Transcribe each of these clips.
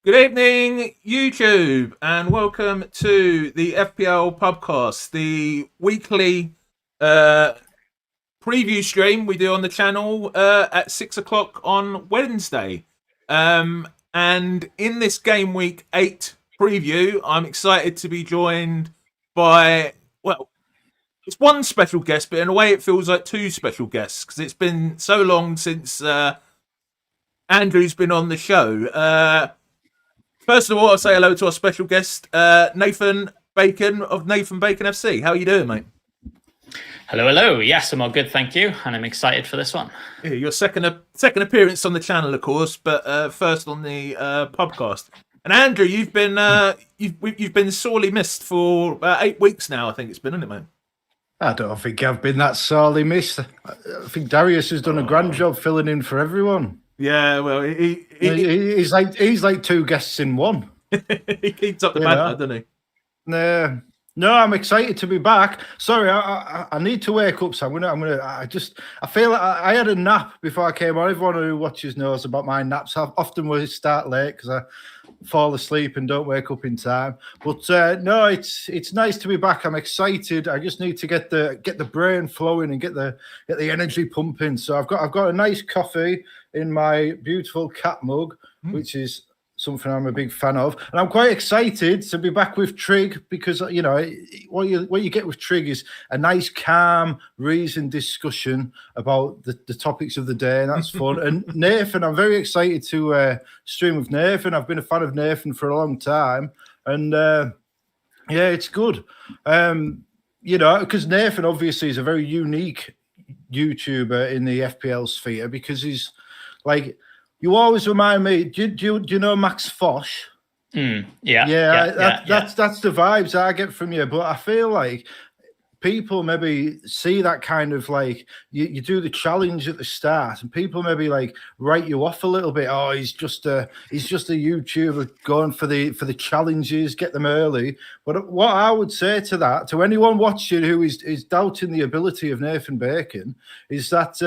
Good evening, YouTube, and welcome to the FPL PubCast, the weekly preview stream we do on the channel at 6 o'clock on Wednesday. And in this Game Week 8 preview, I'm excited to be joined by, well, it's one special guest, but in a way it feels like two special guests because it's been so long since Andrew's been on the show. First of all, I'll say hello to our special guest, Nathan Bacon of Nathan Bacon FC. How are you doing, mate? Hello. Yes, I'm all good, thank you, and I'm excited for this one. Yeah, your second appearance on the channel, of course, but first on the podcast. And Andrew, you've been sorely missed for about 8 weeks now. I think it's been, hasn't it, mate? I don't think I've been that sorely missed. I think Darius has done a grand job filling in for everyone. Yeah, well, he's like two guests in one. He keeps up the banter, doesn't he? No, I'm excited to be back. Sorry, I need to wake up, so I feel like I had a nap before I came on. Everyone who watches knows about my naps. I often will start late because I fall asleep and don't wake up in time. But no, it's nice to be back. I'm excited. I just need to get the brain flowing and get the energy pumping. So I've got a nice coffee in my beautiful cat mug, which is something I'm a big fan of, and I'm quite excited to be back with Trig because what you get with Trig is a nice, calm, reasoned discussion about the topics of the day, and that's fun. And Nathan, I'm very excited to stream with Nathan. I've been a fan of Nathan for a long time, and yeah, it's good. Because Nathan obviously is a very unique YouTuber in the FPL sphere because he's like. You always remind me. Do you know Max Fosh? Yeah. That's the vibes I get from you. But I feel like people maybe see that kind of like you do the challenge at the start, and people maybe like write you off a little bit. Oh, he's just a YouTuber going for the challenges, get them early. But what I would say to that, to anyone watching who is doubting the ability of Nathan Bacon, is that.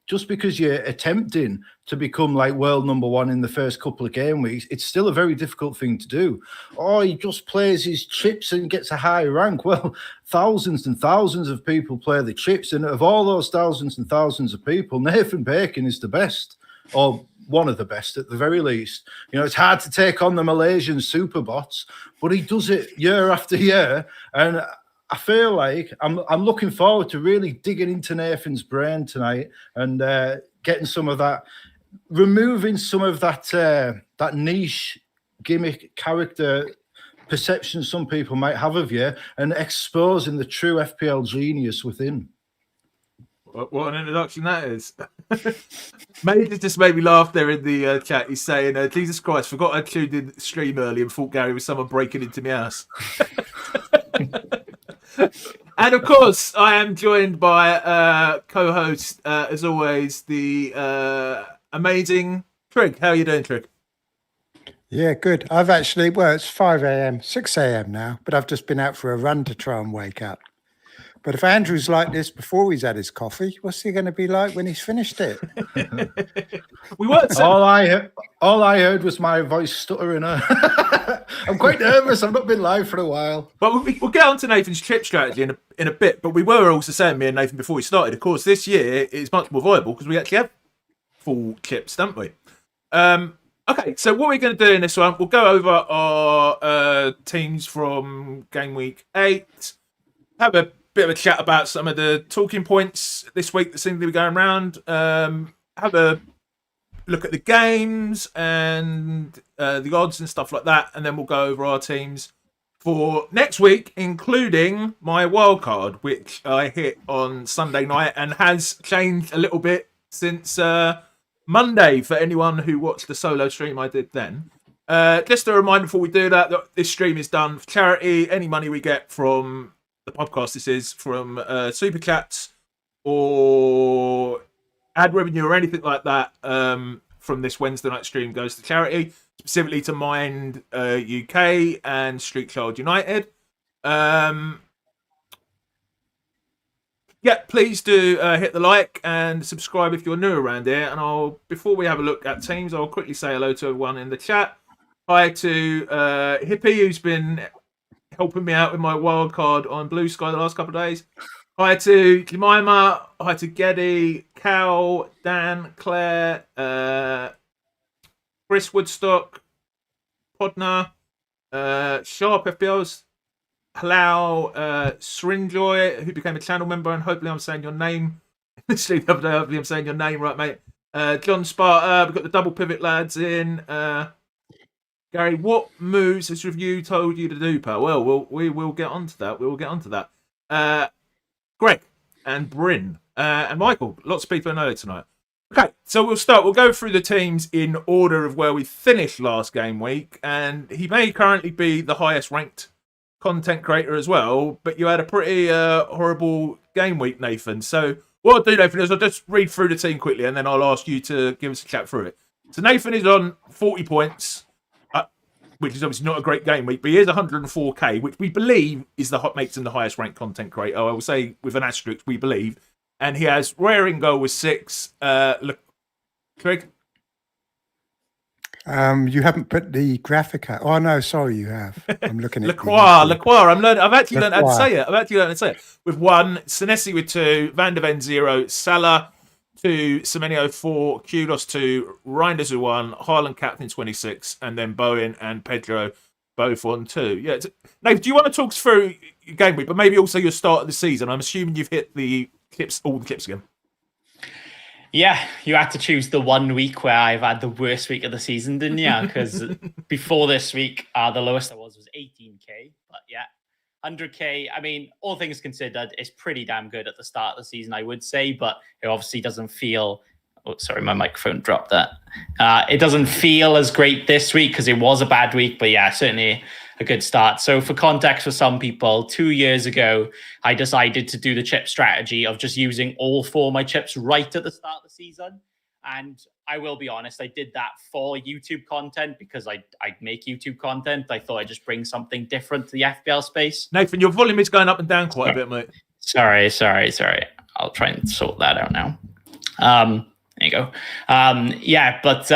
Just because you're attempting to become like world number one in the first couple of game weeks, it's still a very difficult thing to do. Oh, he just plays his chips and gets a high rank. Well, thousands and thousands of people play the chips, and of all those thousands and thousands of people, Nathan Bacon is the best, or one of the best at the very least. It's hard to take on the Malaysian superbots, but he does it year after year, and I feel like I'm looking forward to really digging into Nathan's brain tonight and getting some of that, removing some of that niche gimmick character perception some people might have of you and exposing the true FPL genius within. What an introduction that is. Major just made me laugh there in the chat. He's saying, Jesus Christ, forgot I tuned in the stream early and thought Gary was someone breaking into my house. And of course, I am joined by co-host, as always, the amazing Trig. How are you doing, Trig? Yeah, good. I've actually, it's 5 a.m., 6 a.m. now, but I've just been out for a run to try and wake up. But if Andrew's like this before he's had his coffee, what's he going to be like when he's finished it? We weren't. All I heard was my voice stuttering. I'm quite nervous. I've not been live for a while. But we'll get on to Nathan's chip strategy in a bit. But we were also saying, me and Nathan, before we started, of course, this year is much more viable because we actually have full chips, don't we? Okay, so what we're going to do in this one, we'll go over our teams from Game Week 8, have a bit of a chat about some of the talking points this week that seem to be going around, have a look at the games and the odds and stuff like that, and then we'll go over our teams for next week, including my wildcard, which I hit on Sunday night and has changed a little bit since Monday for anyone who watched the solo stream I did then. Just a reminder before we do that this stream is done for charity. Any money we get from the podcast, this is from super chats or ad revenue or anything like that from this Wednesday night stream goes to charity, specifically to Mind UK and Street Child United. Yeah, please do hit the like and subscribe if you're new around here. And before we have a look at teams, I'll quickly say hello to everyone in the chat. Hi to Hippie, who's been helping me out with my wild card on Blue Sky the last couple of days. Hi to Jemima. Hi to Geddy, Cal, Dan, Claire, Chris Woodstock, Podner, Sharp FPLs, Halal, Srinjoy, who became a channel member, and hopefully I'm saying your name. Hopefully I'm saying your name right, mate. John Sparta, we've got the double pivot lads in. Gary, what moves has review told you to do, pal? Well, we will get onto that. We will get onto that. Greg and Bryn and Michael, lots of people in early tonight. Okay, so we'll start. We'll go through the teams in order of where we finished last game week, and he may currently be the highest ranked content creator as well, but you had a pretty horrible game week, Nathan. So what I'll do, Nathan, is I'll just read through the team quickly, and then I'll ask you to give us a chat through it. So Nathan is on 40 points. Which is obviously not a great game week, but he is 104k, which we believe is makes him the highest ranked content creator. I will say with an asterisk, we believe. And he has Rare in goal with 6. Trig? You haven't put the graphic out. Oh no, sorry, you have. I'm looking at Lacroix. I've actually learned how to say it. With 1, Senesi with 2, Van der Ven 0, Salah 2, Semenyo 4, Kudos 2, Reinders 1, Haaland captain 26, and then Bowen and Pedro both on 2. Yeah, Nate, do you want to talk us through your game week, but maybe also your start of the season? I'm assuming you've hit all the clips again. Yeah, you had to choose the 1 week where I've had the worst week of the season, didn't you? Because before this week, the lowest I was 18k. But yeah, 100k. I mean, all things considered, it's pretty damn good at the start of the season, I would say. But it obviously doesn't feel. Oh, sorry, my microphone dropped that. It doesn't feel as great this week because it was a bad week. But yeah, certainly a good start. So for context for some people, 2 years ago, I decided to do the chip strategy of just using all 4 of my chips right at the start of the season. And I will be honest, I did that for YouTube content because I make YouTube content. I thought I'd just bring something different to the FPL space. Nathan, your volume is going up and down quite a bit, mate. Sorry. I'll try and sort that out now. There you go. Yeah, but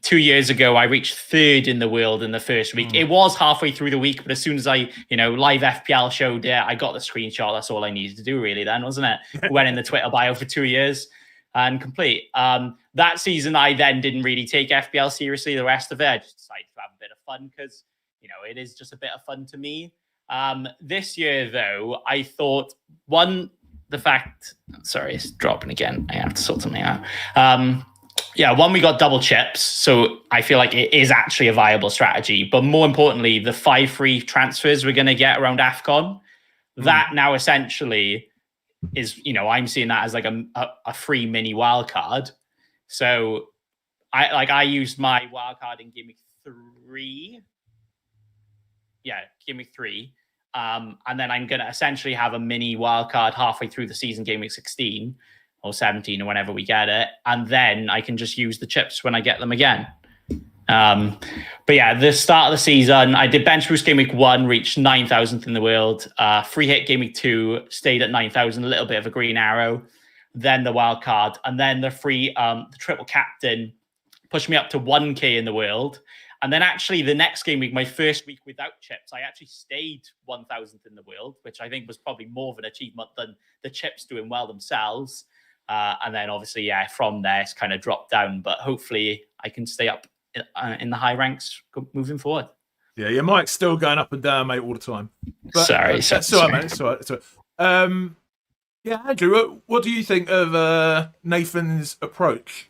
2 years ago, I reached 3rd in the world in the first week. It was halfway through the week, but as soon as I, live FPL showed it, I got the screenshot. That's all I needed to do, really, then, wasn't it? Went in the Twitter bio for 2 years and complete. That season, I then didn't really take FPL seriously. The rest of it, I just decided to have a bit of fun because, it is just a bit of fun to me. This year, though, I thought, sorry, it's dropping again. I have to sort something out. We got double chips, so I feel like it is actually a viable strategy. But more importantly, the 5 free transfers we're going to get around AFCON, that now essentially is, I'm seeing that as like a free mini wildcard. So I used my wildcard in GAMEWEEK 3. Yeah, GAMEWEEK 3. And then I'm going to essentially have a mini wildcard halfway through the season, GAMEWEEK 16 or 17 or whenever we get it. And then I can just use the chips when I get them again. But yeah, the start of the season, I did bench boost GAMEWEEK 1, reached 9,000th in the world. Free hit GAMEWEEK 2, stayed at 9,000, a little bit of a green arrow. Then the wildcard. And then the free, the triple captain pushed me up to 1k in the world. And then actually the next game week, my first week without chips, I actually stayed 1,000th in the world, which I think was probably more of an achievement than the chips doing well themselves. And then obviously, from there, it's kind of dropped down. But hopefully I can stay up in the high ranks moving forward. Yeah, your mic's still going up and down, mate, all the time. But, sorry. That's all right, mate. It's all right. Yeah, Andrew, what do you think of Nathan's approach?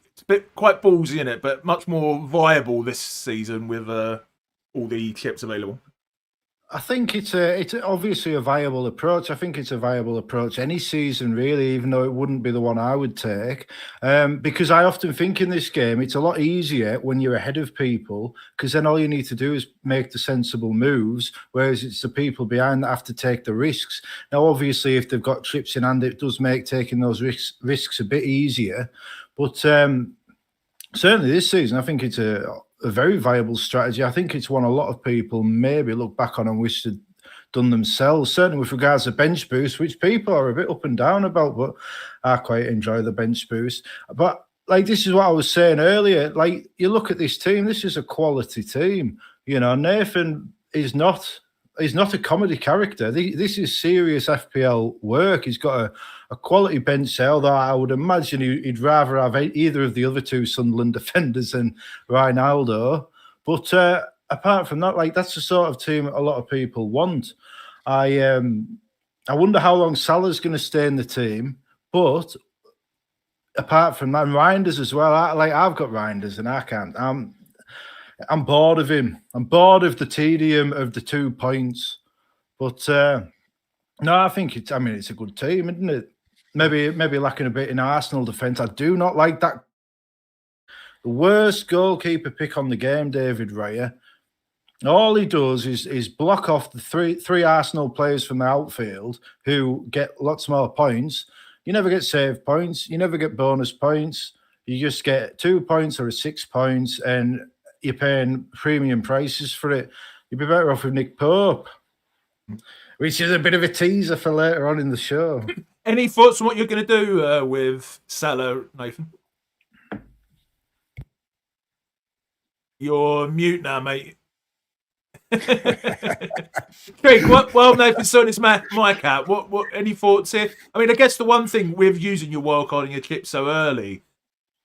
Quite ballsy in it, but much more viable this season with all the chips available. I think it's obviously a viable approach. I think it's a viable approach any season, really, even though it wouldn't be the one I would take. Because I often think in this game, it's a lot easier when you're ahead of people, because then all you need to do is make the sensible moves, whereas it's the people behind that have to take the risks. Now, obviously, if they've got chips in hand, it does make taking those risks a bit easier. But certainly this season, I think it's a very viable strategy. I think it's one a lot of people maybe look back on and wish they'd done themselves, certainly with regards to bench boost, which people are a bit up and down about, but I quite enjoy the bench boost. But like this is what I was saying earlier. Like you look at this team, this is a quality team. You know, Nathan is not. He's not a comedy character. This is serious FPL work. He's got a quality bench sale, though I would imagine he'd rather have either of the other two Sunderland defenders than Ronaldo. But apart from that, like that's the sort of team a lot of people want. I wonder how long Salah's going to stay in the team. But apart from that, Reinders as well. I've got Reinders and I can't. I'm bored of him. I'm bored of the tedium of the 2 points. But no, I think it's a good team, isn't it? Maybe lacking a bit in Arsenal defence. I do not like that. The worst goalkeeper pick on the game, David Raya. All he does is block off the three Arsenal players from the outfield who get lots more points. You never get save points. You never get bonus points. You just get 2 points or 6 points, and you're paying premium prices for it. You'd be better off with Nick Pope, which is a bit of a teaser for later on in the show. Any thoughts on what you're going to do with Salah, Nathan? You're mute now, mate. Trig, well, Nathan's sorting his mic out. What? Any thoughts here? I mean, I guess the one thing with using your wildcard and your chip so early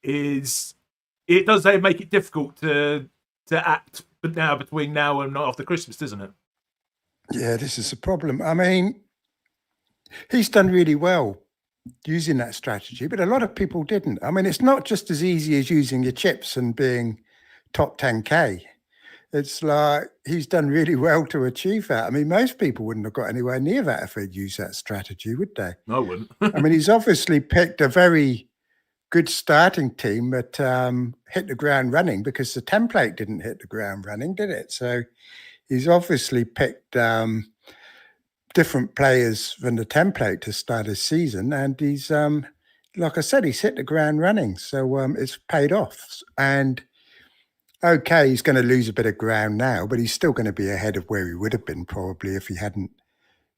is it does make it difficult to act between now and after Christmas, doesn't it? Yeah, this is a problem. I mean, he's done really well using that strategy, but a lot of people didn't. I mean, it's not just as easy as using your chips and being top 10K. It's like he's done really well to achieve that. I mean, most people wouldn't have got anywhere near that if they'd used that strategy, would they? No, I wouldn't. I mean, he's obviously picked a very good starting team that hit the ground running, because the template didn't hit the ground running, did it? So he's obviously picked different players than the template to start his season. And he's, like I said, he's hit the ground running. So it's paid off. And okay, he's going to lose a bit of ground now, but he's still going to be ahead of where he would have been probably if he hadn't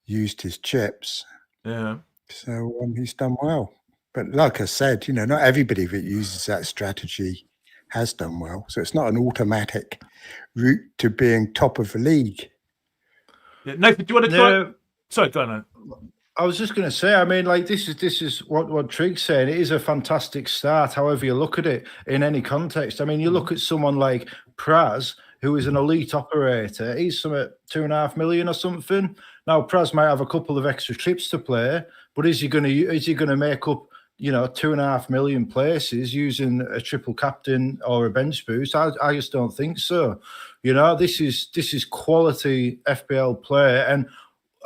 used his chips. Yeah. So he's done well. But like I said, you know, not everybody that uses that strategy has done well. So it's not an automatic route to being top of the league. Yeah. Nathan, do you want to try? Sorry, go on. I was just going to say, I mean, like this is what Trig's saying. It is a fantastic start, however you look at it in any context. I mean, you look at someone like Praz, who is an elite operator. He's some at 2.5 million or something. Now, Praz might have a couple of extra trips to play, but is he going to make up, you know, 2.5 million places using a triple captain or a bench boost? I just don't think so. You know, this is quality FPL play. And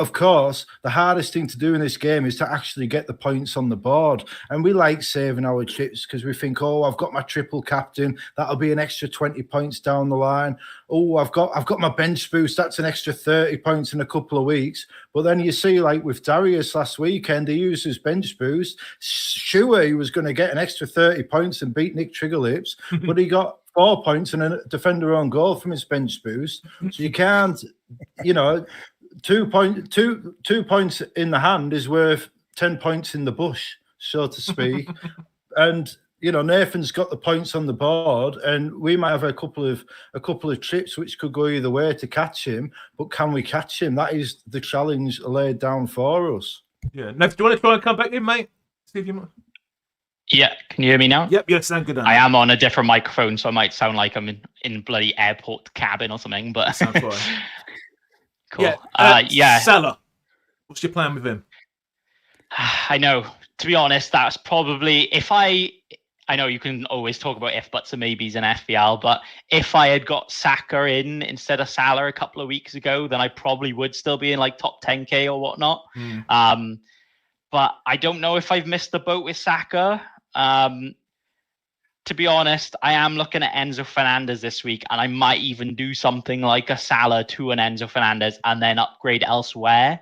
of course, the hardest thing to do in this game is to actually get the points on the board. And we like saving our chips because we think, oh, I've got my triple captain. That'll be an extra 20 points down the line. Oh, I've got my bench boost. That's an extra 30 points in a couple of weeks. But then you see, like with Darius last weekend, he used his bench boost. Sure, he was going to get an extra 30 points and beat Nick Triggerlips, but he got 4 points and a defender on goal from his bench boost. So you can't, you know, 2 points in the hand is worth 10 points in the bush, so to speak. And you know, Nathan's got the points on the board, and we might have a couple of trips which could go either way to catch him. But can we catch him? That is the challenge laid down for us. Yeah. Nathan, do you want to try and come back in, mate? See if you might. Yeah, can you hear me now? Yep, you sound good. I am on a different microphone, so I might sound like I'm in bloody airport cabin or something. But sounds fine. Cool. Yeah. Salah, what's your plan with him? I know. To be honest, that's probably I know you can always talk about if buts and maybes in FPL, but if I had got Saka in instead of Salah a couple of weeks ago, then I probably would still be in like top 10K or whatnot. But I don't know if I've missed the boat with Saka. To be honest, I am looking at Enzo Fernandez this week, and I might even do something like a Salah to an Enzo Fernandez and then upgrade elsewhere.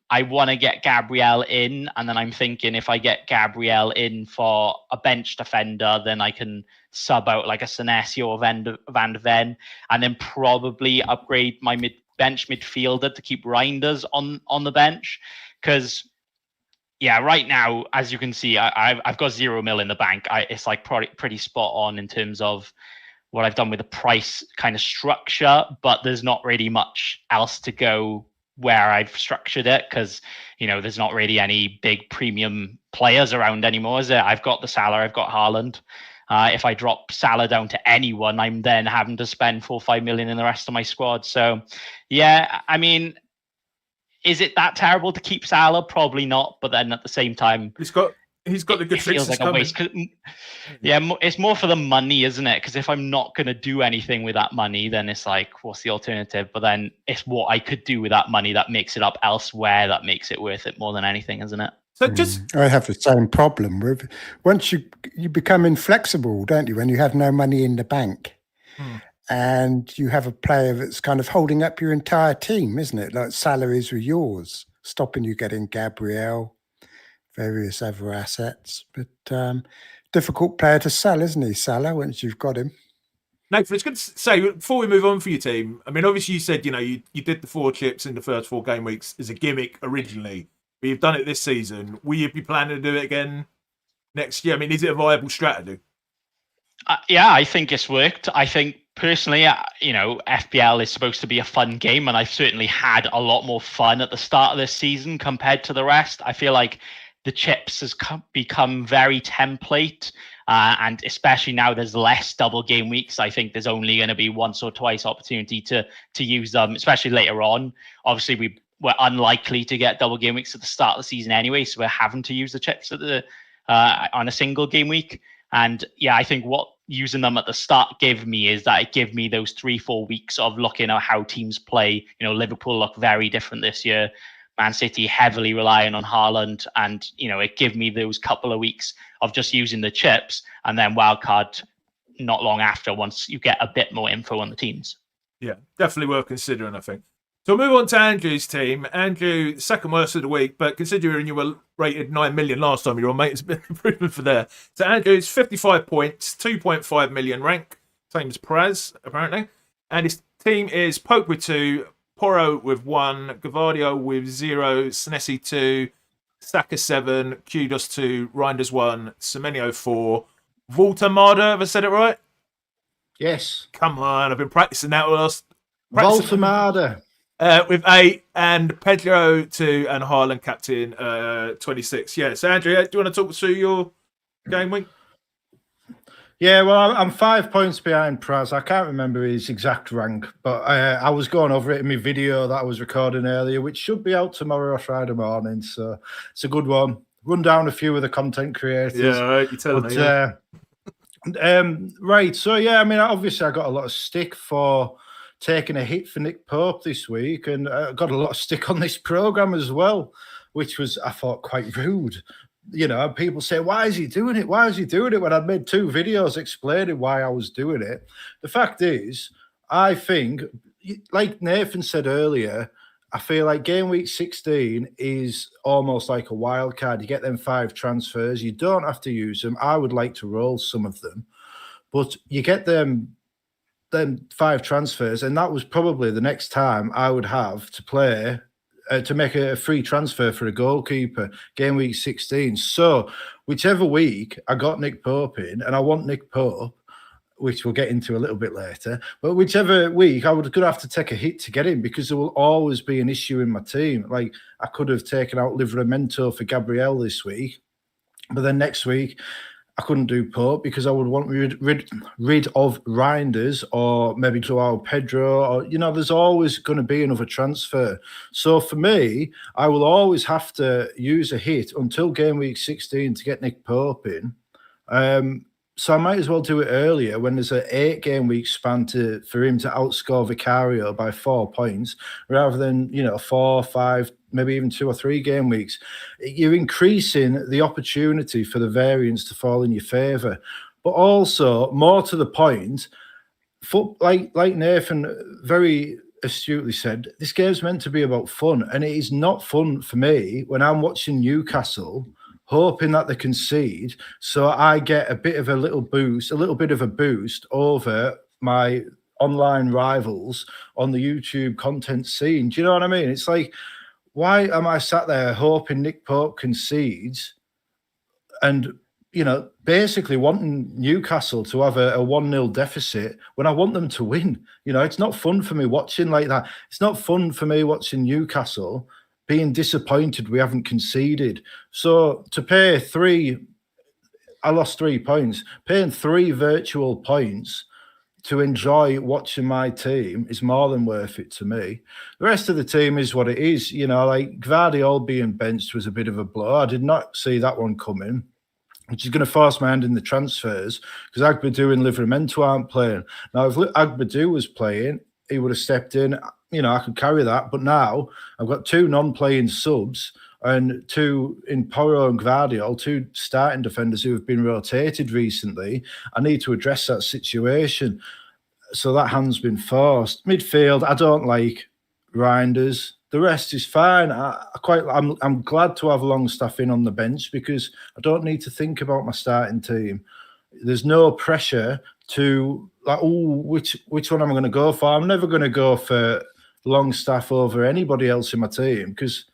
I want to get Gabriel in, and then I'm thinking if I get Gabriel in for a bench defender, then I can sub out like a Senesio or Van de Ven, and then probably upgrade my bench midfielder to keep Reinders on the bench. Because Yeah, right now, as you can see, I've got 0 mil in the bank. It's like pretty spot on in terms of what I've done with the price kind of structure, but there's not really much else to go where I've structured it because, there's not really any big premium players around anymore, is it? I've got the Salah, I've got Haaland. If I drop Salah down to anyone, I'm then having to spend 4 or 5 million in the rest of my squad. So, yeah, I mean, is it that terrible to keep Salah? Probably not. But then at the same time, he's got the good fixes like coming. It's more for the money, isn't it? Because if I'm not going to do anything with that money, then it's like, what's the alternative? But then it's what I could do with that money that makes it up elsewhere that makes it worth it more than anything, isn't it? So just I have the same problem with once you become inflexible, don't you? When you have no money in the bank. And you have a player that's kind of holding up your entire team, isn't it? Like salaries were yours, stopping you getting Gabriel, various other assets. But difficult player to sell, isn't he, Salah, once you've got him? Nathan, it's good to say, before we move on for your team, I mean, obviously you said, you did the 4 chips in the first 4 game weeks as a gimmick originally, but you've done it this season. Will you be planning to do it again next year? I mean, is it a viable strategy? Yeah, I think it's worked. I think personally, FPL is supposed to be a fun game, and I've certainly had a lot more fun at the start of this season compared to the rest. I feel like the chips has become very template, and especially now there's less double game weeks. I think there's only going to be once or twice opportunity to use them, especially later on. Obviously, we're unlikely to get double game weeks at the start of the season anyway, so we're having to use the chips at the on a single game week. And yeah, I think what using them at the start gave me is that it gave me those 3-4 weeks of looking at how teams play. Liverpool look very different this year. Man City heavily relying on Haaland, and it gave me those couple of weeks of just using the chips, and then wildcard not long after once you get a bit more info on the teams. Yeah, definitely worth considering, I think. So we'll move on to Andrew's team. Andrew, second worst of the week, but considering you were rated 9 million last time you were on, mate, it's a bit of improvement for there. So Andrew's 55 points, 2.5 million rank, same as Praz, apparently. And his team is Pope with 2, Porro with 1, Gavadio with 0, Senesi 2, Saka 7, Kudos 2, Reinders 1, Semenyo 4, Voltamada, have I said it right? Yes. Come on, I've been practicing that last. Voltamada. With 8 and Pedro 2 and Haaland captain 26. Yeah, so Andrew, do you want to talk through your game week? Yeah, well, I'm 5 points behind Praz. I can't remember his exact rank, but I was going over it in my video that I was recording earlier, which should be out tomorrow or Friday morning. So it's a good one. Run down a few of the content creators. Yeah, all right, you're telling me. Yeah. Right. So, yeah, I mean, obviously I got a lot of stick for taking a hit for Nick Pope this week, and got a lot of stick on this program as well, which was, I thought, quite rude. People say, why is he doing it? Why is he doing it? When I'd made 2 videos explaining why I was doing it. The fact is, I think, like Nathan said earlier, I feel like game week 16 is almost like a wild card. You get them 5 transfers. You don't have to use them. I would like to roll some of them, but you get them 5 transfers, and that was probably the next time I would have to play to make a free transfer for a goalkeeper, game week 16. So whichever week I got Nick Pope in, and I want Nick Pope, which we'll get into a little bit later, but whichever week I would have to take a hit to get him, because there will always be an issue in my team. Like, I could have taken out Livramento for Gabriel this week, but then next week I couldn't do Pope because I would want rid of Reinders, or maybe Joao Pedro, or, there's always going to be another transfer. So for me, I will always have to use a hit until game week 16 to get Nick Pope in. So I might as well do it earlier when there's an 8 game week span for him to outscore Vicario by 4 points, rather than 4, 5, maybe even 2 or 3 game weeks. You're increasing the opportunity for the variance to fall in your favour. But also, more to the point, like Nathan very astutely said, this game's meant to be about fun, and it is not fun for me when I'm watching Newcastle hoping that they concede, so I get a bit of a boost over my online rivals on the YouTube content scene. Do you know what I mean? It's like, why am I sat there hoping Nick Pope concedes and, basically wanting Newcastle to have a 1-0 deficit when I want them to win? It's not fun for me watching like that. It's not fun for me watching Newcastle being disappointed we haven't conceded. So to pay I lost 3 points, paying 3 virtual points to enjoy watching my team is more than worth it to me. The rest of the team is what it is. Like Gvardiol being benched was a bit of a blow. I did not see that one coming, which is going to force my hand in the transfers because Agbadou and Livramento aren't playing. Now, if Agbadou was playing, he would have stepped in. I could carry that. But now I've got 2 non-playing subs and 2 in Porro and Gvardiol, 2 starting defenders who have been rotated recently. I need to address that situation. So that hand's been forced. Midfield, I don't like Reinders. The rest is fine. I'm glad to have Longstaff in on the bench because I don't need to think about my starting team. There's no pressure to which one am I going to go for? I'm never going to go for Longstaff over anybody else in my team because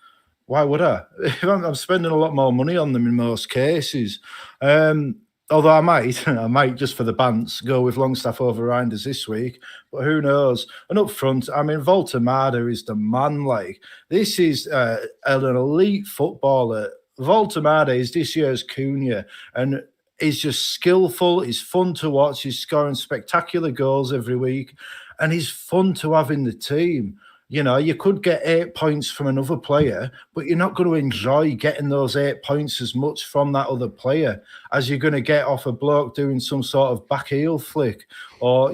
why would I? I'm spending a lot more money on them in most cases. Although I might just for the bants go with Longstaff over Reinders this week, but who knows? And up front, Voltemada is the man. Like this is an elite footballer. Voltemada is this year's Cunha, and he's just skillful. He's fun to watch. He's scoring spectacular goals every week, and he's fun to have in the team. You could get 8 points from another player, but you're not going to enjoy getting those 8 points as much from that other player as you're going to get off a bloke doing some sort of back heel flick. Or,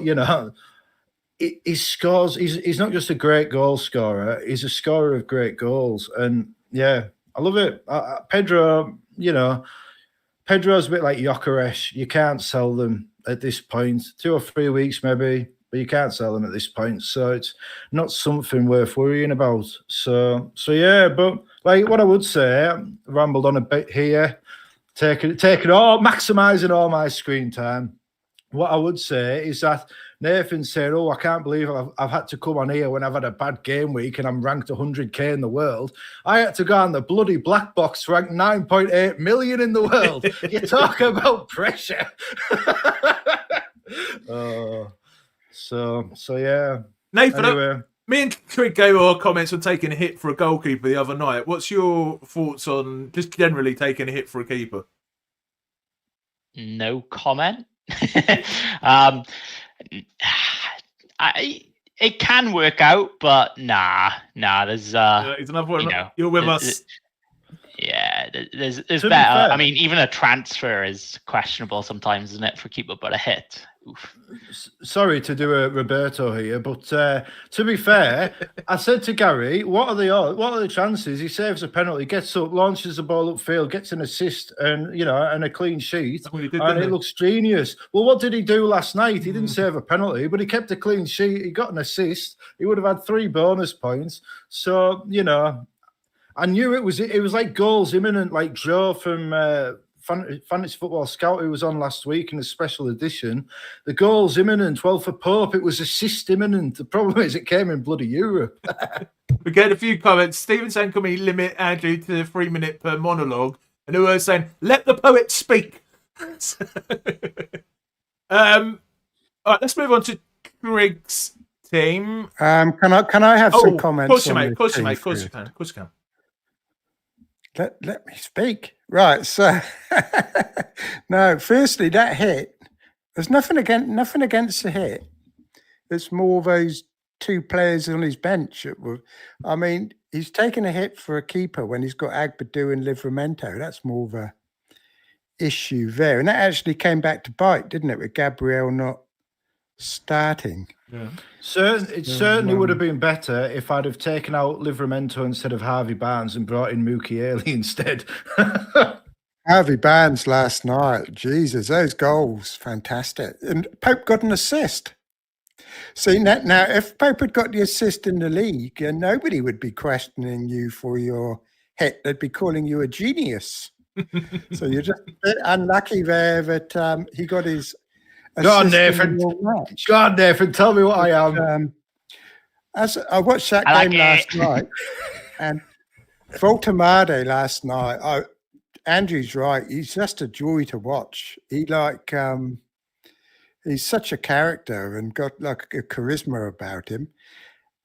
he scores. He's not just a great goal scorer. He's a scorer of great goals. And, yeah, I love it. Pedro, Pedro's a bit like Gyökeres. You can't sell them at this point. 2 or 3 weeks maybe. But you can't sell them at this point, so it's not something worth worrying about. So yeah. But like what I would say, I rambled on a bit here, taking all, maximising all my screen time. What I would say is that Nathan said, "Oh, I can't believe I've had to come on here when I've had a bad game week and I'm ranked 100k in the world. I had to go on the bloody black box, ranked 9.8 million in the world. You talk about pressure." So yeah. Nathan, anyway. Me and Trig gave our comments on taking a hit for a goalkeeper the other night. What's your thoughts on just generally taking a hit for a keeper? No comment. It can work out, but nah. There's it's another one. You're with us. Yeah, there's better. Even a transfer is questionable sometimes, isn't it, for keeper, but a hit. Oof. Sorry to do a Roberto here, but to be fair, I said to Gary, what are the chances he saves a penalty, gets up, launches the ball upfield, gets an assist, and and a clean sheet, and it looks genius. Well, what did he do last night? He didn't save a penalty, but he kept a clean sheet. He got an assist. He would have had 3 bonus points. So I knew it was like goals imminent, like Joe from Fantasy Football Scout who was on last week in a special edition. The goal's imminent. Well, for Pope, it was assist imminent. The problem is it came in bloody Europe. We get a few comments. Stephen saying, can we limit Andrew to 3 minutes per monologue? And who was saying, let the poet speak. All right, let's move on to Trig's team. Can I have some comments? Of course you can. Let me speak. Right, so no. Firstly, that hit. There's nothing against the hit. It's more those 2 players on his bench. He's taking a hit for a keeper when he's got Agbadou and Livramento. That's more of a issue there, and that actually came back to bite, didn't it? With Gabriel not starting. Yeah. It certainly would have been better if I'd have taken out Livramento instead of Harvey Barnes and brought in Mukiele instead. Harvey Barnes last night, Jesus, those goals, fantastic. And Pope got an assist. See, now if Pope had got the assist in the league, nobody would be questioning you for your hit. They'd be calling you a genius. So you're just a bit unlucky there that he got his... Go on, Nathan, tell me what I am. As I watched that game last night, and Voltamade last night. Andrew's right. He's just a joy to watch. He's such a character and got like a charisma about him.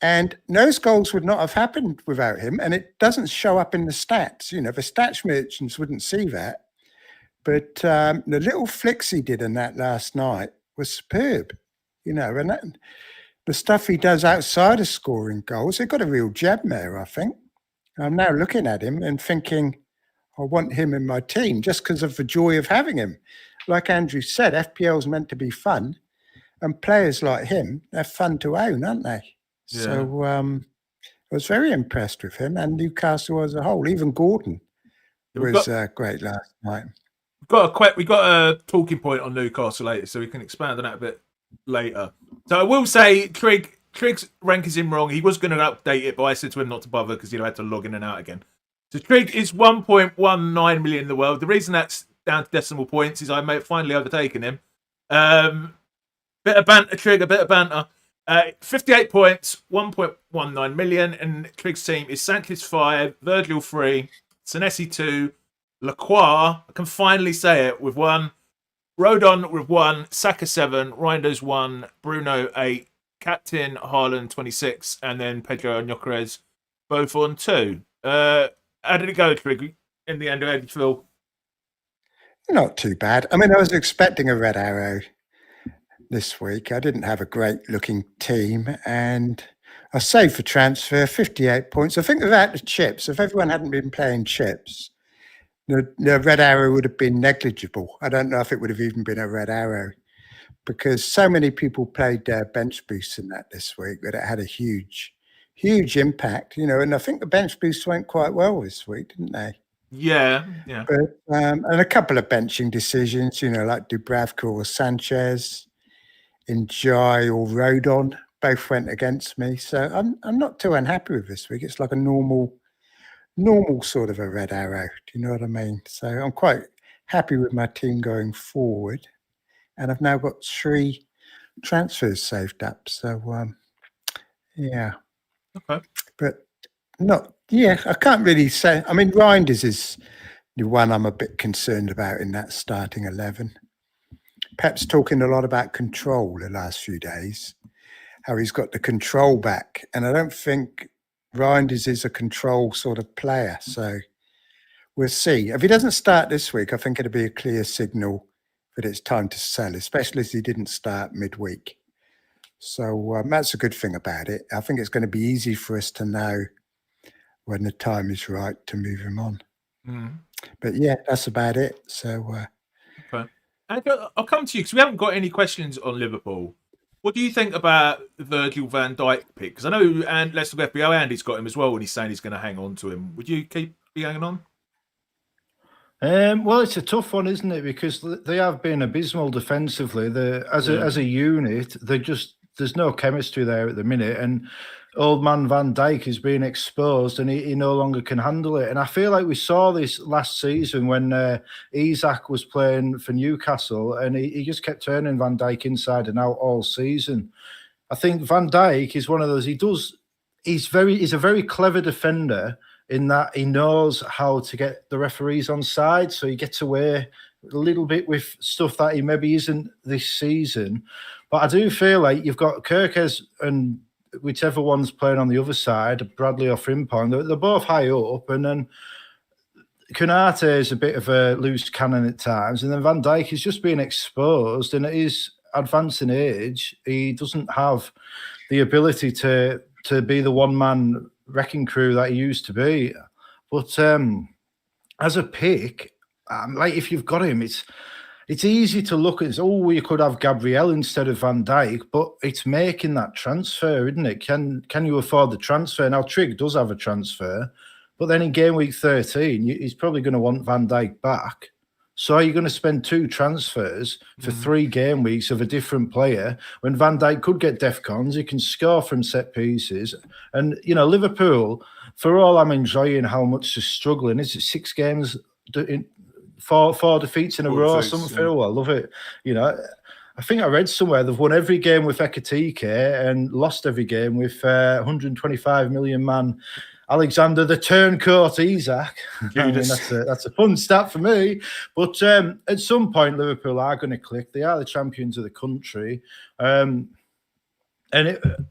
And those goals would not have happened without him. And it doesn't show up in the stats. You know, the stats merchants wouldn't see that. But the little flicks he did in that last night was superb. You know, and the stuff he does outside of scoring goals, they've got a real gem there, I think. I'm now looking at him and thinking, I want him in my team just because of the joy of having him. Like Andrew said, FPL's meant to be fun, and players like him, they're fun to own, aren't they? Yeah. So I was very impressed with him and Newcastle as a whole. Even Gordon was great last night. We got a talking point on Newcastle later, so we can expand on that a bit later. So I will say, Trig's rank is in wrong. He was going to update it, but I said to him not to bother because he'd had to log in and out again. So Trig is 1.19 million in the world. The reason that's down to decimal points is I may have finally overtaken him. Bit of banter, Trig, a bit of banter. 58 points, 1.19 million, and Trig's team is Sanchez 5, Virgil 3, Senesi 2, Lacroix, I can finally say it, with 1, Rodon with 1, Saka 7, Reinders 1, Bruno 8, Captain Haaland 26, and then Pedro and Gyökeres both on 2. How did it go, Trig? In the end, how did you feel? Not too bad. I mean, I was expecting a red arrow this week. I didn't have a great looking team, and I saved for transfer 58 points. I think without the chips, if everyone hadn't been playing chips, the red arrow would have been negligible. I don't know if it would have even been a red arrow because so many people played bench boosts in that this week that it had a huge impact, you know, and I think the bench boosts went quite well this week, didn't they? Yeah. But, and a couple of benching decisions, you know, like Dubravka or Sanchez, Njai or Rodon, both went against me. So I'm not too unhappy with this week. It's like a normal sort of a red arrow. Do you know what I mean? So I'm quite happy with my team going forward. And I've now got 3 transfers saved up. So, yeah. Okay. But I can't really say. I mean, Reinders is the one I'm a bit concerned about in that starting 11. Pep's talking a lot about control the last few days, how he's got the control back. And I don't think Reinders is a control sort of player. So we'll see. If he doesn't start this week, I think it'll be a clear signal that it's time to sell, especially as he didn't start midweek. So that's a good thing about it. I think it's going to be easy for us to know when the time is right to move him on. But yeah, that's about it. So okay. And I'll come to you because we haven't got any questions on Liverpool. What do you think about the Virgil van Dijk pick? Because I know, and let's look at FBO, Andy's got him as well, and he's saying he's going to hang on to him. Would you be hanging on? Well, it's a tough one, isn't it? Because they have been abysmal defensively. As a unit, there's no chemistry there at the minute, and old man Van Dijk is being exposed, and he no longer can handle it. And I feel like we saw this last season when Isak was playing for Newcastle, and he just kept turning Van Dijk inside and out all season. I think Van Dijk is one of those. He's a very clever defender in that he knows how to get the referees on side, so he gets away a little bit with stuff that he maybe isn't this season. But I do feel like you've got Kirkes and whichever one's playing on the other side, Bradley or Frimpong, they're both high up, and then Konate is a bit of a loose cannon at times, and then Van Dijk is just being exposed, and at his advancing age, he doesn't have the ability to be the one-man wrecking crew that he used to be. But as a pick, like if you've got him, it's easy to look at. You could have Gabriel instead of Van Dijk, but it's making that transfer, isn't it? Can you afford the transfer? Now Trig does have a transfer, but then in game week 13, he's probably going to want Van Dijk back. So are you going to spend 2 transfers for 3 game weeks of a different player when Van Dijk could get DEFCONs? He can score from set pieces. And, you know, Liverpool, for all I'm enjoying how much they're struggling, is it 6 games, 4 defeats in a row or something? Yeah. I love it. You know, I think I read somewhere they've won every game with Ekitike and lost every game with 125 million man Alexander the Turncoat Isak. I mean, Judas. that's a fun stat for me. But at some point, Liverpool are going to click. They are the champions of the country. And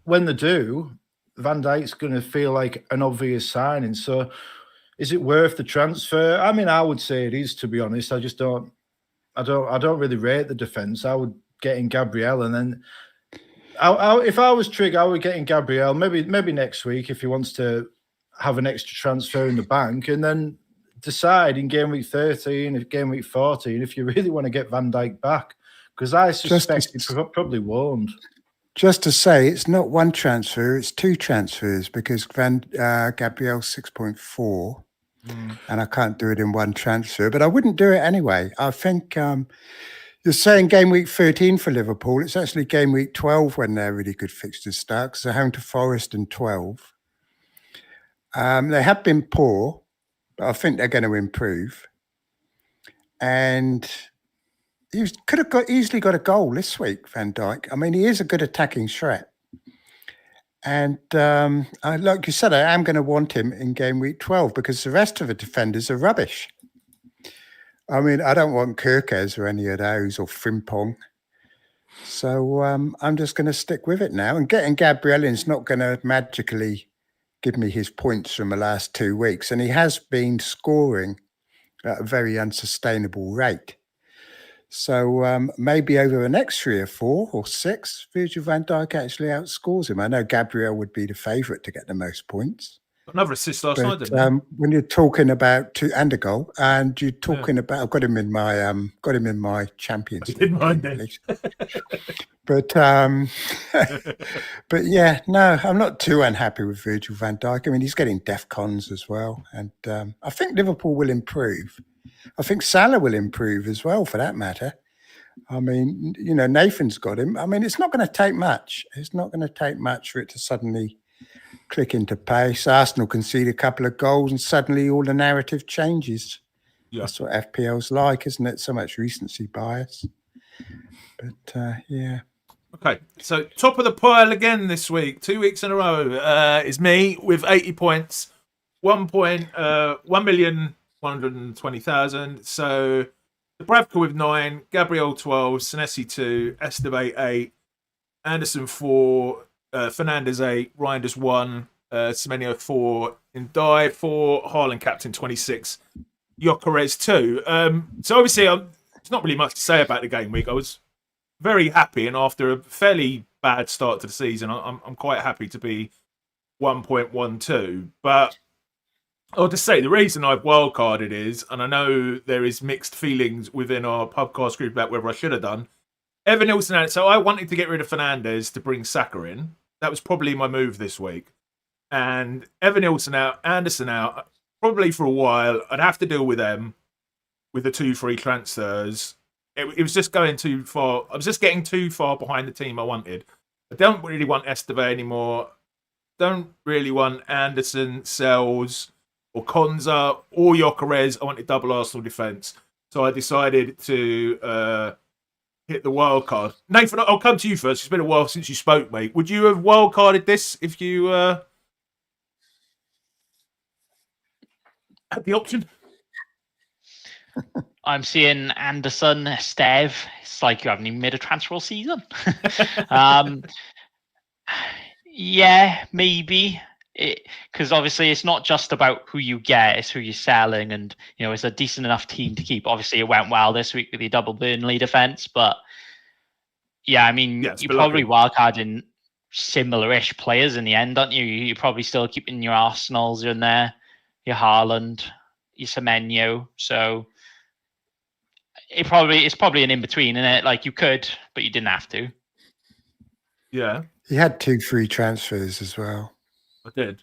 when they do, Van Dijk's going to feel like an obvious signing. So is it worth the transfer? I mean, I would say it is, to be honest. I don't really rate the defence. I would get in Gabriel, and then if I was Trig, I would get in Gabriel maybe next week if he wants to have an extra transfer in the bank, and then decide in game week 13, game week 14, if you really want to get Van Dijk back, because I suspect he probably won't. Just to say, it's not one transfer, it's two transfers, because Gabriel's 6.4, and I can't do it in one transfer, but I wouldn't do it anyway. I think you're saying game week 13 for Liverpool. It's actually game week 12 when they're really good fixtures start, because they're home to Forest in 12. They have been poor, but I think they're going to improve. And he could have easily got a goal this week, Van Dijk. I mean, he is a good attacking threat. And like you said, I am going to want him in game week 12 because the rest of the defenders are rubbish. I mean, I don't want Kirkes or any of those or Frimpong. So I'm just going to stick with it now. And getting Gabriel in is not going to magically give me his points from the last 2 weeks. And he has been scoring at a very unsustainable rate. So maybe over the next 3 or 4 or 6, Virgil van Dijk actually outscores him. I know Gabriel would be the favourite to get the most points. Another assist last night, didn't he? When you're talking about and a goal, and you're talking about, I've got him in my champions. I didn't mind it. But but yeah, no, I'm not too unhappy with Virgil van Dijk. I mean, he's getting DEFCONs as well, and I think Liverpool will improve. I think Salah will improve as well, for that matter. I mean, you know, Nathan's got him. I mean, it's not going to take much. It's not going to take much for it to suddenly click into pace. Arsenal concede a couple of goals and suddenly all the narrative changes. Yeah. That's what FPL's like, isn't it? So much recency bias. But, yeah. Okay, so top of the pile again this week, 2 weeks in a row, is me with 80 points, 1,120,000. So Dubravka with 9, Gabriel 12, Senesi 2, Esteve 8, Anderson 4, Fernandez 8, Reinders 1, Semenyo 4, Ndai 4, Haaland captain 26, Gyökeres 2. So obviously, there's not really much to say about the game week. I was very happy, and after a fairly bad start to the season, I'm quite happy to be 1.12. But I'll just say the reason I've wildcarded is, and I know there is mixed feelings within our PubCast group about whether I should have done. Evan Nilsson out. So I wanted to get rid of Fernandez to bring Saka in. That was probably my move this week. And Evan Nilsson out, Anderson out, probably for a while. I'd have to deal with them with the 2 free transfers. It was just going too far. I was just getting too far behind the team I wanted. I don't really want Esteve anymore. Don't really want Anderson, Sells, or Konza, or Gyökeres. I wanted double Arsenal defence. So I decided to hit the wild card. Nathan, I'll come to you first. It's been a while since you spoke, mate. Would you have wild carded this if you had the option? I'm seeing Anderson, Esteve. It's like you haven't even made a transfer all season. Yeah, maybe. Because obviously it's not just about who you get, it's who you're selling. And, you know, it's a decent enough team to keep. Obviously it went well this week with the double Burnley defence. But, yeah, I mean, you're probably wildcarding similar-ish players in the end, aren't you? You're probably still keeping your Arsenals in there, your Haaland, your Semenyo. So it's probably an in-between, isn't it? Like, you could, but you didn't have to. Yeah. He had 2 free transfers as well. I did.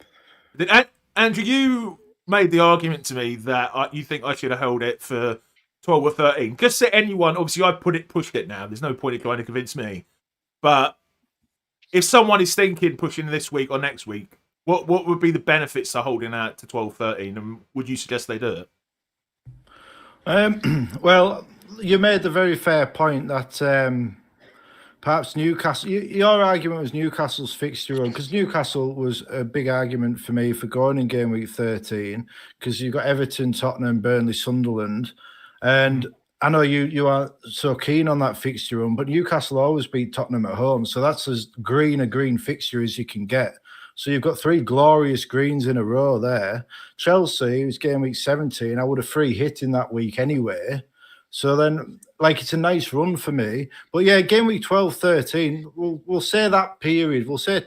Andrew, you made the argument to me that you think I should have held it for 12 or 13. Just say anyone, obviously I pushed it now. There's no point in trying to convince me. But if someone is thinking pushing this week or next week, what would be the benefits to holding out to 12, 13? And would you suggest they do it? Well, you made the very fair point that perhaps Newcastle. Your argument was Newcastle's fixture run, because Newcastle was a big argument for me for going in game week 13, because you've got Everton, Tottenham, Burnley, Sunderland, and I know you aren't so keen on that fixture run, but Newcastle always beat Tottenham at home, so that's as green a green fixture as you can get. So you've got 3 glorious greens in a row there. Chelsea, who's game week 17, I would have free hit in that week anyway. So then, like, it's a nice run for me. But yeah, game week 12, 13, we'll say that period. We'll say,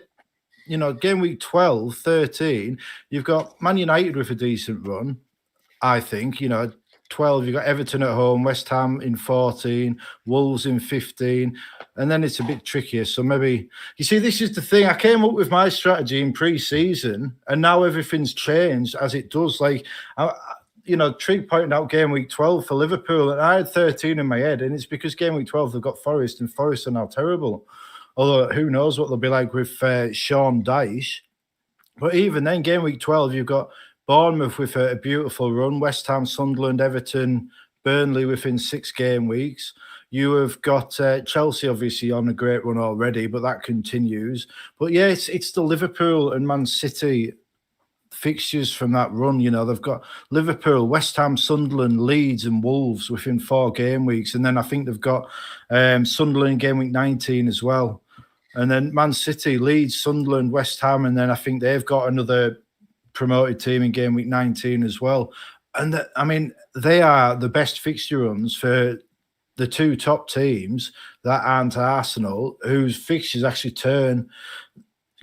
game week 12, 13, you've got Man United with a decent run, I think. 12, you've got Everton at home, West Ham in 14, Wolves in 15, and then it's a bit trickier. So maybe, you see, this is the thing. I came up with my strategy in pre-season, and now everything's changed as it does. Like, Trig pointed out game week 12 for Liverpool, and I had 13 in my head, and it's because game week 12 they've got Forest, and Forest are now terrible. Although, who knows what they'll be like with Sean Dyche. But even then, game week 12, you've got Bournemouth with a beautiful run, West Ham, Sunderland, Everton, Burnley within 6 game weeks. You have got Chelsea obviously on a great run already, but that continues. But yeah, it's the Liverpool and Man City fixtures from that run. They've got Liverpool, West Ham, Sunderland, Leeds and Wolves within 4 game weeks. And then I think they've got Sunderland game week 19 as well. And then Man City, Leeds, Sunderland, West Ham, and then I think they've got another promoted team in game week 19 as well. And they are the best fixture runs for the 2 top teams that aren't Arsenal, whose fixtures actually turn.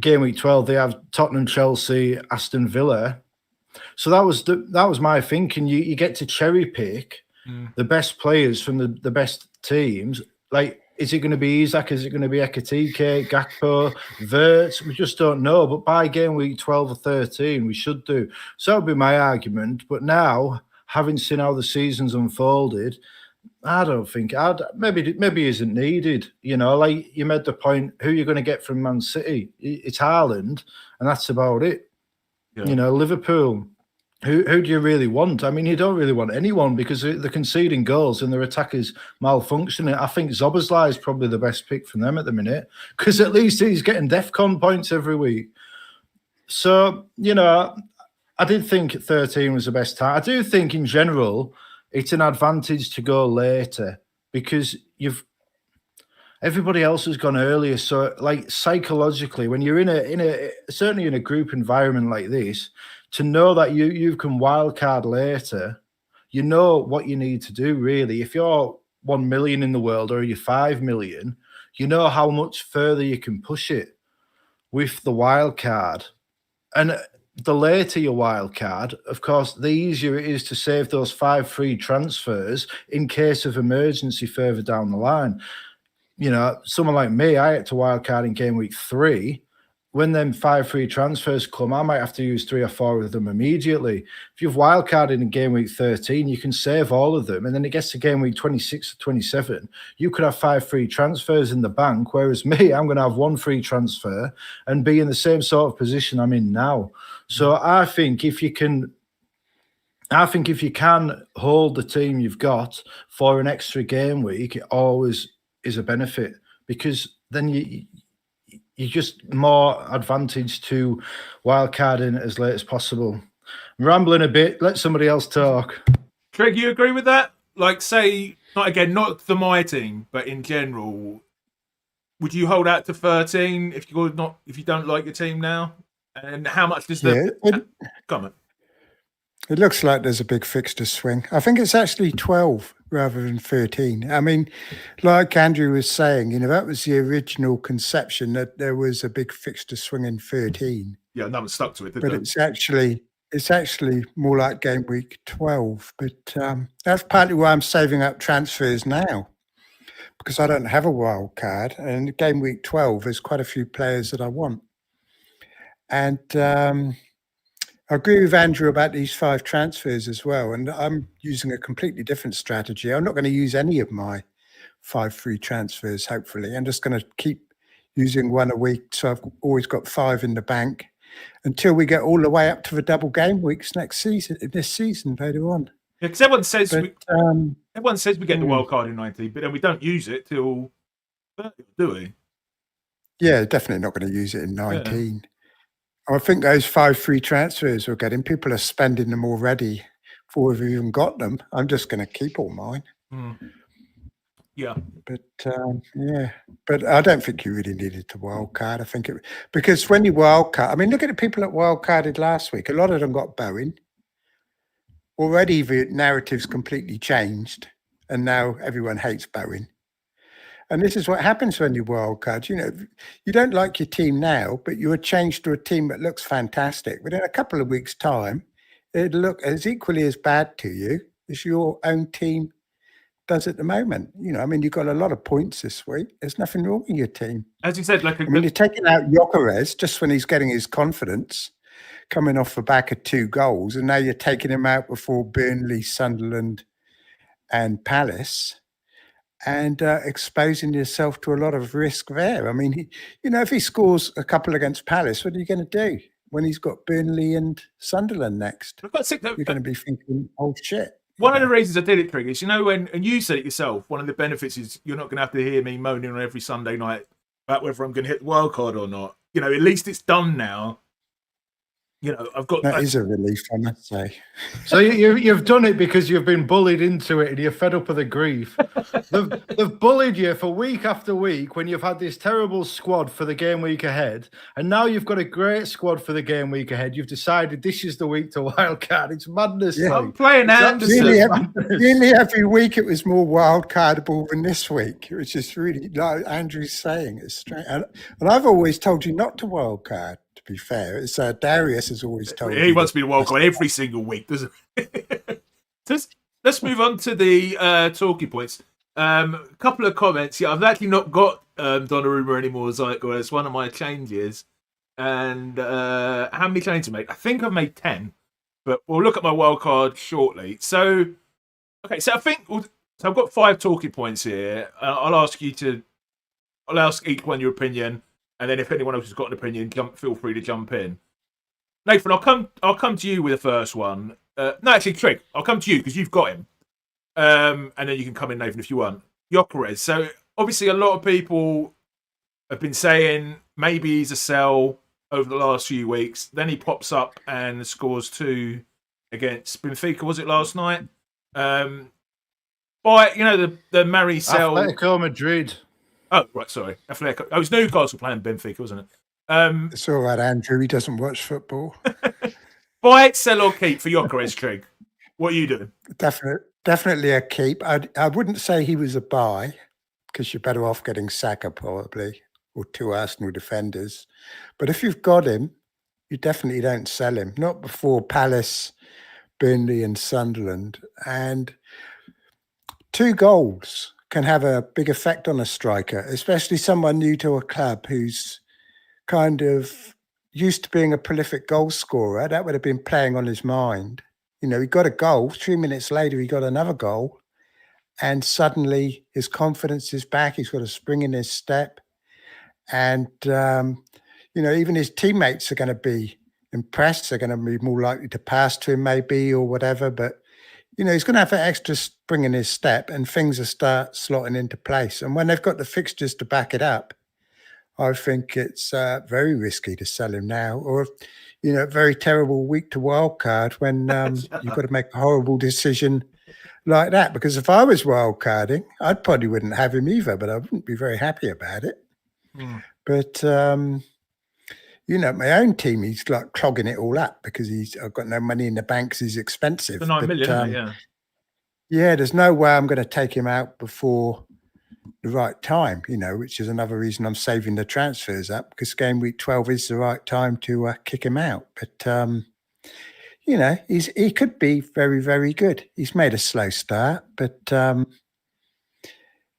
Game week 12, they have Tottenham, Chelsea, Aston Villa. So that was my thinking. You get to cherry pick the best players from the best teams. Like, is it going to be Isak? Is it going to be Ekitike, Gakpo, Wirtz? We just don't know. But by game week 12 or 13, we should do. So that would be my argument. But now, having seen how the season's unfolded, I don't think maybe isn't needed. Like you made the point, who you're going to get from Man City? It's Haaland, and that's about it. Yeah. Liverpool. Who do you really want? You don't really want anyone because they're conceding goals and their attackers malfunctioning. I think Szoboszlai is probably the best pick from them at the minute because at least he's getting DEFCON points every week. So, I did think 13 was the best time. I do think in general it's an advantage to go later because everybody else has gone earlier. So, like, psychologically, when you're certainly in a group environment like this, to know that you can wildcard later, you know what you need to do, really. If you're 1 million in the world or you're 5 million, you know how much further you can push it with the wildcard. And the later your wildcard, of course, the easier it is to save those 5 free transfers in case of emergency further down the line. Someone like me, I had to wildcard in game week 3. When them 5 free transfers come, I might have to use 3 or 4 of them immediately. If you've wildcarded in game week 13, you can save all of them. And then it gets to game week 26 or 27. You could have 5 free transfers in the bank, whereas me, I'm going to have 1 free transfer and be in the same sort of position I'm in now. So I think if you can hold the team you've got for an extra game week, it always is a benefit because then you're just more advantage to wildcarding as late as possible. I'm rambling a bit. Let somebody else talk. Trig, you agree with that? Like, say, not the my team, but in general, would you hold out to 13 if you don't like your team now? And how much does comment? It looks like there's a big fixture swing. I think it's actually 12 rather than 13. Like Andrew was saying, that was the original conception that there was a big fixture swing in 13. Yeah, no one stuck to it, but it's actually more like game week 12. But that's partly why I'm saving up transfers now because I don't have a wild card. And game week 12, there's quite a few players that I want. And I agree with Andrew about these 5 transfers as well. And I'm using a completely different strategy. I'm not going to use any of my 5 free transfers, hopefully. I'm just going to keep using 1 a week. So I've always got 5 in the bank until we get all the way up to the double game weeks this season later on. Yeah, because everyone says we get the wild card in 90, but then we don't use it till Do we? Yeah, definitely not going to use it in 19. I think those 5 free transfers we're getting, people are spending them already before we've even got them. I'm just going to keep all mine. Yeah. But yeah, but I don't think you really needed to wildcard. I think it because when you wildcard, I mean, look at the people that wildcarded last week. A lot of them got Bowen. Already the narrative's completely changed, and now everyone hates Bowen. And this is what happens when you wildcard. You know, you don't like your team now, but you are changed to a team that looks fantastic. But in a couple of weeks' time, it'll look as equally as bad to you as your own team does at the moment. You know, I mean, you've got a lot of points this week. There's nothing wrong with your team. As you said, like I mean, you're taking out Gyökeres just when he's getting his confidence, coming off the back of 2 goals, and now you're taking him out before Burnley, Sunderland, and Palace. And exposing yourself to a lot of risk there. I mean, if he scores a couple against Palace, what are you going to do when he's got Burnley and Sunderland next? You're going to be thinking, oh, shit. One of the reasons I did it, Trig, is, and you said it yourself, one of the benefits is you're not going to have to hear me moaning on every Sunday night about whether I'm going to hit the wild card or not. At least it's done now. I've got... That is a relief, I must say. So you've done it because you've been bullied into it and you're fed up with the grief. They've bullied you for week after week when you've had this terrible squad for the game week ahead. And now you've got a great squad for the game week ahead. You've decided this is the week to wildcard. It's madness. Yeah. I'm playing Anderson. Really every week it was more wildcardable than this week. It was just really, like Andrew's saying, it's strange. And I've always told you not to wildcard. To be fair, it's Darius has always told me. He wants me to wildcard every single week, doesn't he? Let's move on to the talking points. A couple of comments. Yeah, I've actually not got Donnarumma anymore, Zyko. It's one of my changes. And how many changes I made? I think I've made 10, but we'll look at my wildcard shortly. So, okay, so I've got 5 talking points here. I'll ask each one your opinion. And then if anyone else has got an opinion, feel free to jump in. Nathan, I'll come to you with the first one. No, actually, Trig, I'll come to you because you've got him. And then you can come in, Nathan, if you want. Gyökeres. So obviously a lot of people have been saying maybe he's a sell over the last few weeks. Then he pops up and scores 2 against Benfica, was it last night? By the Mary sell. Atletico Madrid. Oh, right, sorry. Atletico. Oh, it was Newcastle playing Benfica, wasn't it? It's all right, Andrew. He doesn't watch football. Buy, sell, or keep for Gyökeres, Trig. What are you doing? Definitely a keep. I wouldn't say he was a buy because you're better off getting Saka probably or 2 Arsenal defenders. But if you've got him, you definitely don't sell him. Not before Palace, Burnley, and Sunderland. And 2 goals can have a big effect on a striker, especially someone new to a club who's kind of used to being a prolific goal scorer. That would have been playing on his mind. He got a goal. 3 minutes later, he got another goal. And suddenly his confidence is back. He's got a spring in his step. And, even his teammates are going to be impressed. They're going to be more likely to pass to him maybe or whatever. But he's going to have an extra spring in his step and things will start slotting into place. And when they've got the fixtures to back it up, I think it's very risky to sell him now. Or, a very terrible week to wildcard when you've got to make a horrible decision like that. Because if I was wildcarding, I probably wouldn't have him either, but I wouldn't be very happy about it. But, my own team, he's like clogging it all up because I've got no money in the bank because he's expensive. The 9 million, yeah. Yeah, there's no way I'm going to take him out before the right time, which is another reason I'm saving the transfers up because game week 12 is the right time to kick him out. But, he could be very, very good. He's made a slow start, but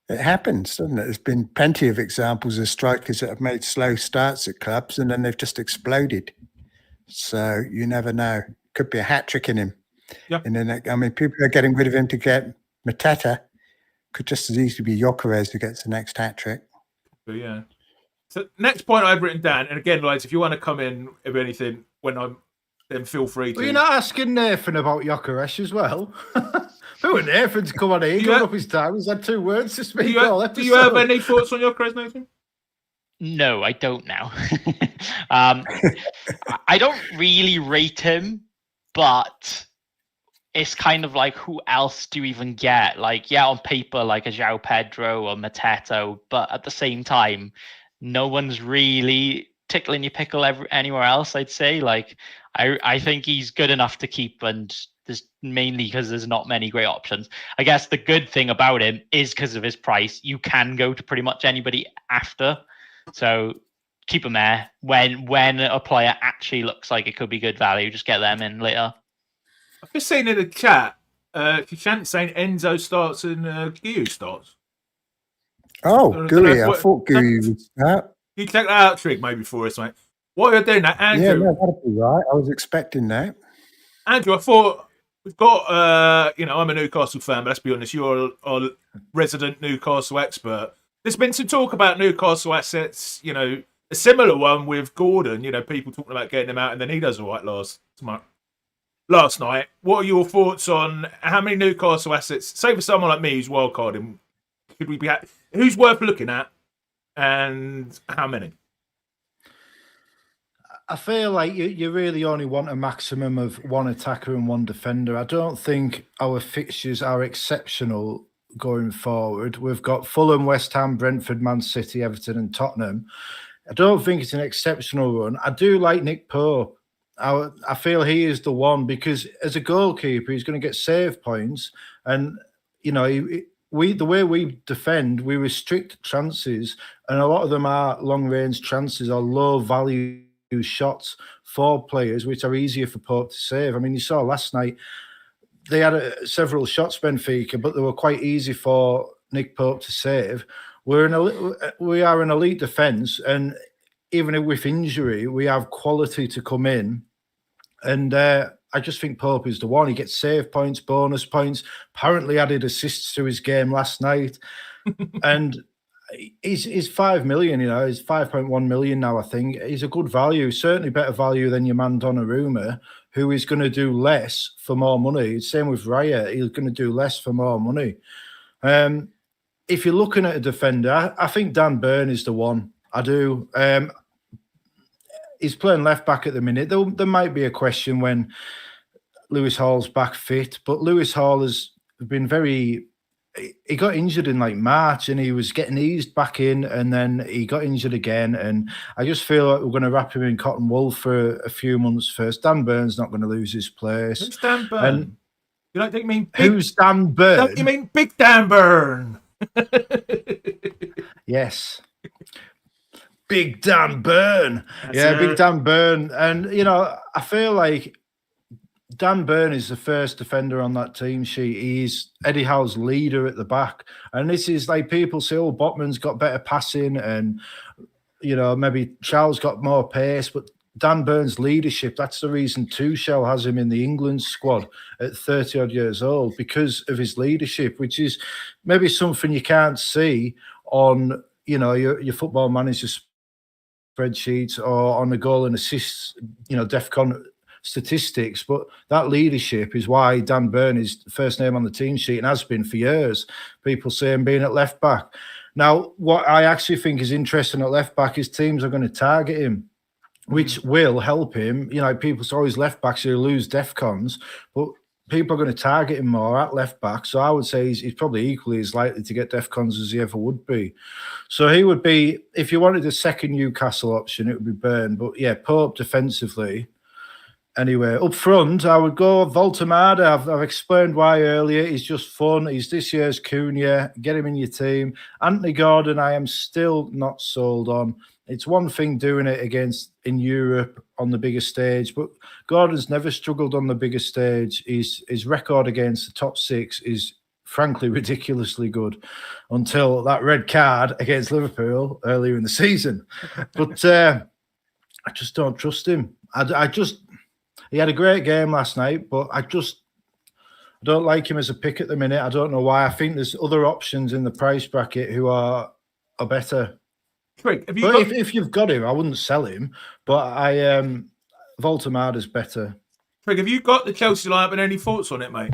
it happens, doesn't it? There's been plenty of examples of strikers that have made slow starts at clubs and then they've just exploded. So you never know. Could be a hat trick in him. Yeah. And then, people are getting rid of him to get Mateta. Could just as easily be Gyökeres who gets the next hat trick. But yeah. So next point I've written down, and again, lads, if you want to come in with anything then feel free to. Well, you're not asking Nathan about Gyökeres as well. Who and Nathan's come on here, giving up his time. He's had 2 words to speak. Do you have any thoughts on your Chris, Nathan? No, I don't now. I don't really rate him, but it's kind of like, who else do you even get? Like, yeah, on paper, like a João Pedro or Mateto, but at the same time, no one's really tickling your pickle anywhere else, I'd say. Like, I think he's good enough to keep, and there's mainly because there's not many great options. I guess the good thing about him is because of his price. You can go to pretty much anybody after. So keep him there. When a player actually looks like it could be good value, just get them in later. I've just seen in the chat, Kishant saying Enzo starts and Guyu starts. Oh, Guyu. I thought Guyu would start. You check that out, Trig, maybe for us, mate. While you're doing that, Andrew. Yeah, no, that'd be right. I was expecting that. Andrew, I thought we've got, I'm a Newcastle fan, but let's be honest, you're a resident Newcastle expert. There's been some talk about Newcastle assets, a similar one with Gordon, people talking about getting him out, and then he does all right last night. What are your thoughts on how many Newcastle assets, say for someone like me who's wildcarding, could we be who's worth looking at, and how many? I feel like you really only want a maximum of 1 attacker and 1 defender. I don't think our fixtures are exceptional going forward. We've got Fulham, West Ham, Brentford, Man City, Everton and Tottenham. I don't think it's an exceptional run. I do like Nick Pope. I feel he is the one, because as a goalkeeper, he's going to get save points. And, the way we defend, we restrict chances. And a lot of them are long-range chances or low-value shots for players, which are easier for Pope to save. I mean, you saw last night, they had several shots, Benfica, but they were quite easy for Nick Pope to save. We are an elite defence, and even with injury, we have quality to come in. And I just think Pope is the one. He gets save points, bonus points, apparently added assists to his game last night. And he's 5 million, he's 5.1 million now, I think. He's a good value, certainly better value than your man Donnarumma, who is going to do less for more money. Same with Raya. He's going to do less for more money. If you're looking at a defender, I think Dan Burn is the one. I do. He's playing left back at the minute. There might be a question when Lewis Hall's back fit, but Lewis Hall has been he got injured in like March, and he was getting eased back in, and then he got injured again. And I just feel like we're going to wrap him in cotton wool for a few months first. Dan Burn's not going to lose his place. Who's Dan Burn? And you don't think mean who's Dan Burn? Don't you mean Big Dan Burn? Yes. Big Dan Burn. Big Dan Burn. And, I feel like Dan Burn is the first defender on that team sheet. He's Eddie Howe's leader at the back. And this is like, people say, Botman's got better passing and, maybe Charles got more pace. But Dan Burn's leadership, that's the reason Tuchel has him in the England squad at 30-odd years old, because of his leadership, which is maybe something you can't see on, your football manager spreadsheets or on the goal and assists, DEFCON statistics. But that leadership is why Dan Burn is the first name on the team sheet and has been for years. People say him being at left back. Now, what I actually think is interesting at left back is teams are going to target him, which will help him. People say always left backs who lose DEFCONs, but people are going to target him more at left back. So I would say he's probably equally as likely to get DEFCONs as he ever would be. So he would be, if you wanted a second Newcastle option, it would be Burn. But yeah, Pope defensively. Anyway, up front, I would go Voltemada. I've explained why earlier. He's just fun. He's this year's Cunha. Get him in your team. Anthony Gordon, I am still not sold on. It's one thing doing it in Europe on the bigger stage, but Gordon's never struggled on the bigger stage. His record against the top 6 is frankly ridiculously good until that red card against Liverpool earlier in the season. But I just don't trust him. He had a great game last night, but I don't like him as a pick at the minute. I don't know why. I think there's other options in the price bracket who are better. Trig, if you've got him, I wouldn't sell him. But Voltemada's better. Trig, have you got the Chelsea lineup and any thoughts on it, mate?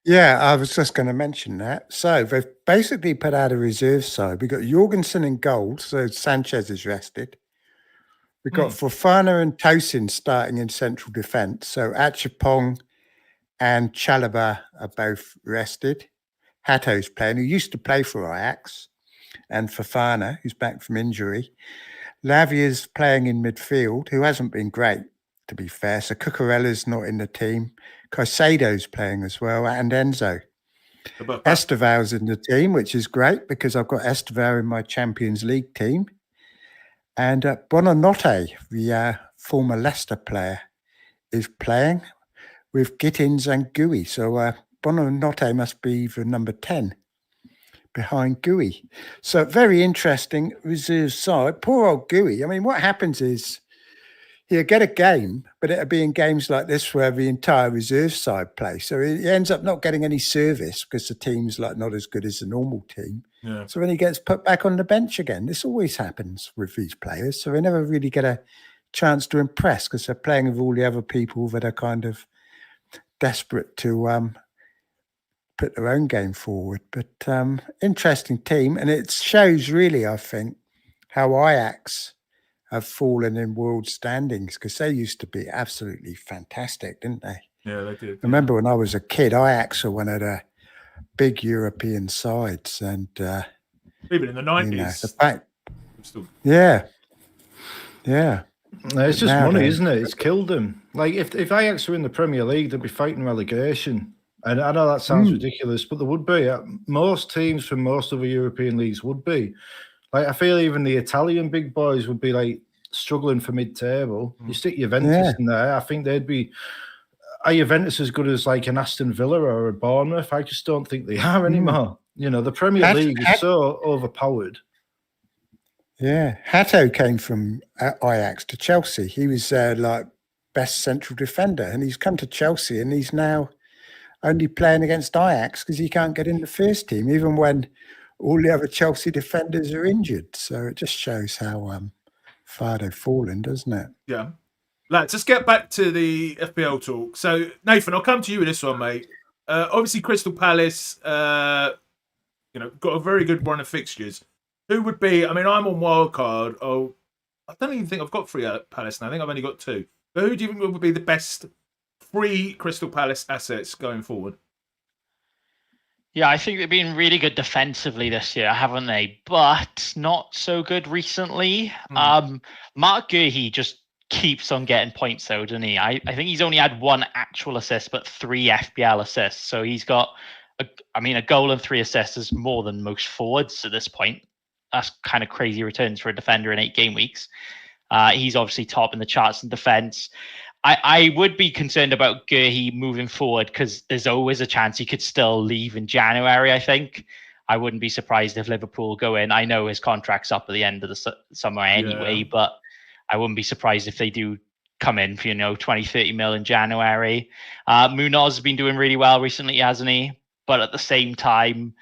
Yeah, I was just going to mention that. So they've basically put out a reserve side. We've got Jorgensen in goal, so Sanchez is rested. We've got Fofana and Tosin starting in central defence. So Achapong and Chalobah are both rested. Hato's playing, who used to play for Ajax, and Fofana, who's back from injury. Lavia's playing in midfield, who hasn't been great, to be fair. So Cucurella's not in the team. Caicedo's playing as well, and Enzo. Esteval's in the team, which is great because I've got Esteval in my Champions League team. And Bonanotte, the former Leicester player, is playing with Gittins and Gui. So Bonanotte must be the number 10 behind Gui. So very interesting reserve side. Poor old Gui. I mean, what happens is he'll get a game, but it'll be in games like this where the entire reserve side plays. So he ends up not getting any service because the team's like not as good as the normal team. Yeah. So then he gets put back on the bench again. This always happens with these players. So they never really get a chance to impress because they're playing with all the other people that are kind of desperate to put their own game forward. But interesting team. And it shows really, I think, how Ajax have fallen in world standings because they used to be absolutely fantastic, didn't they? Yeah, they did. I remember when I was a kid, Ajax were one of the big European sides, and even in the 90s. You know, the fact, still... yeah. It's just money, isn't it? It's killed them. Like if Ajax were in the Premier League, they'd be fighting relegation. And I know that sounds ridiculous, but there would be. Most teams from most of the European leagues would be. Like I feel even the Italian big boys would be like struggling for mid-table. You stick Juventus in there, I think they'd be. Are Juventus as good as like an Aston Villa or a Bournemouth? I just don't think they are anymore. You know, the Premier League is so overpowered. Yeah, Hato came from Ajax to Chelsea. He was like best central defender, and he's come to Chelsea, and he's now only playing against Ajax because he can't get in the first team, even when all the other Chelsea defenders are injured. So it just shows how far they've fallen, doesn't it? Yeah. Lads, let's get back to the FPL talk. So, Nathan, I'll come to you with this one, mate. Obviously, Crystal Palace, got a very good run of fixtures. Who would be? I mean, I'm on Wildcard. Oh, I don't even think I've got 3 Palace now. I think I've only got 2. But who do you think would be the best 3 Crystal Palace assets going forward? Yeah, I think they've been really good defensively this year, haven't they? But not so good recently. Mark Guehi just keeps on getting points, though, doesn't he? I think he's only had 1 actual assist, but 3 FPL assists. So he's got, a goal and 3 assists is more than most forwards at this point. That's kind of crazy returns for a defender in 8 game weeks. He's obviously top in the charts in defense. I would be concerned about Guehi moving forward because there's always a chance he could still leave in January, I think. I wouldn't be surprised if Liverpool go in. I know his contract's up at the end of the summer anyway, but I wouldn't be surprised if they do come in for, 20, 30 mil in January. Munoz has been doing really well recently, hasn't he? But at the same time,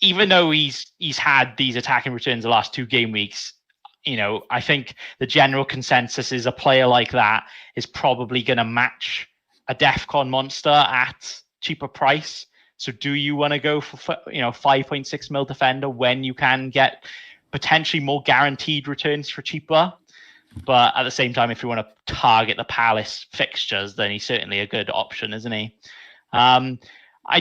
even though he's had these attacking returns the last 2 game weeks, I think the general consensus is a player like that is probably going to match a DEFCON monster at cheaper price. So do you want to go for 5.6 mil defender when you can get potentially more guaranteed returns for cheaper? But at the same time, if you want to target the Palace fixtures, then he's certainly a good option, isn't he? I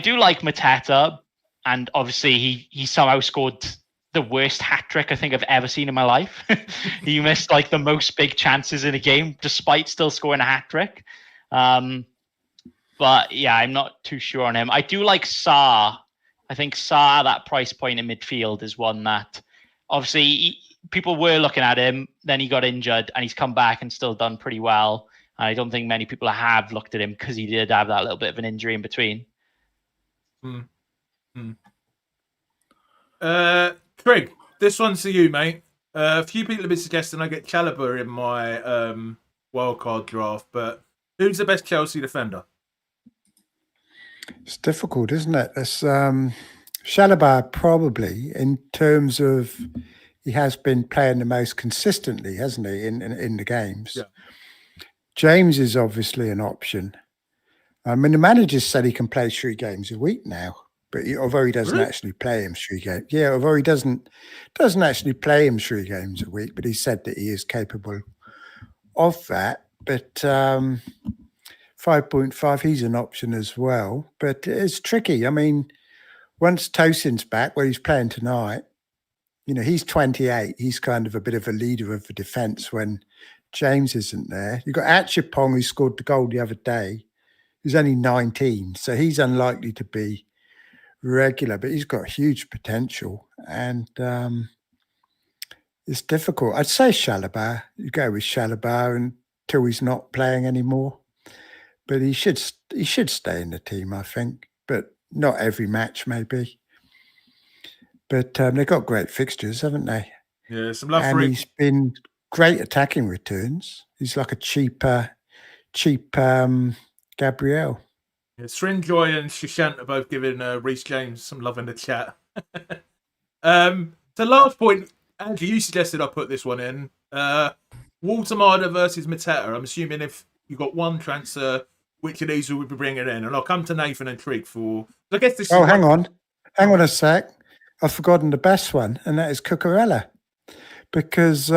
do like Mateta, and obviously he somehow scored the worst hat trick I think I've ever seen in my life. He missed like the most big chances in a game, despite still scoring a hat trick. But yeah, I'm not too sure on him. I do like Sarr. I think Sarr, that price point in midfield, is one that obviously people were looking at him. Then he got injured and he's come back and still done pretty well. I don't think many people have looked at him because he did have that little bit of an injury in between. Trig, this one's to you, mate. A few people have been suggesting I get Chalobah in my wildcard draft, but who's the best Chelsea defender? It's difficult, isn't it? It's Chalobah probably, in terms of he has been playing the most consistently, hasn't he, in the games? Yeah. James is obviously an option. I mean, the manager said he can play 3 games a week now, but although he doesn't Really? actually play him 3 games. Yeah, although he doesn't actually play him 3 games a week, but he said that he is capable of that. But 5.5, he's an option as well. But it's tricky. I mean, once Tosin's back, where he's playing tonight, he's 28. He's kind of a bit of a leader of the defence when James isn't there. You've got Achipong, who scored the goal the other day. He's only 19, so he's unlikely to be regular, but he's got huge potential. And it's difficult. I'd say Chalobah. You go with Chalobah until he's not playing anymore. But he should stay in the team, I think. But not every match, maybe. But they've got great fixtures, haven't they? Yeah, some love for And him. he's been great attacking returns. He's like a cheap Gabriel. Yeah, Srinjoy and Shishant are both giving Reece James some love in the chat. So last point, Andrew, you suggested I put this one in. Waltermada versus Mateta. I'm assuming if you got one transfer, which of these we would be bringing in? And I'll come to Nathan and Trig for... I guess this. Oh, hang on a sec. I've forgotten the best one, and that is Cucurella. Because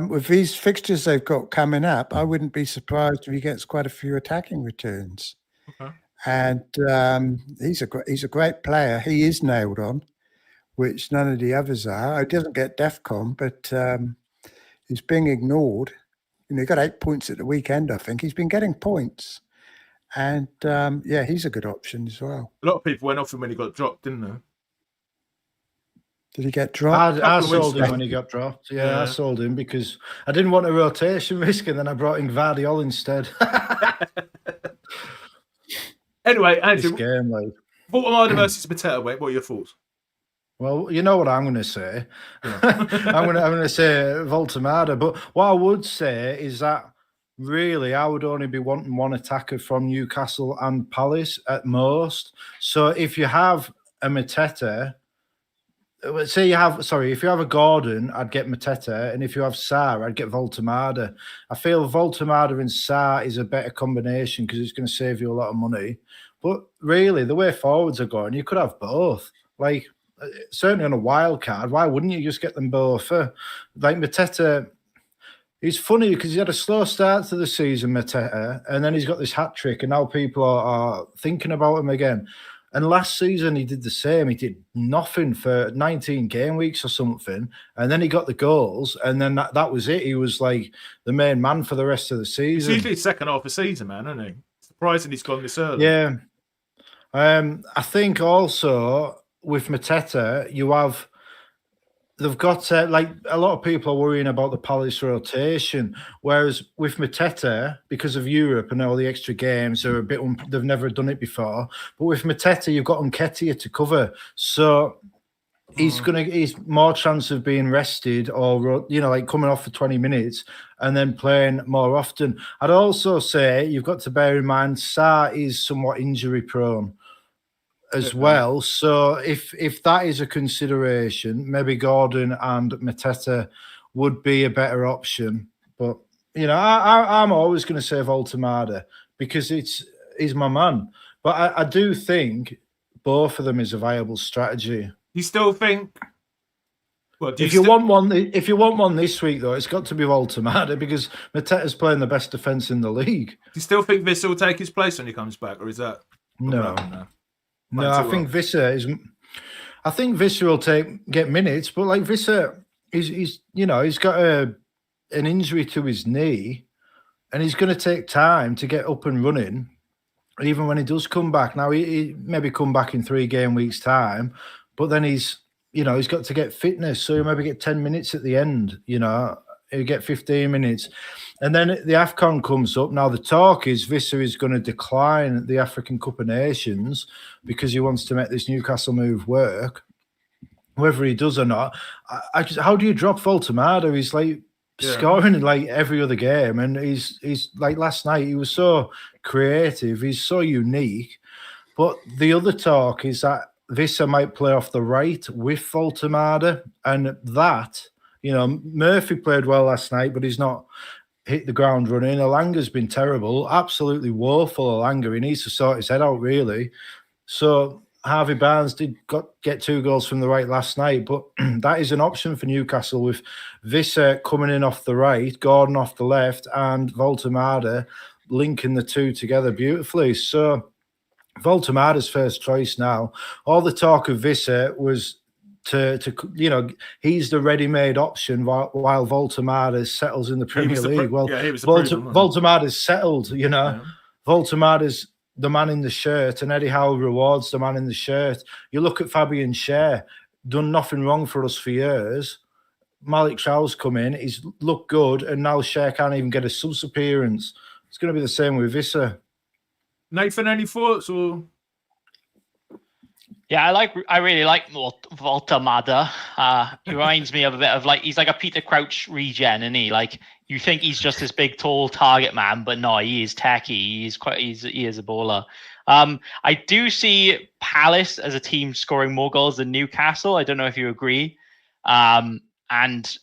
with these fixtures they've got coming up, I wouldn't be surprised if he gets quite a few attacking returns. Okay. And he's a great player. He is nailed on, which none of the others are. He doesn't get DEFCON, but he's being ignored. He got 8 points at the weekend, I think. He's been getting points. And, he's a good option as well. A lot of people went off him when he got dropped, didn't they? Did he get dropped? I sold him when he got dropped. Yeah, I sold him because I didn't want a rotation risk, and then I brought in Gvardiol instead. Anyway, Andrew, This game, Waltermada versus Mateta, what are your thoughts? Well, you know what I'm going to say. I'm going to say Waltermada. But what I would say is that really I would only be wanting one attacker from Newcastle and Palace at most. So if you have a Mateta, if you have a Gordon, I'd get Mateta, and if you have Sarr, I'd get Waltermada. I feel Waltermada and Sarr is a better combination because it's going to save you a lot of money. But really, the way forwards are going, you could have both. Like, certainly on a wild card, why wouldn't you just get them both? Like Mateta, he's funny because he had a slow start to the season, Mateta, and then he's got this hat trick, and now people are thinking about him again. And last season, he did the same. He did nothing for 19 game weeks or something. And then he got the goals. And then that was it. He was like the main man for the rest of the season. It's usually second half of the season, man, isn't he? Surprising he's gone this early. Yeah. I think also with Mateta, they've got like a lot of people are worrying about the Palace rotation, whereas with Mateta, because of Europe and all the extra games, they're a bit they've never done it before. But with Mateta, you've got Nketiah to cover, so he's more chance of being rested or like coming off for 20 minutes and then playing more often. I'd also say you've got to bear in mind Sarr is somewhat injury prone as well. So if that is a consideration, maybe Gordon and Mateta would be a better option. But I'm always going to say Waltermada because he's my man. But I do think both of them is a viable strategy. You still think? Well, if you want one this week though, it's got to be Waltermada because Mateta's playing the best defence in the league. Do you still think Visser will take his place when he comes back, or is that no? No, I think Visser will get minutes, but like Visser, he's got an injury to his knee, and he's going to take time to get up and running. Even when he does come back, now he maybe come back in 3 game weeks time, but then he's got to get fitness, so he'll maybe get 10 minutes at the end. He'll get 15 minutes. And then the AFCON comes up. Now, the talk is Visser is going to decline at the African Cup of Nations because he wants to make this Newcastle move work. Whether he does or not, how do you drop Waltermada? He's scoring in like every other game. And he's like last night, he was so creative. He's so unique. But the other talk is that Visser might play off the right with Waltermada. And that... Murphy played well last night, but he's not hit the ground running. Elanga's been terrible, absolutely woeful. Elanga, he needs to sort his head out, really. So Harvey Barnes did get 2 goals from the right last night, but that is an option for Newcastle with Visser coming in off the right, Gordon off the left, and Voltemade linking the two together beautifully. So Voltemade's first choice now. All the talk of Visser was to he's the ready-made option while Voltemade settles in the Premier League. Voltemade's settled, Voltemade's the man in the shirt, and Eddie Howe rewards the man in the shirt. You look at Fabian Schär, done nothing wrong for us for years. Malik Chow's come in, he's looked good, and now Schär can't even get a subs appearance. It's going to be the same with Visser. Nathan, any thoughts? Or yeah, I really like Voltemade. He reminds me of a bit of he's like a Peter Crouch regen, isn't he? Like, you think he's just this big, tall target man, but no, he is techie. He is a baller. I do see Palace as a team scoring more goals than Newcastle. I don't know if you agree. And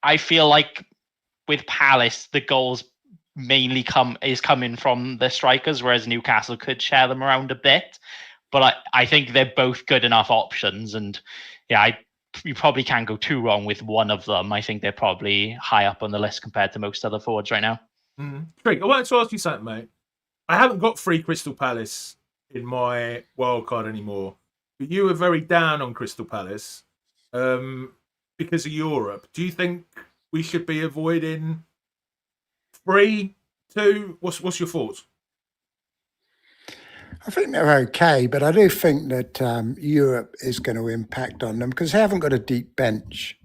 I feel like with Palace, the goals mainly coming from the strikers, whereas Newcastle could share them around a bit. But I think they're both good enough options, and you probably can't go too wrong with one of them. I think they're probably high up on the list compared to most other forwards right now. Trig, I wanted to ask you something, mate. I haven't got 3 Crystal Palace in my wildcard anymore, but you were very down on Crystal Palace because of Europe. Do you think we should be avoiding 3, 2? What's your thoughts? I think they're okay, but I do think that Europe is going to impact on them because they haven't got a deep bench.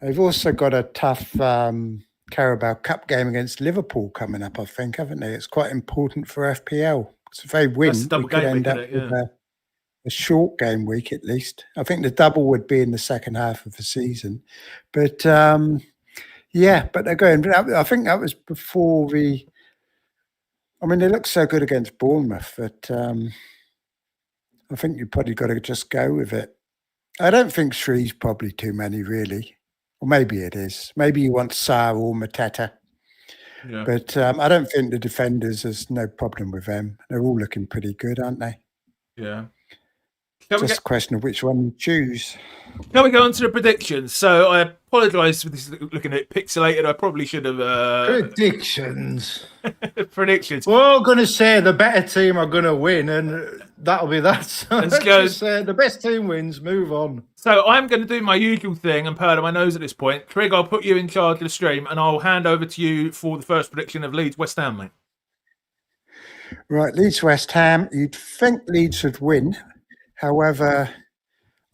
They've also got a tough Carabao Cup game against Liverpool coming up, I think, haven't they? It's quite important for FPL. Because if they win, we could end up with a short game week at least. I think the double would be in the second half of the season. But, but they're going. I think that was before the... I mean, they look so good against Bournemouth that I think you've probably got to just go with it. I don't think 3's probably too many, really. Or maybe it is. Maybe you want Sarr or Mateta. Yeah. But I don't think the defenders, there's no problem with them. They're all looking pretty good, aren't they? Yeah. Just a question of which one you choose. Can we go on to the predictions? So I apologise for this looking a bit pixelated. I probably should have... Predictions. Predictions. We're all going to say the better team are going to win, and that'll be that. So let's just say the best team wins, move on. So I'm going to do my usual thing and purr to my nose at this point. Trig, I'll put you in charge of the stream, and I'll hand over to you for the first prediction of Leeds West Ham, mate. Right, Leeds West Ham. You'd think Leeds would win. However,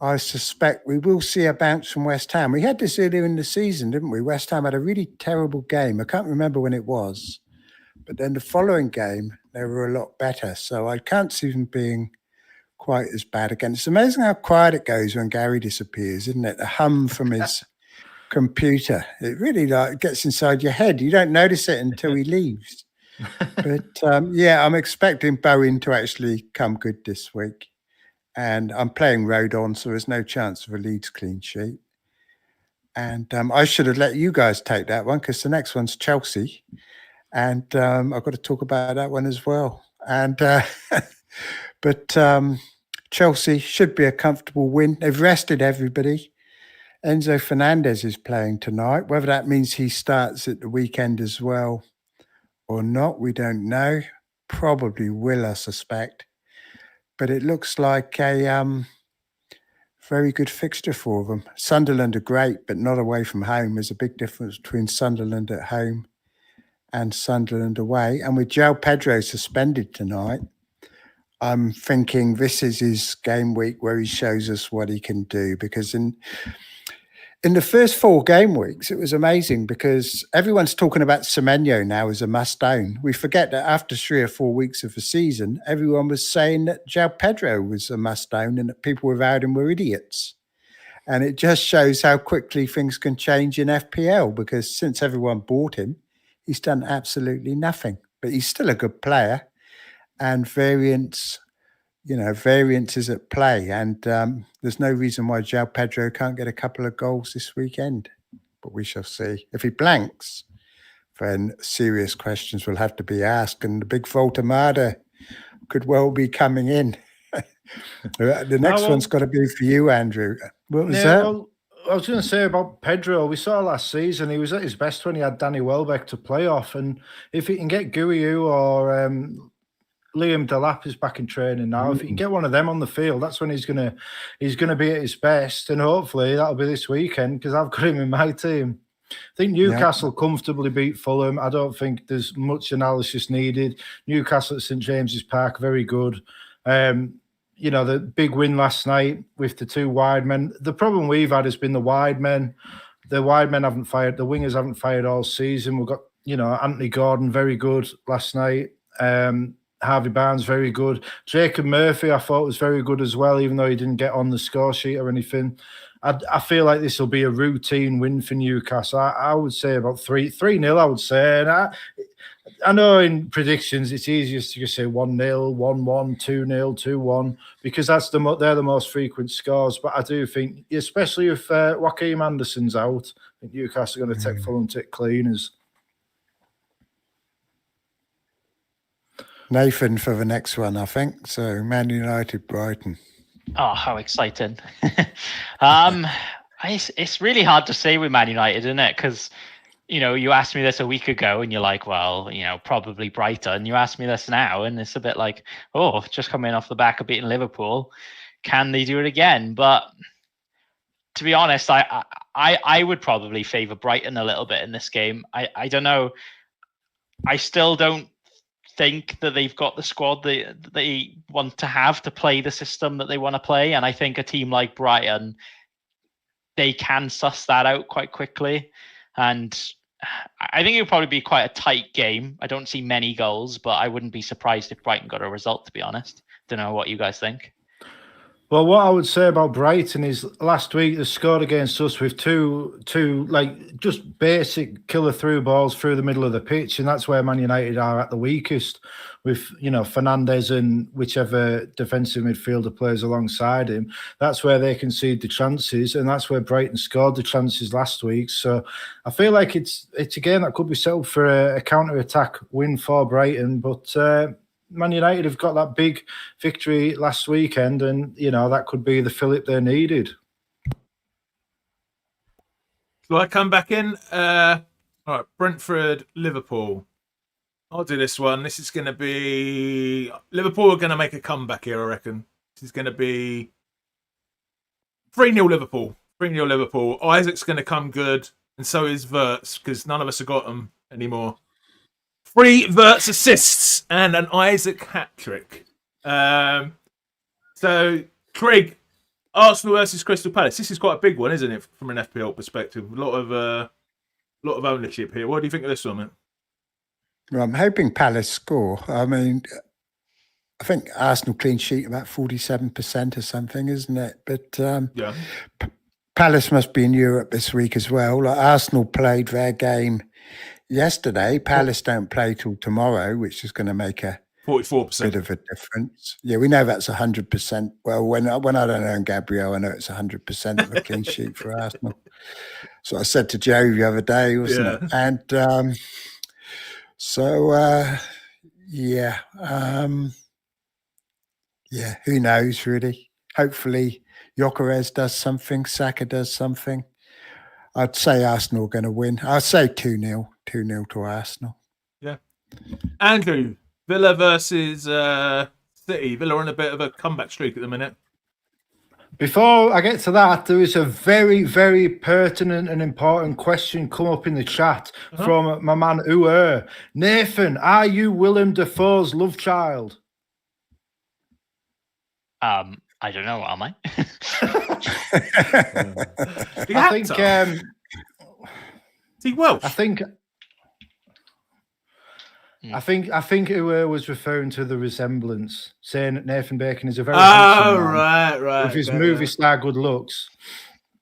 I suspect we will see a bounce from West Ham. We had this earlier in the season, didn't we? West Ham had a really terrible game. I can't remember when it was. But then the following game, they were a lot better. So I can't see them being quite as bad again. It's amazing how quiet it goes when Gary disappears, isn't it? The hum from his computer. It really gets inside your head. You don't notice it until he leaves. But I'm expecting Bowen to actually come good this week. And I'm playing Rodon, so there's no chance of a Leeds clean sheet. And I should have let you guys take that one because the next one's Chelsea. And I've got to talk about that one as well. And but Chelsea should be a comfortable win. They've rested everybody. Enzo Fernandez is playing tonight. Whether that means he starts at the weekend as well or not, we don't know. Probably will, I suspect. But it looks like a very good fixture for them. Sunderland are great, but not away from home. There's a big difference between Sunderland at home and Sunderland away. And with João Pedro suspended tonight, I'm thinking this is his game week where he shows us what he can do. Because in the first 4 game weeks, it was amazing because everyone's talking about Semenyo now as a must-own. We forget that after 3 or 4 weeks of the season, everyone was saying that João Pedro was a must-own and that people without him were idiots. And it just shows how quickly things can change in FPL because since everyone bought him, he's done absolutely nothing. But he's still a good player and variance is at play. And there's no reason why João Pedro can't get a couple of goals this weekend. But we shall see. If he blanks, then serious questions will have to be asked, and the big Voltamada could well be coming in. The next one's got to be for you, Andrew. What was that? Well, I was going to say about Pedro. We saw last season he was at his best when he had Danny Welbeck to play off, and if he can get Guiu or Liam Delap is back in training now. If he can get one of them on the field, that's when he's gonna be at his best, and hopefully that'll be this weekend because I've got him in my team. I think Newcastle comfortably beat Fulham. I don't think there's much analysis needed. Newcastle at St James's Park, very good. The big win last night with the two wide men. The problem we've had has been the wide men. The wide men haven't fired. The wingers haven't fired all season. We've got, Anthony Gordon, very good last night. Harvey Barnes, very good. Jacob Murphy, I thought was very good as well, even though he didn't get on the score sheet or anything. I feel like this will be a routine win for Newcastle. I would say about 3-0, I would say. And I know in predictions it's easiest to just say 1-0, 1-1, 2-0, 2-1, because they're the most frequent scores. But I do think, especially if Joaquin Anderson's out, I think Newcastle are going to take Fulham to cleaners. Nathan for the next one, I think. So Man United, Brighton. Oh, how exciting. It's really hard to say with Man United, isn't it? Because, you asked me this a week ago and you're like, well, probably Brighton. You ask me this now and it's a bit like, oh, just coming off the back of beating Liverpool. Can they do it again? But to be honest, I would probably favour Brighton a little bit in this game. I don't know. I still don't think that they've got the squad they want to have to play the system that they want to play. And I think a team like Brighton, they can suss that out quite quickly. And I think it'll probably be quite a tight game. I don't see many goals, but I wouldn't be surprised if Brighton got a result, to be honest. Don't know what you guys think. Well, what I would say about Brighton is last week they scored against us with two like just basic killer through balls through the middle of the pitch, and that's where Man United are at the weakest, with Fernandes and whichever defensive midfielder plays alongside him. That's where they concede the chances, and that's where Brighton scored the chances last week. So I feel like it's a game that could be set up for a counter-attack win for Brighton, but Man United have got that big victory last weekend, and that could be the fillip they needed. Shall I come back in? All right, Brentford, Liverpool. I'll do this one. This is going to be Liverpool are going to make a comeback here, I reckon. This is going to be 3-0 Liverpool. 3-0 Liverpool. Isaac's going to come good, and so is Wirtz, because none of us have got them anymore. 3 Wirtz assists and an Isaac hat-trick. So, Trig, Arsenal versus Crystal Palace. This is quite a big one, isn't it, from an FPL perspective? A lot of ownership here. What do you think of this one, mate? Well, I'm hoping Palace score. I mean, I think Arsenal clean sheet about 47% or something, isn't it? But yeah. Palace must be in Europe this week as well. Like Arsenal played their game yesterday. Palace don't play till tomorrow, which is going to make a 44% bit of a difference. Yeah, we know that's 100%. Well, when I don't own Gabriel, I know it's 100% of a clean sheet for Arsenal. So I said to Joe the other day, wasn't it? And who knows really? Hopefully Gyökeres does something, Saka does something. I'd say Arsenal are going to win. I'd say 2-0 to Arsenal. Yeah. Andrew, Villa versus City. Villa are on a bit of a comeback streak at the minute. Before I get to that, there is a very, very pertinent and important question come up in the chat from my man Uer. Nathan, are you Willem Dafoe's love child? I don't know, am I? I think I think Uwe was referring to the resemblance, saying that Nathan Bacon is a very handsome man right. with his movie star good looks.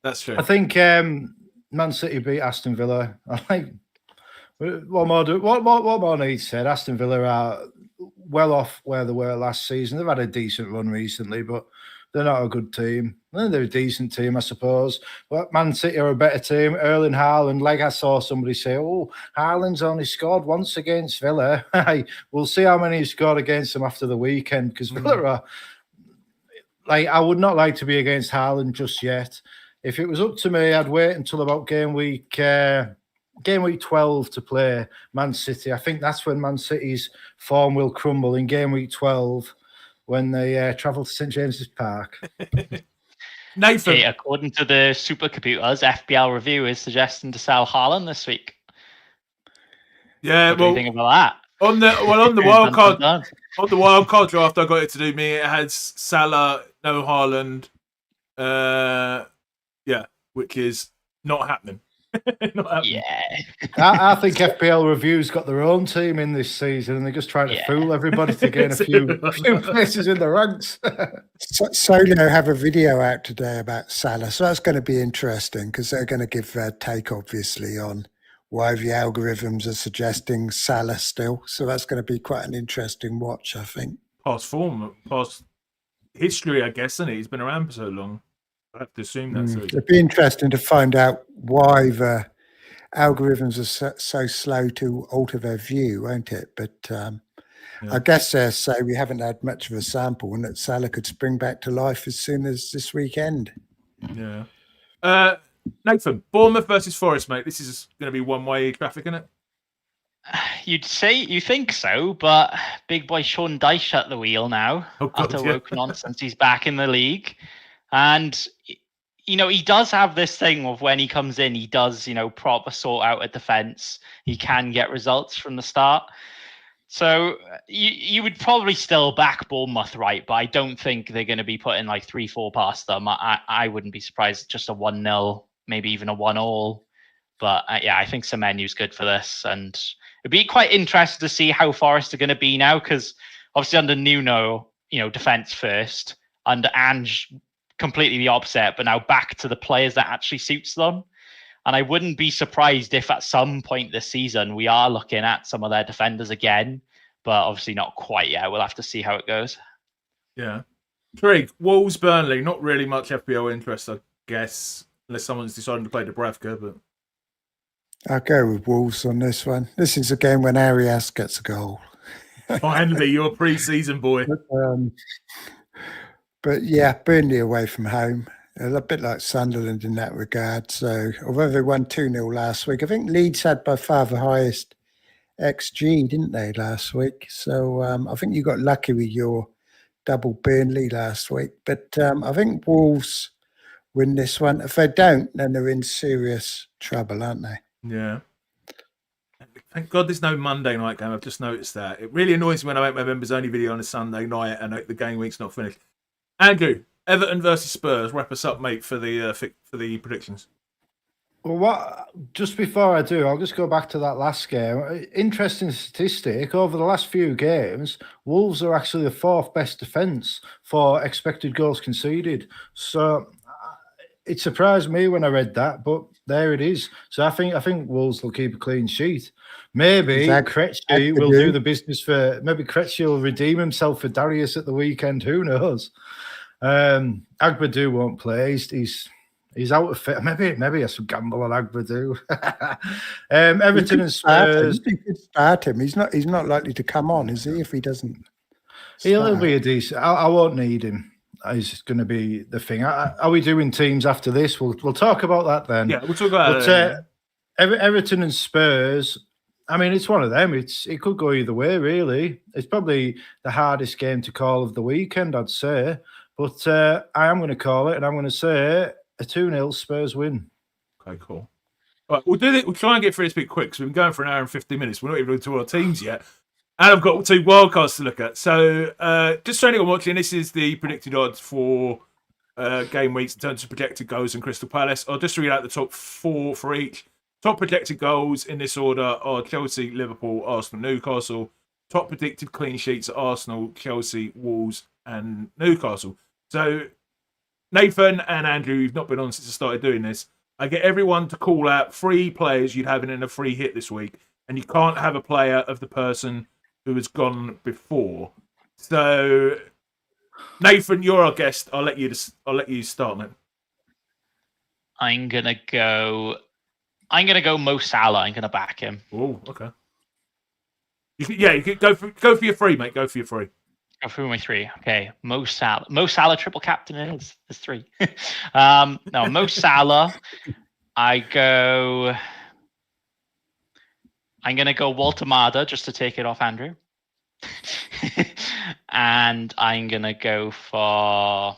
That's true. I think Man City beat Aston Villa. I think what more needs said. Aston Villa are well off where they were last season. They've had a decent run recently, but they're not a good team. They're a decent team, I suppose. But Man City are a better team. Erling Haaland, like I saw somebody say, oh, Haaland's only scored once against Villa. We'll see how many he scored against them after the weekend, because Villa are... Like, I would not like to be against Haaland just yet. If it was up to me, I'd wait until about game week 12 to play Man City. I think that's when Man City's form will crumble, in game week 12, when they travel to St James's Park. Nathan. Hey, according to the supercomputers, FPL Review is suggesting to sell Haaland this week. Yeah, what do you think about that? On the wildcard draft I got it to do me, it had Salah, no Haaland, which is not happening. Yeah, I think FPL Review's got their own team in this season, and they're just trying to fool everybody to gain a few places in the ranks. Solo have a video out today about Salah, so that's going to be interesting, because they're going to give their take, obviously, on why the algorithms are suggesting Salah still. So that's going to be quite an interesting watch, I think. Past form, past history, I guess, isn't it? He's been around for so long. I have to assume that's it. It'd be interesting to find out why the algorithms are so slow to alter their view, won't it? But I guess they say we haven't had much of a sample, and that Salah could spring back to life as soon as this weekend. Yeah. Nathan, Bournemouth versus Forest, mate. This is going to be one-way traffic, isn't it? You'd say you think so, but big boy Sean Dyche at the wheel now. After woke nonsense, he's back in the league. And, you know, he does have this thing of when he comes in, he does, you know, proper sort out a defense. He can get results from the start. So you would probably still back Bournemouth, right? But I don't think they're going to be putting like 3-4 past them. I wouldn't be surprised. Just a 1-0, maybe even a 1-1. But I think Semenyu's good for this. And it'd be quite interesting to see how Forest are going to be now, because obviously under Nuno, you know, defense first. Under Ange, completely the opposite, but now back to the players that actually suits them. And I wouldn't be surprised if at some point this season we are looking at some of their defenders again, but obviously not quite yet. We'll have to see how it goes. Yeah. Trig, Wolves, Burnley, not really much FPL interest, I guess, unless someone's deciding to play Dubravka, but... I'll go with Wolves on this one. This is a game when Arias gets a goal. Finally, you're a pre-season boy. But yeah, Burnley away from home. A bit like Sunderland in that regard. So, although they won 2-0 last week, I think Leeds had by far the highest XG, didn't they, last week? So, I think you got lucky with your double Burnley last week. But I think Wolves win this one. If they don't, then they're in serious trouble, aren't they? Yeah. Thank God there's no Monday night game. I've just noticed that. It really annoys me when I make my members only video on a Sunday night and the game week's not finished. Andrew, Everton versus Spurs. Wrap us up, mate, for the predictions. Well, just before I do, I'll just go back to that last game. Interesting statistic. Over the last few games, Wolves are actually the fourth best defence for expected goals conceded. So it surprised me when I read that, but there it is. So I think Wolves will keep a clean sheet. Maybe Krejci will do the business for... Maybe Krejci will redeem himself for Darius at the weekend. Who knows? Agbadou won't play. He's out of fit. Maybe I should gamble on Agbadou. Everton and Spurs. You could start him. He's not likely to come on, is he? If he doesn't, he'll be a decent. I won't need him. He's going to be the thing. Are we doing teams after this? We'll talk about that then. Yeah, we'll talk about that. Everton and Spurs. I mean, it's one of them. It could go either way, really. It's probably the hardest game to call of the weekend, I'd say. But I am going to call it, and I'm going to say a 2-0 Spurs win. Okay, cool. All right, we'll do it. We'll try and get through this bit quick, because we've been going for an hour and 50 minutes. We're not even to our teams yet. And I've got 2 wildcards to look at. So just showing anyone watching, this is the predicted odds for game weeks in terms of projected goals in Crystal Palace. I'll just read out the top 4 for each. Top projected goals in this order are Chelsea, Liverpool, Arsenal, Newcastle. Top predicted clean sheets are Arsenal, Chelsea, Wolves, and Newcastle. So Nathan and Andrew, you've not been on since I started doing this. I get everyone to call out 3 players you'd have in a free hit this week, and you can't have a player of the person who has gone before. So Nathan, you're our guest. I'll let you start, mate. I'm gonna go Mo Salah. I'm gonna back him. Oh, okay. You could go for your free, mate. Go for your free. Go through my three. Okay, Mo Salah triple captain is three. No, Mo Salah. I'm gonna go Walter Marder just to take it off Andrew. And I'm gonna go for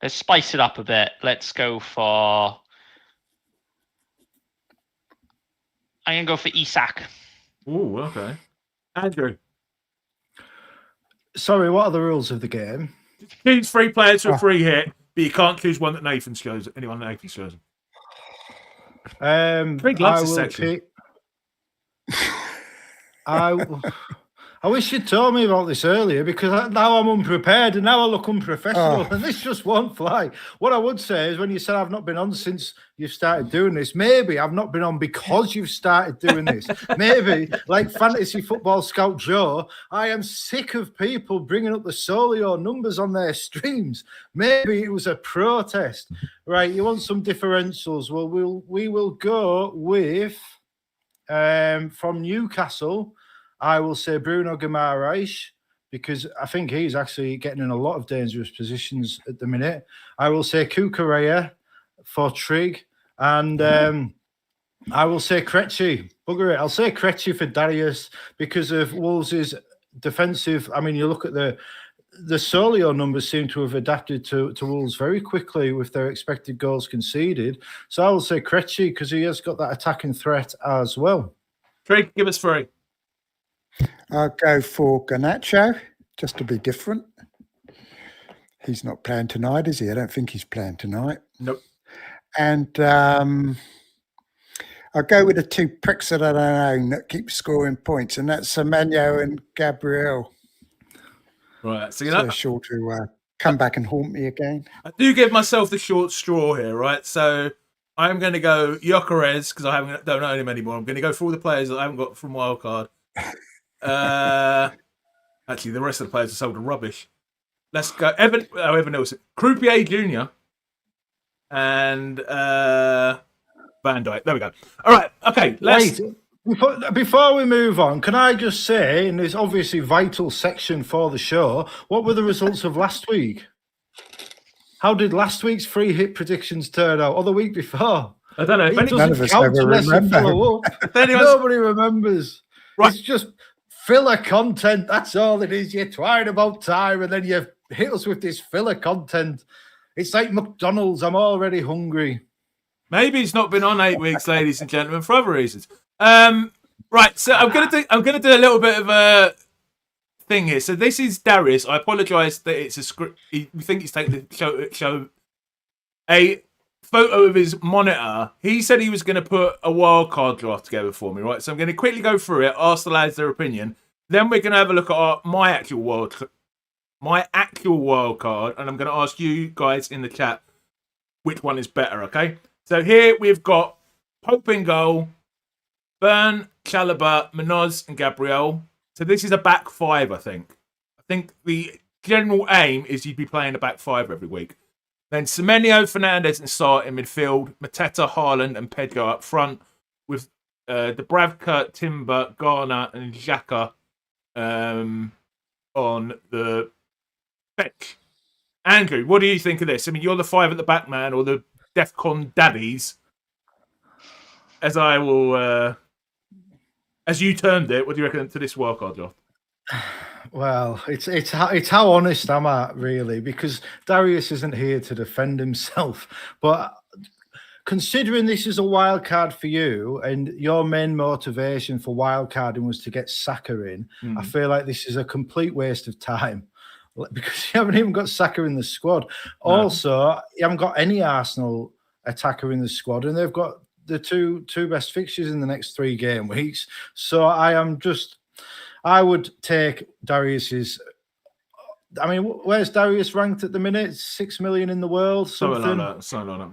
let's spice it up a bit. Let's go for I'm gonna go for Isak. Oh, okay. Andrew. Sorry, what are the rules of the game? Choose 3 players for a free hit, but you can't choose one that Nathan shows. Anyone that Nathan shows. Trig loves this section. I wish you'd told me about this earlier, because now I'm unprepared and now I look unprofessional and this just won't fly. What I would say is, when you said I've not been on since you've started doing this, maybe I've not been on because you've started doing this. Maybe, like Fantasy Football Scout Joe, I am sick of people bringing up the Solio numbers on their streams. Maybe it was a protest. Right, you want some differentials? Well, we will go with, from Newcastle, I will say Bruno Guimaraes, because I think he's actually getting in a lot of dangerous positions at the minute. I will say Cucurella for Trig, and I will say Krejci. Bugger it. I'll say Krejci for Darius because of Wolves' defensive. I mean, you look at the Solio numbers seem to have adapted to Wolves very quickly with their expected goals conceded. So I will say Krejci because he has got that attacking threat as well. Trig, give us 3. I'll go for Garnacho, just to be different. He's not playing tonight, is he? I don't think he's playing tonight. Nope. And I'll go with the 2 pricks that I don't own that keep scoring points, and that's Semenyo and Gabriel. Right, so they're sure to come back and haunt me again. I do give myself the short straw here, right? So I'm going to go Gyökeres because don't own him anymore. I'm going to go for all the players that I haven't got from Wildcard. Actually, the rest of the players are sold to rubbish. Let's go Evan Nelson, Croupier Jr. and Van Dijk. There we go. All right, okay. Before we move on, can I just say, in this obviously vital section for the show, what were the results of last week? How did last week's free hit predictions turn out, or the week before? I don't know. None of us ever remember. Nobody remembers. Right. It's just filler content. That's all it is. You're trying about time, and then you hit us with this filler content. It's like McDonald's. I'm already hungry. Maybe it's not been on 8 weeks, ladies and gentlemen, for other reasons. Right. So I'm gonna do a little bit of a thing here. So this is Darius. I apologise that it's a script. We think he's taking the show a photo of his monitor. He said he was going to put a wildcard draft together for me, right? So I'm going to quickly go through it, ask the lads their opinion. Then we're going to have a look at my actual wildcard, and I'm going to ask you guys in the chat which one is better, okay? So here we've got Pope in goal, Byrne, Chalobah, Munoz, and Gabriel. So this is a back 5, I think. I think the general aim is you'd be playing a back 5 every week. Then Semenyo, Fernandes, and Sarr in midfield. Mateta, Haaland, and Pedro up front. With Dubravka, Timber, Garner, and Xhaka on the bench. Andrew, what do you think of this? I mean, you're the 5 at the back, man, or the DEFCON daddies. As I will, as you termed it, what do you reckon to this wildcard draft? Well, it's how honest am I, really, because Darius isn't here to defend himself. But considering this is a wild card for you and your main motivation for wild carding was to get Saka in, I feel like this is a complete waste of time because you haven't even got Saka in the squad. No. Also, you haven't got any Arsenal attacker in the squad, and they've got the two best fixtures in the next 3 game weeks. So I would take Darius's. I mean, where's Darius ranked at the minute? 6 million in the world, something. Something like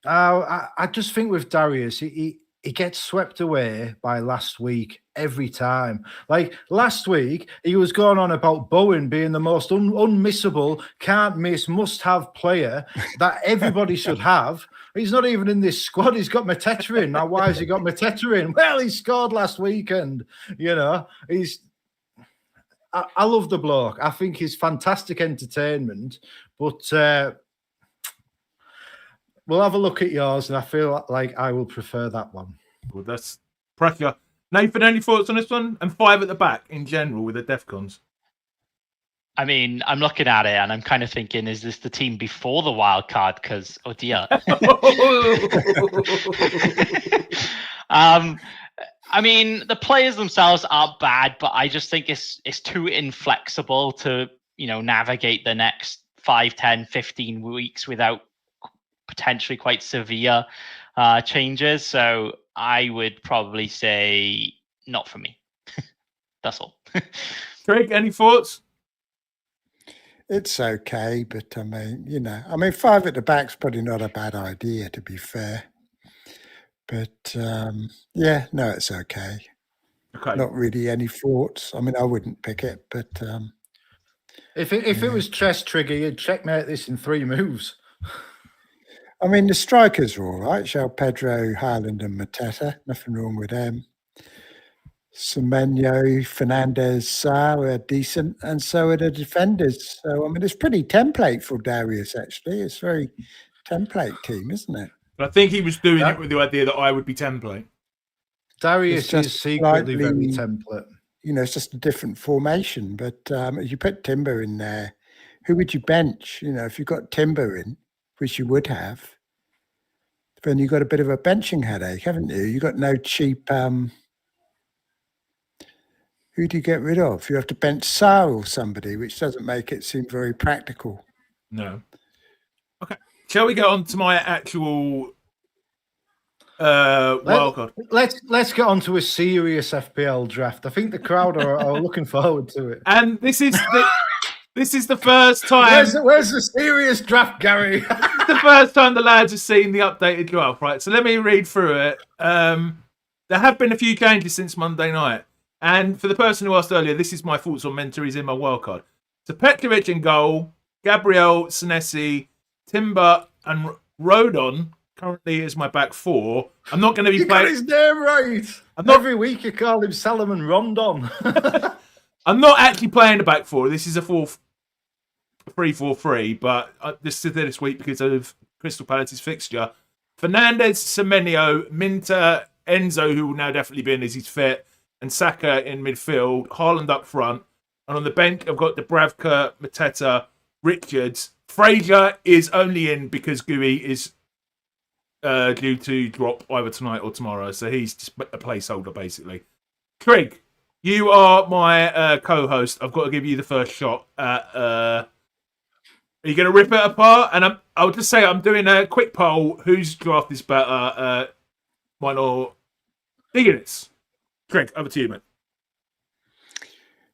that. I just think with Darius, he he gets swept away by last week every time. Like last week, he was going on about Bowen being the most unmissable, can't miss, must-have player that everybody should have. He's not even in this squad. He's got Mateta in. Now, why has he got Mateta in? Well, he scored last weekend. You know, I love the bloke. I think he's fantastic entertainment, but we'll have a look at yours, and I feel like I will prefer that one. Well, that's pressure. Nathan, any thoughts on this one? And 5 at the back in general with the Defcons. I mean, I'm looking at it and I'm kind of thinking, is this the team before the wild card? Because, oh dear. I mean, the players themselves aren't bad, but I just think it's too inflexible to, navigate the next 5, 10, 15 weeks without potentially quite severe changes. So I would probably say not for me. That's all. Trig, any thoughts? It's okay, but I mean, 5 at the back's probably not a bad idea, to be fair. But yeah, no, it's okay. Okay. Not really any thoughts. I mean, I wouldn't pick it, but if it was chess trigger, you'd checkmate this in 3 moves. I mean, the strikers are all right. João Pedro, Haaland, and Mateta. Nothing wrong with them. Semenyo, Fernandez, Sarr are decent, and so are the defenders. So, I mean, it's pretty template for Darius, actually. It's very template team, isn't it? But I think he was doing it with the idea that I would be template. Darius is secretly very template. It's just a different formation. But if you put Timber in there, who would you bench? If you got Timber in, which you would have, then you've got a bit of a benching headache, haven't you? You've got no cheap... who do you get rid of? You have to bench Sarr or somebody, which doesn't make it seem very practical. No. Okay. Shall we get on to my actual wildcard? Let's get on to a serious FPL draft. I think the crowd are looking forward to it. And this is the first time. Where's the serious draft, Gary? The first time the lads have seen the updated draft, right? So let me read through it. There have been a few changes since Monday night. And for the person who asked earlier, this is my thoughts on Mentor. He's in my wildcard. So Petrovic in goal, Gabriel, Senesi, Timber, and Rodon currently is my back 4. I'm not going to be playing. Got his name right. Every week you call him Salomon Rondon. I'm not actually playing the back 4. This is a 4-3-4-3, but this is this week because of Crystal Palace's fixture. Fernandez, Semenyo, Minter, Enzo, who will now definitely be in as he's fit, and Saka in midfield, Haaland up front. And on the bench, I've got Dubravka, Mateta, Richards. Fraser is only in because Gui is due to drop either tonight or tomorrow. So he's just a placeholder, basically. Trig, you are my co-host. I've got to give you the first shot at... are you going to rip it apart? And I'll just say I'm doing a quick poll. Whose draft is better? Mine or Diggins? Trig, over to you, mate.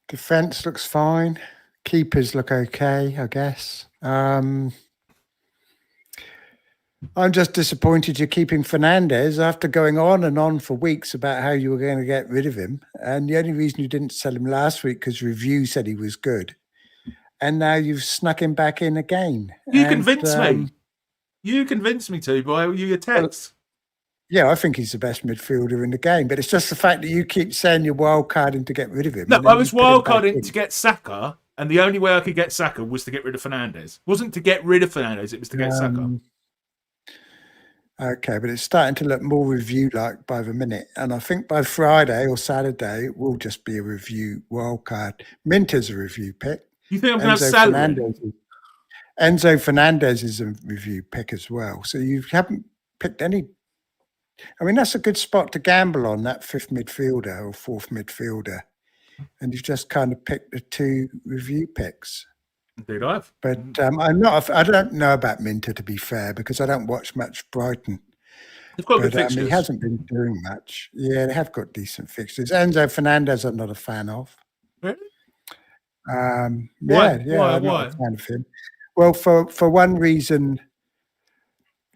Defense looks fine. Keepers look okay, I guess. I'm just disappointed you're keeping Fernandez after going on and on for weeks about how you were going to get rid of him. And the only reason you didn't sell him last week because review said he was good. And now you've snuck him back in again. You convinced me. You convinced me to by your text. Yeah, I think he's the best midfielder in the game, but it's just the fact that you keep saying you're wildcarding to get rid of him. No, I was wildcarding to get Saka, and the only way I could get Saka was to get rid of Fernandez. It wasn't to get rid of Fernandez, it was to get Saka. Okay, but it's starting to look more review-like by the minute, and I think by Friday or Saturday, it will just be a review wildcard. Minter's a review pick. You think I'm going to have salary? Enzo Fernandez is a review pick as well, so you haven't picked any... I mean, that's a good spot to gamble on, that 5th midfielder or 4th midfielder. And you've just kind of picked the 2 review picks. Indeed, I have. But I don't know about Minter, to be fair, because I don't watch much Brighton. They've got good fixtures. He hasn't been doing much. Yeah, they have got decent fixtures. Enzo Fernandez, I'm not a fan of. Really? I'm Why? not a fan of him. Well, for one reason,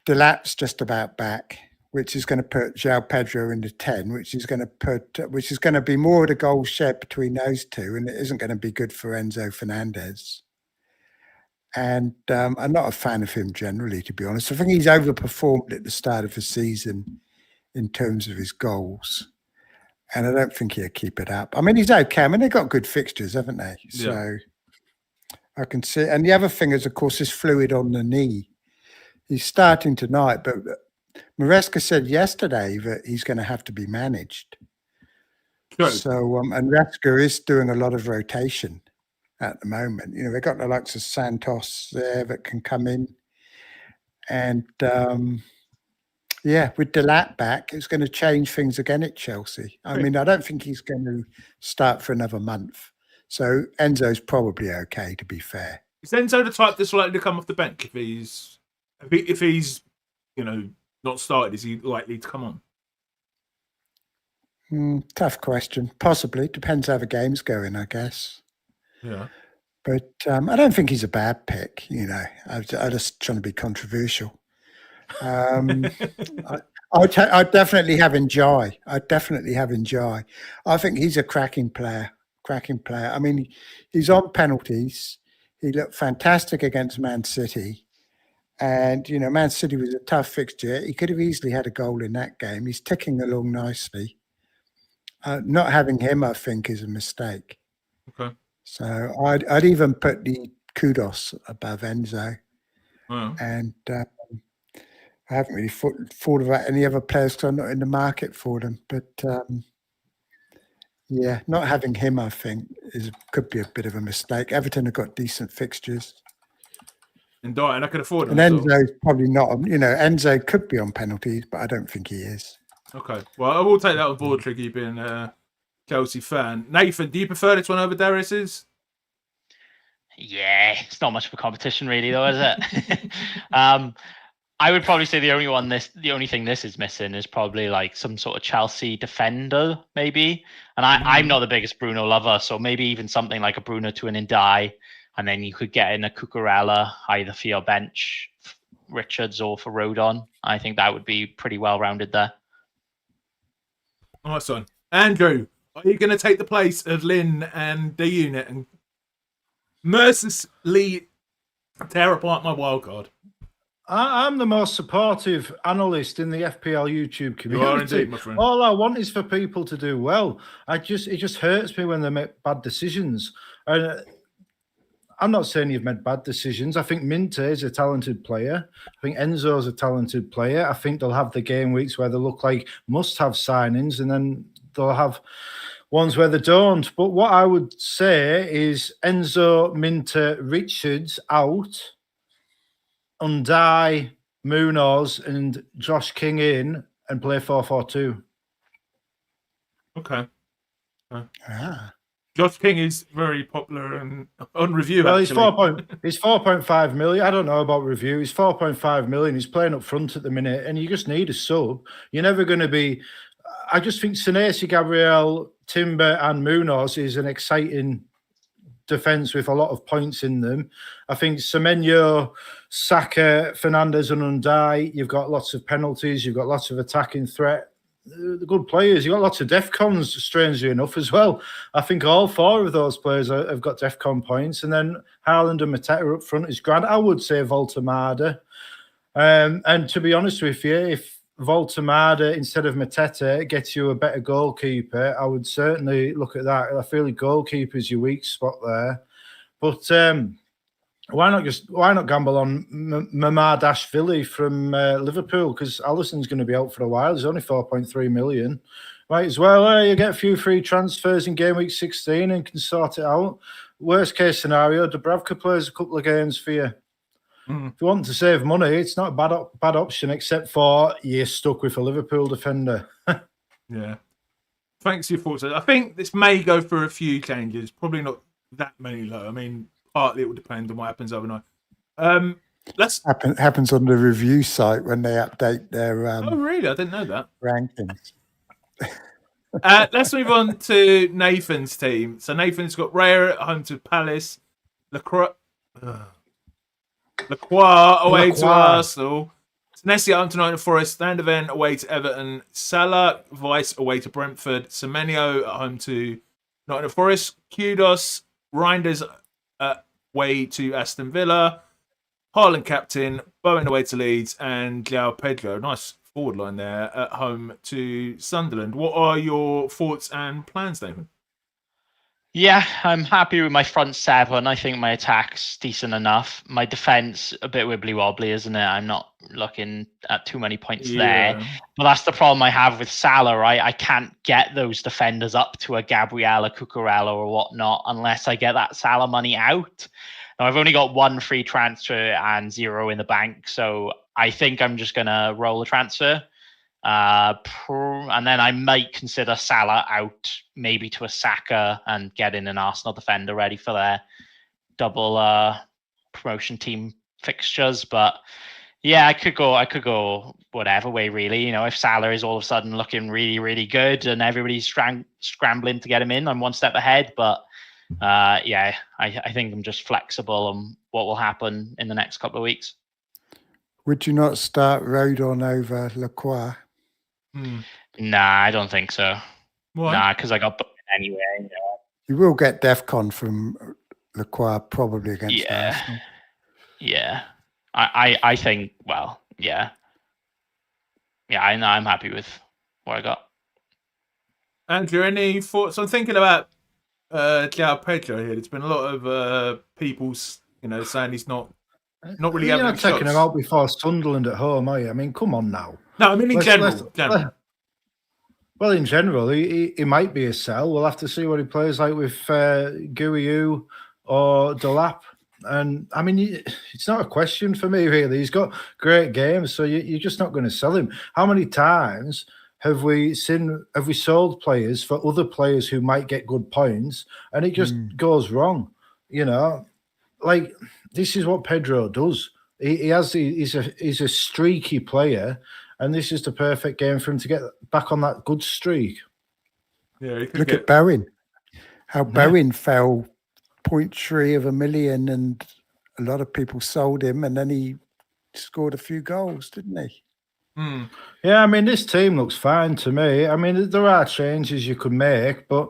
Delap's just about back. which is going to put João Pedro in the 10, which is going to be more of the goal shared between those two, and it isn't going to be good for Enzo Fernandez. And I'm not a fan of him generally, to be honest. I think he's overperformed at the start of the season in terms of his goals. And I don't think he'll keep it up. I mean, he's okay. I mean, they've got good fixtures, haven't they? So I can see. And the other thing is, of course, is fluid on the knee. He's starting tonight, but Maresca said yesterday that he's going to have to be managed. Sure. So, and Maresca is doing a lot of rotation at the moment. You know, they've got the likes of Santos there that can come in. And, with Delat back, it's going to change things again at Chelsea. I mean, I don't think he's going to start for another month. So Enzo's probably okay, to be fair. Is Enzo the type that's likely to come off the bench if he's not started? Is he likely to come on? Tough question. Possibly. Depends how the game's going, I guess. Yeah. But I don't think he's a bad pick, you know. I'm just trying to be controversial. I'd definitely have Enjoy. I think he's a cracking player. I mean, he's on penalties. He looked fantastic against Man City. And, you know, Man City was a tough fixture. He could have easily had a goal in that game. He's ticking along nicely. Not having him, I think, is a mistake. Okay. So I'd even put the kudos above Enzo. Wow. And I haven't really thought about any other players because I'm not in the market for them. But, not having him, I think, could be a bit of a mistake. Everton have got decent fixtures. And I can afford him. And Enzo's probably not. Enzo could be on penalties, but I don't think he is. Okay. Well, I will take that on board, Trig, you being a Chelsea fan. Nathan, do you prefer this one over Darius's? Yeah, it's not much of a competition really, though, is it? I would probably say the only thing this is missing is probably like some sort of Chelsea defender, maybe. And I'm not the biggest Bruno lover, so maybe even something like a Bruno to an Ndai, and then you could get in a Cucurella either for your bench, Richards, or for Rodon. I think that would be pretty well rounded there. Nice one. Andrew, are you going to take the place of Lynn and the unit and mercilessly tear apart my wildcard? I'm the most supportive analyst in the FPL YouTube community. You are indeed, my friend. All I want is for people to do well. It just hurts me when they make bad decisions. I'm not saying you've made bad decisions. I think Minte is a talented player. I think Enzo's a talented player. I think they'll have the game weeks where they look like must-have signings, and then they'll have ones where they don't. But what I would say is Enzo, Minte, Richards out, Undai, Munoz, and Josh King in, and play 4-4-2. Okay. Josh King is very popular and on review. Well, actually. he's 4.5 million. I don't know about review. He's 4.5 million. He's playing up front at the minute, and you just need a sub. You're never going to be. I just think Senesi, Gabriel, Timber, and Munoz is an exciting defense with a lot of points in them. I think Semenyo, Saka, Fernandez, and Undai. You've got lots of penalties. You've got lots of attacking threat. The good players. You've got lots of DEFCONs, strangely enough, as well. I think all four of those players have got DEFCON points. And then Haaland and Mateta up front is grand. I would say Voltemada. And to be honest with you, if Voltemada instead of Mateta gets you a better goalkeeper, I would certainly look at that. I feel like goalkeeper is your weak spot there. But why not gamble on Mamadashvili from Liverpool? Because Alisson's going to be out for a while. He's only 4.3 million. Might as well. You get a few free transfers in game week 16 and can sort it out. Worst case scenario, Dubravka plays a couple of games for you. If you want to save money, it's not a bad option, except for you're stuck with a Liverpool defender. Yeah. Thanks for your thoughts. I think this may go for a few changes. Probably not that many, though. I mean, partly it will depend on what happens overnight. Happens on the review site when they update their oh, really? I didn't know that. rankings. Let's move on to Nathan's team. So Nathan's got Raya at home to Palace, Lacroix away to Arsenal, Nessie at home to Nottingham Forest, Van der Ven away to Everton, Salah, Vice away to Brentford, Semenyo at home to Nottingham Forest, Kudos, Reinders away to Aston Villa, Haaland captain, Bowen away to Leeds, and João Pedro, nice forward line there, at home to Sunderland. What are your thoughts and plans, Nathan? Yeah, I'm happy with my front seven. I think my attack's decent enough. My defense a bit wibbly wobbly, isn't it? I'm not looking at too many points there. But that's the problem I have with Salah, right? I can't get those defenders up to a Gabriel, a Cucurella or whatnot unless I get that Salah money out. Now, I've only got 1 free transfer and 0 in the bank. So I think I'm just going to roll the transfer. And then I might consider Salah out, maybe to a Saka, and get in an Arsenal defender ready for their double promotion team fixtures. But yeah, I could go whatever way, really. You know, if Salah is all of a sudden looking really, really good and everybody's scrambling to get him in, I'm 1 step ahead. But yeah, I think I'm just flexible on what will happen in the next couple of weeks. Would you not start Rodon over Lacroix? Nah, I don't think so. Why? Nah, because I got booked anyway. You know? You will get DEFCON from Lacroix probably against Arsenal. Yeah. I think, well, yeah. Yeah, I know I'm happy with what I got. Andrew, any thoughts? I'm thinking about João Pedro here. There's been a lot of people, saying he's not really having not taking him out before Sunderland at home, are you? I mean, come on now. No, I mean in general. Well, in general, he might be a sell. We'll have to see what he plays like with GW8 or Delap. And I mean, it's not a question for me, really. He's got great games, so you're just not going to sell him. How many times have we sold players for other players who might get good points, and it just goes wrong? You know, like this is what Pedro does. He's a streaky player, and this is the perfect game for him to get back on that good streak. Yeah, look at Bowen. How Bowen fell 0.3 of a million, and a lot of people sold him, and then he scored a few goals, didn't he? Yeah, I mean, this team looks fine to me. I mean, there are changes you could make, but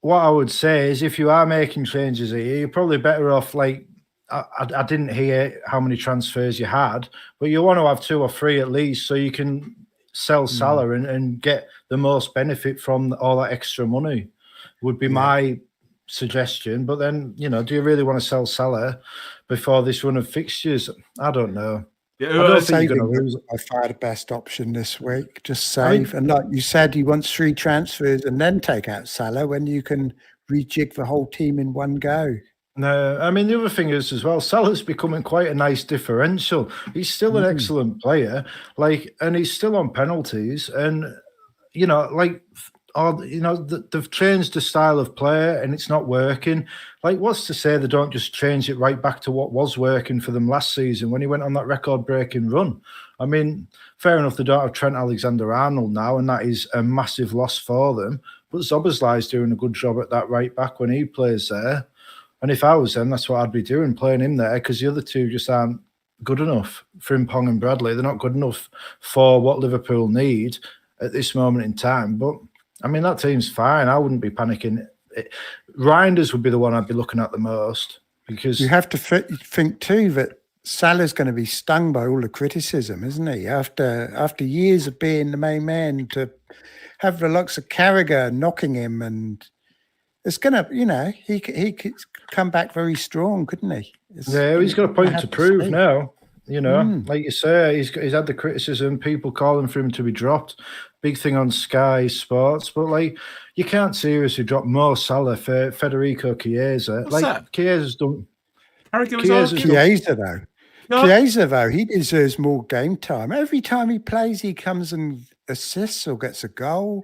what I would say is if you are making changes here, you're probably better off like, I didn't hear how many transfers you had, but you want to have 2 or 3 at least so you can sell Salah and get the most benefit from all that extra money would be my suggestion. But then, do you really want to sell Salah before this run of fixtures? I don't know. I don't think you're going to lose. By far the best option this week. Just save. And like you said, he wants 3 transfers and then take out Salah when you can rejig the whole team in one go. No, I mean, the other thing is as well, Salah's becoming quite a nice differential. He's still an excellent player, and he's still on penalties. And, they've changed the style of play and it's not working. Like, what's to say they don't just change it right back to what was working for them last season when he went on that record-breaking run? I mean, fair enough, they don't have Trent Alexander-Arnold now, and that is a massive loss for them. But Szoboszlai's doing a good job at that right back when he plays there. And if I was them, that's what I'd be doing, playing him there, because the other two just aren't good enough. Frimpong and Bradley, they're not good enough for what Liverpool need at this moment in time. But, I mean, that team's fine. I wouldn't be panicking. Reinders would be the one I'd be looking at the most, because... You have to think, too, that Salah's going to be stung by all the criticism, isn't he? After years of being the main man, to have the likes of Carragher knocking him, and... It's going to, he could come back very strong, couldn't he? He's got a point to prove now. Like you say, he's had the criticism, people calling for him to be dropped. Big thing on Sky Sports. But, you can't seriously drop Mo Salah for Federico Chiesa. What's that? Chiesa's done... Chiesa, though. No. Chiesa, though, he deserves more game time. Every time he plays, he comes and assists or gets a goal.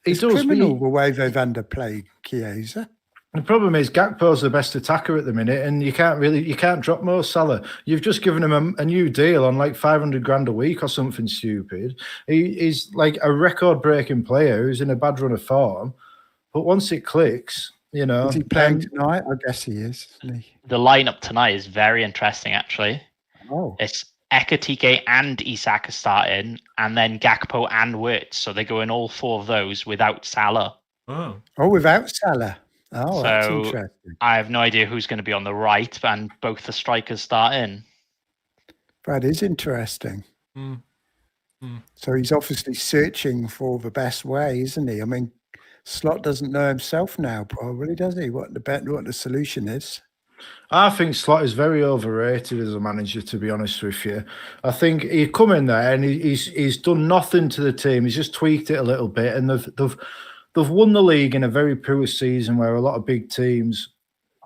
It's criminal the way they've underplayed Chiesa. The problem is Gakpo's the best attacker at the minute, and you can't drop Mo Salah. You've just given him a new deal on like 500 grand a week or something stupid. He's like a record-breaking player who's in a bad run of form, but once it clicks, Is he playing tonight? I guess he is, isn't he? The lineup tonight is very interesting, actually. Oh. It's Ekatike and Isak are starting, and then Gakpo and Wirtz. So they're going all 4 of those without Salah. Oh, without Salah. Oh, that's So interesting. I have no idea who's going to be on the right, and both the strikers starting. That is interesting. Mm. So he's obviously searching for the best way, isn't he? I mean, Slot doesn't know himself now, probably, does he? What the solution is? I think Slot is very overrated as a manager, to be honest with you. I think he come in there and he's done nothing to the team. He's just tweaked it a little bit, and they've won the league in a very poor season where a lot of big teams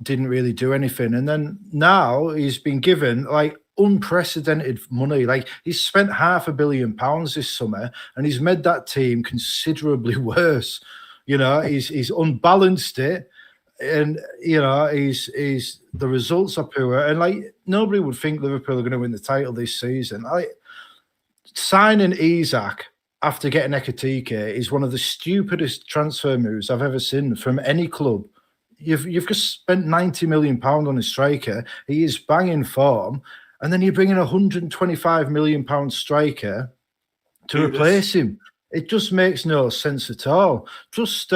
didn't really do anything. And then now he's been given like unprecedented money. Like he's spent £500 million this summer, and he's made that team considerably worse. You know, he's unbalanced it. And he's the results are poor, and like nobody would think Liverpool are going to win the title this season. Like signing Isak after getting Ekatike is one of the stupidest transfer moves I've ever seen from any club. You've just spent £90 million on a striker. He is banging form, and then you're bringing a £125 million striker to replace him. It just makes no sense at all. Just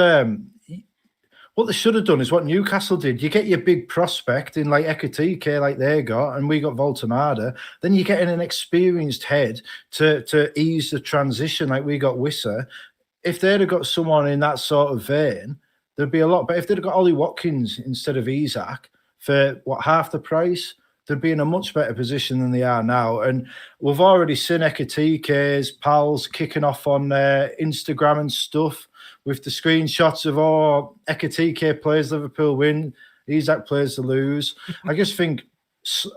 what they should have done is what Newcastle did. You get your big prospect in like Ekatike, like they got, and we got Voltemada. Then you get in an experienced head to ease the transition, like we got Wissa. If they'd have got someone in that sort of vein, there'd be a lot. But if they'd have got Ollie Watkins instead of Isak for half the price, they'd be in a much better position than they are now. And we've already seen Ekatike's pals kicking off on Instagram and stuff, with the screenshots of Ekatike plays Liverpool win, Isak plays to lose. I just think,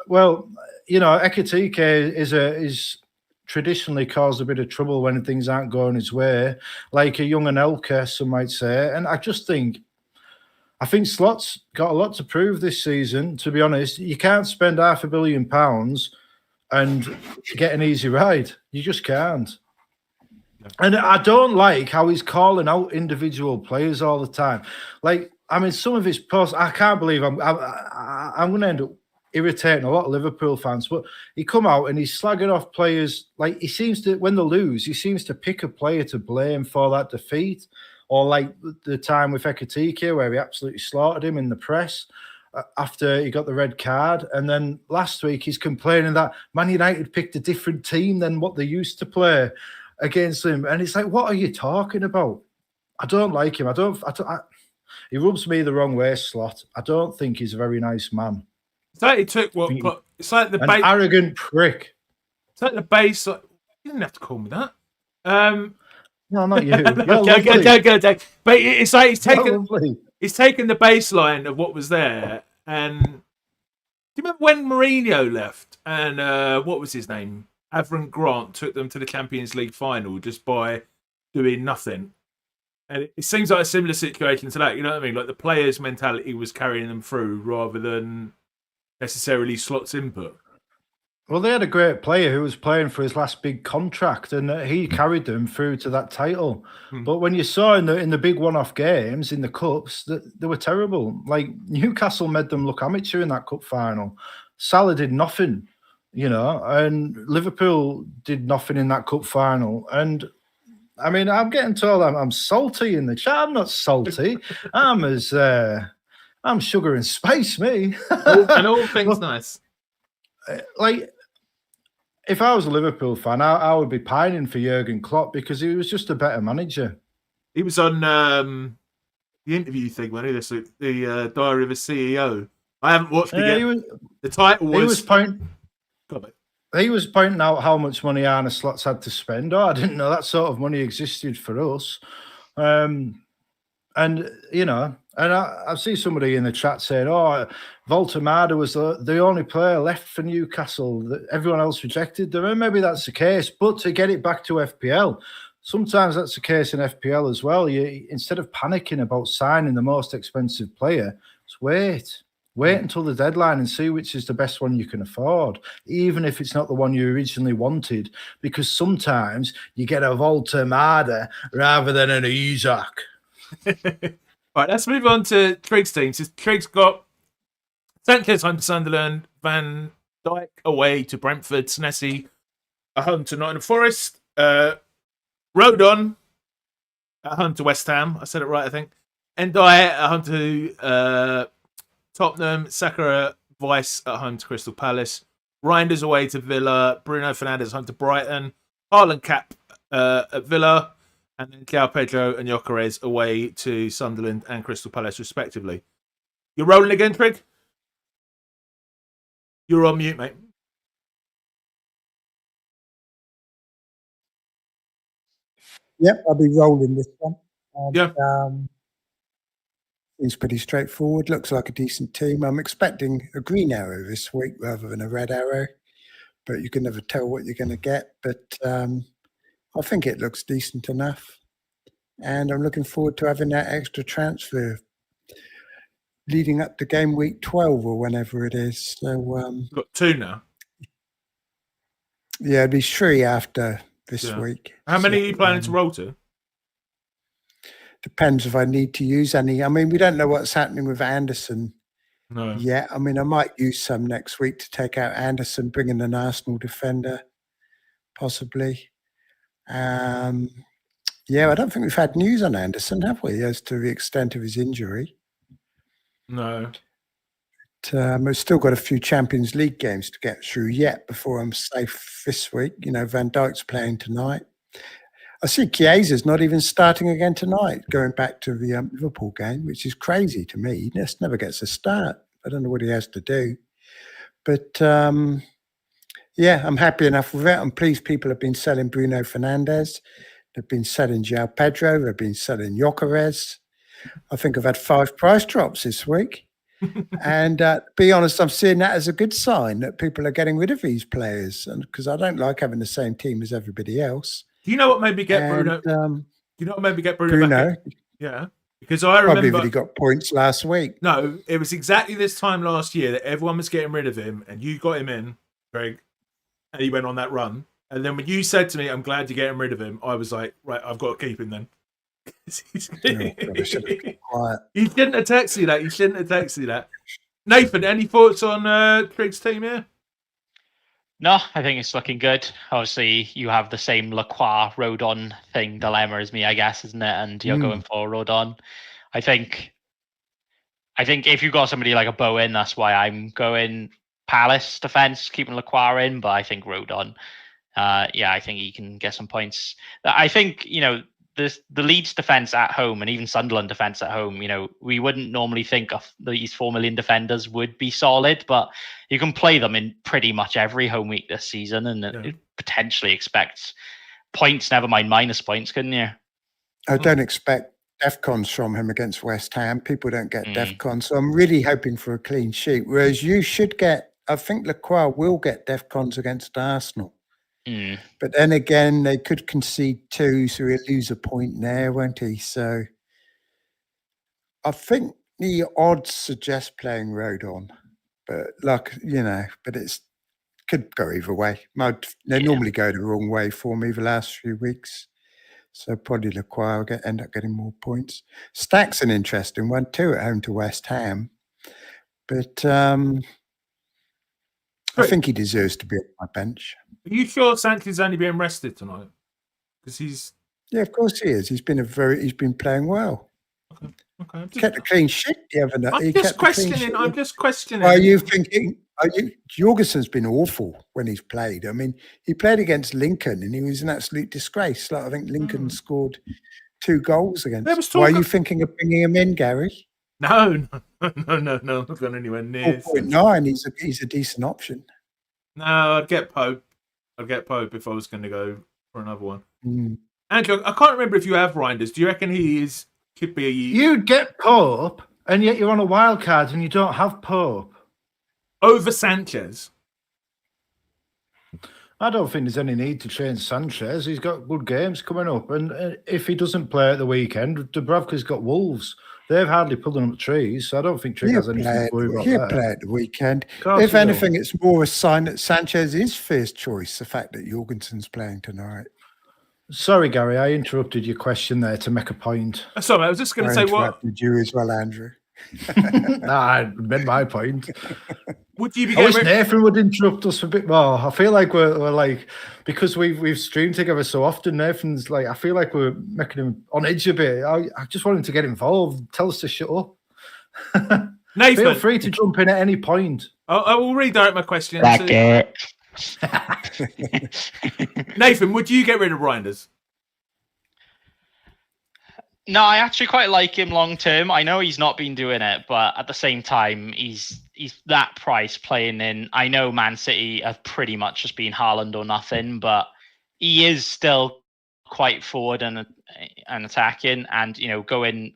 well, Ekatike is traditionally caused a bit of trouble when things aren't going his way, like a young Anelka, some might say. And I think Slot's got a lot to prove this season, to be honest. You can't spend £500 million and get an easy ride. You just can't. And I don't like how he's calling out individual players all the time. Like, I mean, some of his posts, I can't believe I'm going to end up irritating a lot of Liverpool fans. But he come out and he's slagging off players. Like, he seems to, when they lose, he seems to pick a player to blame for that defeat. Or like the time with Ekatike where he absolutely slaughtered him in the press after he got the red card. And then last week he's complaining that Man United picked a different team than what they used to play against him. And it's like, what are you talking about? I don't like him. He rubs me the wrong way, Slot. I don't think he's a very nice man. It's like he took it's like the arrogant prick. It's like the base. You didn't have to call me that. No, not you. But it's like he's taken the baseline of what was there. And do you remember when Mourinho left and what was his name? Avram Grant took them to the Champions League final just by doing nothing. And it seems like a similar situation to that. You know what I mean? Like the players' mentality was carrying them through rather than necessarily Slot's input. Well, they had a great player who was playing for his last big contract, and he carried them through to that title. But when you saw in the big one-off games in the cups, they were terrible. Like Newcastle made them look amateur in that cup final. Salah did nothing, and Liverpool did nothing in that cup final. And I mean, I'm getting told I'm salty in the chat. I'm not salty. I'm sugar and spice, me. And all things nice. Like, if I was a Liverpool fan, I would be pining for Jurgen Klopp because he was just a better manager. He was on the interview thing, wasn't he? The Diary of a CEO. I haven't watched it yet. The title was... He was pointing out how much money Arne Slot's had to spend. I didn't know that sort of money existed for us. And I see somebody in the chat saying, Voltemada was the only player left for Newcastle. That everyone else rejected them. And maybe that's the case. But to get it back to FPL, sometimes that's the case in FPL as well. Instead of panicking about signing the most expensive player, just wait. Wait until the deadline and see which is the best one you can afford, even if it's not the one you originally wanted, because sometimes you get a Voltemada rather than an Isak. Right, let's move on to Trig's team. So Trig's got Sanchez home to Sunderland, Van Dyke away to Brentford. Senesi at home to Nottingham Forest. Rodon at home to West Ham. I said it right, I think. Endai at home to Tottenham. Sakura Vice at home to Crystal Palace. Reinders away to Villa. Bruno Fernandes at home to Brighton. Haaland cap at Villa. And then João Pedro and Gyökeres away to Sunderland and Crystal Palace, respectively. You're rolling again, Trig? You're on mute, mate. Yep, I'll be rolling this one. Yeah. Seems pretty straightforward. Looks like a decent team. I'm expecting a green arrow this week rather than a red arrow, but you can never tell what you're going to get. But I think it looks decent enough. And I'm looking forward to having that extra transfer leading up to game week 12 or whenever it is. So We've got 2 now. Yeah, it'll be 3 after this week. How many are you planning to roll to? Depends if I need to use any. I mean, we don't know what's happening with Anderson yet. I mean, I might use some next week to take out Anderson, bring in an Arsenal defender, possibly. Yeah, I don't think we've had news on Anderson, have we, as to the extent of his injury? No. But, we've still got a few Champions League games to get through yet before I'm safe this week. You know, Van Dijk's playing tonight. I see Chiesa's not even starting again tonight, going back to the Liverpool game, which is crazy to me. He just never gets a start. I don't know what he has to do. But, yeah, I'm happy enough with it. I'm pleased people have been selling Bruno Fernandes. They've been selling João Pedro. They've been selling Gyökeres. I think I've had 5 price drops this week. And to be honest, I'm seeing that as a good sign that people are getting rid of these players, and because I don't like having the same team as everybody else. Do you know what made me get Bruno? Do you know what made me get Bruno back in? Yeah. Because I remember... Probably that he got points last week. No, it was exactly this time last year that everyone was getting rid of him, and you got him in, Greg, and he went on that run. And then when you said to me, I'm glad you're getting rid of him, I was like, right, I've got to keep him then. You shouldn't have texted you that. You shouldn't have texted you that. Nathan, any thoughts on Trig's team here? No, I think it's looking good. Obviously, you have the same Lacroix Rodon thing dilemma as me, I guess, isn't it? And you're going for Rodon. I think if you got somebody like a Bowen, that's why I'm going Palace defense, keeping Lacroix in. But I think Rodon, I think he can get some points. I think, you know, the Leeds defense at home and even Sunderland defense at home, you know, we wouldn't normally think of these 4 million defenders would be solid, but you can play them in pretty much every home week this season and potentially expect points, never mind minus points, couldn't you? I don't expect DEFCONs from him against West Ham. People don't get DEFCONs, so I'm really hoping for a clean sheet, whereas you should get, I think Lacroix will get DEFCONs against Arsenal. But then again, they could concede 2, so he'll lose a point there, won't he? So I think the odds suggest playing Rodon, but like, you know, but it's could go either way. They normally go the wrong way for me the last few weeks, so probably Lacroix will end up getting more points. Stack's an interesting one too at home to West Ham, but I think he deserves to be on my bench. Are you sure Sanchez is only being rested tonight? Because he's... Yeah, of course he is. He's been playing well. Okay. Kept a clean sheet the other night. I'm just questioning. Are you thinking? Jorgensen's been awful when he's played. I mean, he played against Lincoln and he was an absolute disgrace. Like, I think Lincoln scored 2 goals against. Why are you thinking of bringing him in, Gary? No, not going anywhere near. 4.9. He's a decent option. No, I'd get Pope. If I was going to go for another one. Andrew, I can't remember if you have Reinders. Do you reckon could be a... You'd get Pope, and yet you're on a wild card and you don't have Pope. Over Sanchez? I don't think there's any need to change Sanchez. He's got good games coming up. And if he doesn't play at the weekend, Dubravka's got Wolves. They've hardly pulled them up trees, so I don't think Trig has anything to worry about. He'll play at the weekend. If anything, it's more a sign that Sanchez is first choice, the fact that Jorgensen's playing tonight. Sorry, Gary, I interrupted your question there to make a point. Sorry, I was just going to say what... Did you as well, Andrew? Nah, I made my point. Would you be I wish getting Nathan would interrupt us a bit more. I feel like we're like, because we've streamed together so often, Nathan's like, I feel like we're making him on edge a bit. I just want him to get involved. Tell us to shut up. Nathan? Feel free to jump in at any point. I will redirect my question. Back it. Nathan, would you get rid of Reinders? No, I actually quite like him long term. I know he's not been doing it, but at the same time, he's that price playing in. I know Man City have pretty much just been Haaland or nothing, but he is still quite forward and attacking, and going.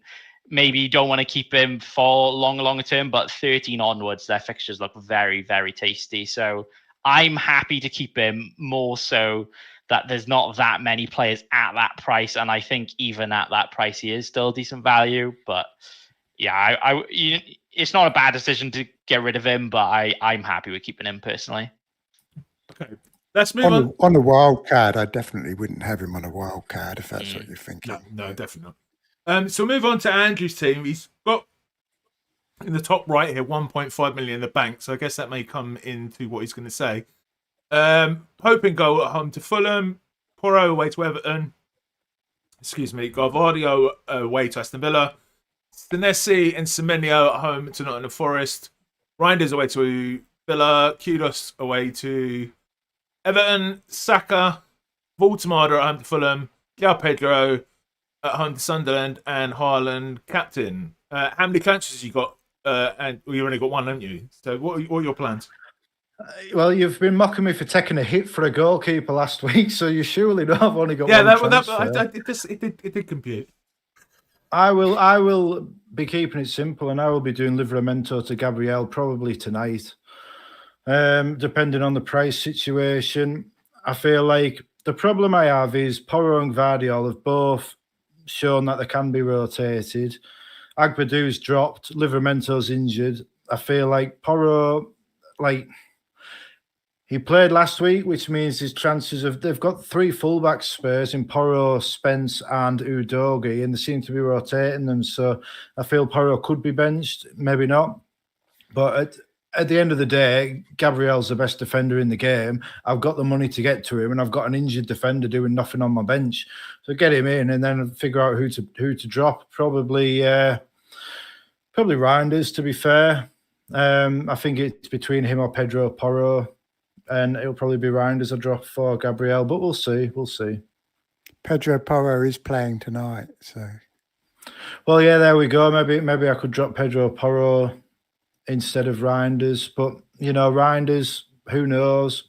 Maybe you don't want to keep him for longer term, but 13 onwards, their fixtures look very, very tasty. So I'm happy to keep him, more so that there's not that many players at that price. And I think even at that price, he is still decent value. But yeah, it's not a bad decision to get rid of him, but I'm happy with keeping him personally. Okay, let's move on. On a wild card, I definitely wouldn't have him on a wild card if that's what you're thinking. No, definitely not. So move on to Andrew's team. He's got in the top right here 1.5 million in the bank. So I guess that may come into what he's going to say. Pope in goal at home to Fulham. Porro away to Everton. Garvadio away to Aston Villa. Senesi and Semenyo at home to Nottingham Forest. Reinders away to Villa. Kudos away to Everton. Saka. Voltemada at home to Fulham. João Pedro at home to Sunderland, and Haaland captain. How many clinches you got? And you only got one, haven't you? So what are your plans? Well, you've been mocking me for taking a hit for a goalkeeper last week, so you surely know I've only got one transfer. It did compute. I will be keeping it simple, and I will be doing Livramento to Gabriel probably tonight, depending on the price situation. I feel like the problem I have is Porro and Gvardiol have both shown that they can be rotated. Agbadu's dropped. Livramento's injured. I feel like Porro, he played last week, which means his chances of... They've got three fullback Spurs in Porro, Spence and Udogie, and they seem to be rotating them. So I feel Porro could be benched, maybe not. But at the end of the day, Gabriel's the best defender in the game. I've got the money to get to him, and I've got an injured defender doing nothing on my bench. So get him in, and then figure out who to drop. Probably Reinders, to be fair. I think it's between him or Pedro Porro, and it'll probably be Reinders I drop for Gabriel. But we'll see. We'll see. Pedro Porro is playing tonight, so. Well, yeah, there we go. Maybe I could drop Pedro Porro instead of Reinders, but Reinders, who knows?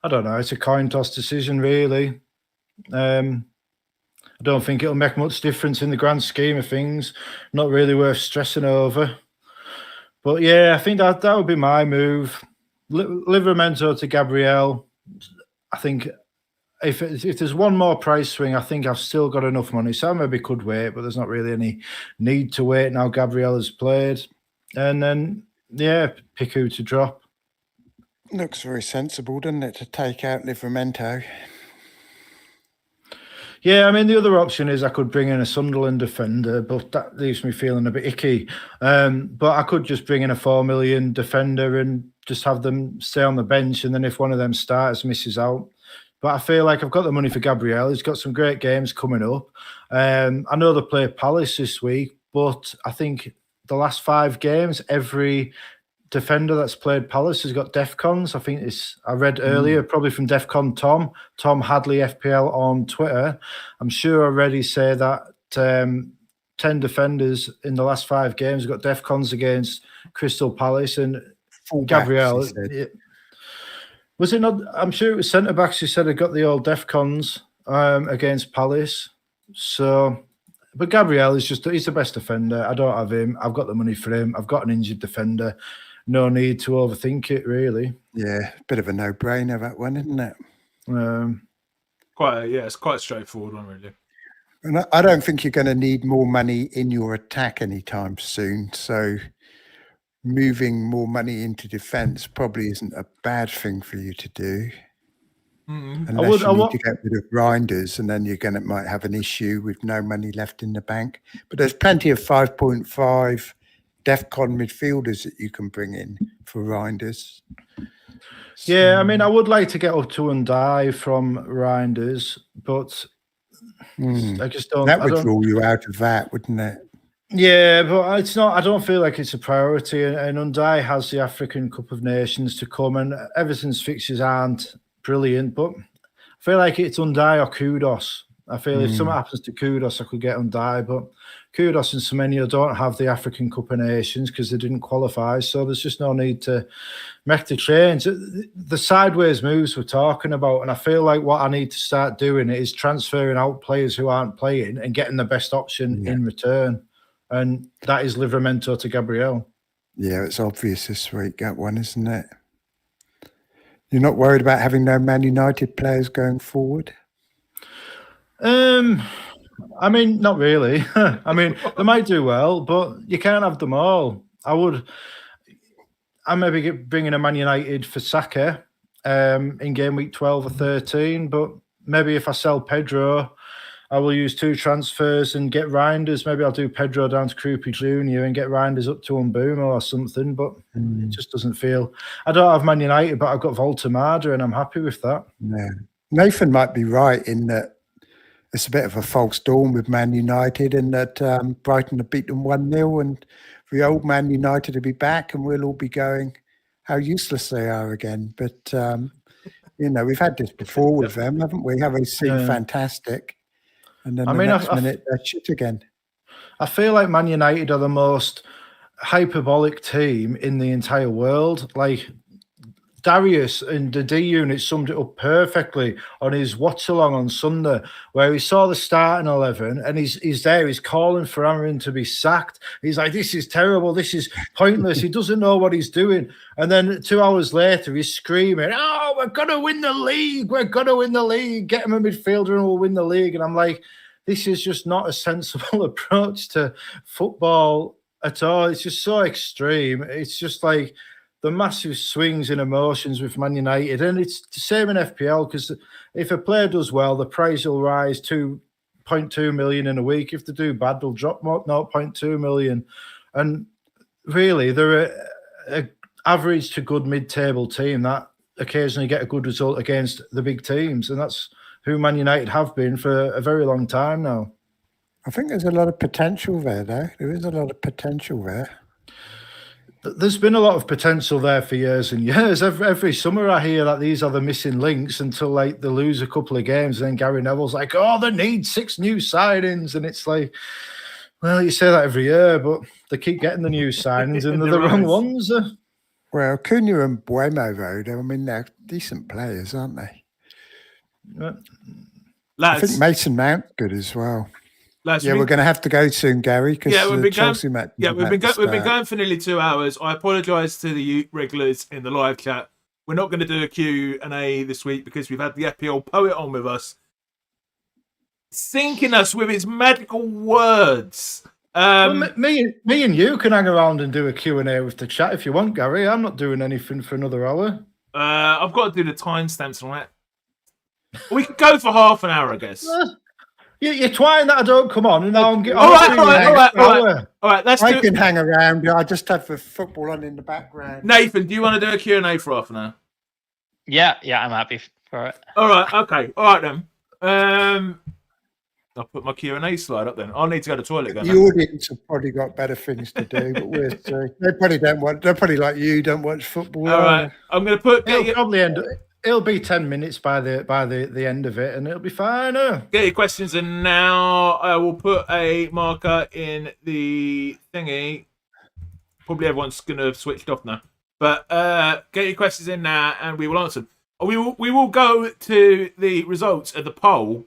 I don't know. It's a coin toss decision, really. I don't think it'll make much difference in the grand scheme of things. Not really worth stressing over. But yeah, I think that would be my move. Livramento to Gabriel. I think if there's one more price swing, I think I've still got enough money. So I maybe could wait, but there's not really any need to wait now Gabriel has played. And then, yeah, pick who to drop. Looks very sensible, doesn't it, to take out Livramento? Yeah, I mean, the other option is I could bring in a Sunderland defender, but that leaves me feeling a bit icky. But I could just bring in a 4 million defender and just have them stay on the bench, and then if one of them starters misses out. But I feel like I've got the money for Gabriel. He's got some great games coming up. I know they play Palace this week, but I think the last 5 games, every defender that's played Palace has got DEFCONs. I think I read earlier, probably from DEFCON Tom Hadley FPL on Twitter. I'm sure I already say that 10 defenders in the last 5 games have got DEFCONs against Crystal Palace, and Gabriel. Was it not? I'm sure it was centre backs who said they got the old DEFCONs against Palace. So, but Gabriel he's the best defender. I don't have him. I've got the money for him. I've got an injured defender. No need to overthink it, really. Yeah, bit of a no-brainer, that one, isn't it? It's quite a straightforward one, really. And I don't think you're going to need more money in your attack anytime soon. So moving more money into defence probably isn't a bad thing for you to do. Unless you need to get rid of Reinders, and then might have an issue with no money left in the bank. But there's plenty of 5.5 DEFCON midfielders that you can bring in for Reinders. Yeah, I mean, I would like to get up to Undai from Reinders, but I just don't. That would rule you out of that, wouldn't it? Yeah, but it's not. I don't feel like it's a priority. And Undai has the African Cup of Nations to come, and Everton's fixtures aren't brilliant. But I feel like it's Undai or Kudos. I feel if something happens to Kudos, I could get Undai. But Kudos and Semenyo don't have the African Cup of Nations because they didn't qualify. So there's just no need to make the change. The sideways moves we're talking about, and I feel like what I need to start doing is transferring out players who aren't playing and getting the best option in return. And that is Livramento to Gabriel. Yeah, it's obvious this week, that one, isn't it? You're not worried about having no Man United players going forward? I mean, not really. I mean, they might do well, but you can't have them all. I maybe bringing a Man United for Saka in game week 12 or 13, but maybe if I sell Pedro, I will use 2 transfers and get Reinders. Maybe I'll do Pedro down to Krupi Jr. and get Reinders up to Mbeumo or something, but it just doesn't feel... I don't have Man United, but I've got Voltemada and I'm happy with that. Yeah. Nathan might be right in that it's a bit of a false dawn with Man United and that Brighton have beaten 1-0 and the old Man United will be back and we'll all be going, how useless they are again. But, we've had this before with them, haven't we? How they seem fantastic. And then next minute, they're shit again. I feel like Man United are the most hyperbolic team in the entire world. Like, Darius and the D Unit summed it up perfectly on his watch-along on Sunday, where he saw the starting 11 and he's there, he's calling for Aaron to be sacked. He's like, this is terrible, this is pointless, he doesn't know what he's doing. And then 2 hours later, he's screaming, oh, we're going to win the league, we're going to win the league, get him a midfielder and we'll win the league. And I'm like, this is just not a sensible approach to football at all. It's just so extreme. It's just like the massive swings in emotions with Man United. And it's the same in FPL because if a player does well, the price will rise 2.2 million in a week. If they do bad, they'll drop 0.2 million. And really, they're an average to good mid-table team that occasionally get a good result against the big teams. And that's who Man United have been for a very long time now. I think there's a lot of potential there, though. There is a lot of potential there. There's been a lot of potential there for years and years. Every summer I hear that these are the missing links until like they lose a couple of games and then Gary Neville's like, oh, they need 6 new signings. And it's like, well, you say that every year, but they keep getting the new signings and they're the wrong ones. Well, Cunha and Buemo, though, I mean, they're decent players, aren't they? I think Mason Mount's good as well. We're going to have to go soon, Gary, because we've been Chelsea match. Yeah, we've been going for nearly 2 hours. I apologise to the regulars in the live chat. We're not going to do a Q&A this week because we've had the FPL poet on with us, sinking us with his magical words. Well, me and you can hang around and do a Q&A with the chat if you want, Gary. I'm not doing anything for another hour. I've got to do the timestamps on that. We could go for half an hour, I guess. You're trying that I don't come on, and now I'm getting. All right. I can hang around. I just have the football on in the background. Nathan, do you want to do a Q&A for half an hour? Yeah, I'm happy for it. All right, okay, all right then. I'll put my Q&A slide up then. I'll need to go to the toilet again. The audience have probably got better things to do, but we'll see. They probably don't watch. They're probably like you, don't watch football. All right, I'm going to put. It'll be 10 minutes by the end of it, and it'll be fine. Get your questions in now. I will put a marker in the thingy. Probably everyone's going to have switched off now. But get your questions in now, and we will answer them. We will go to the results of the poll,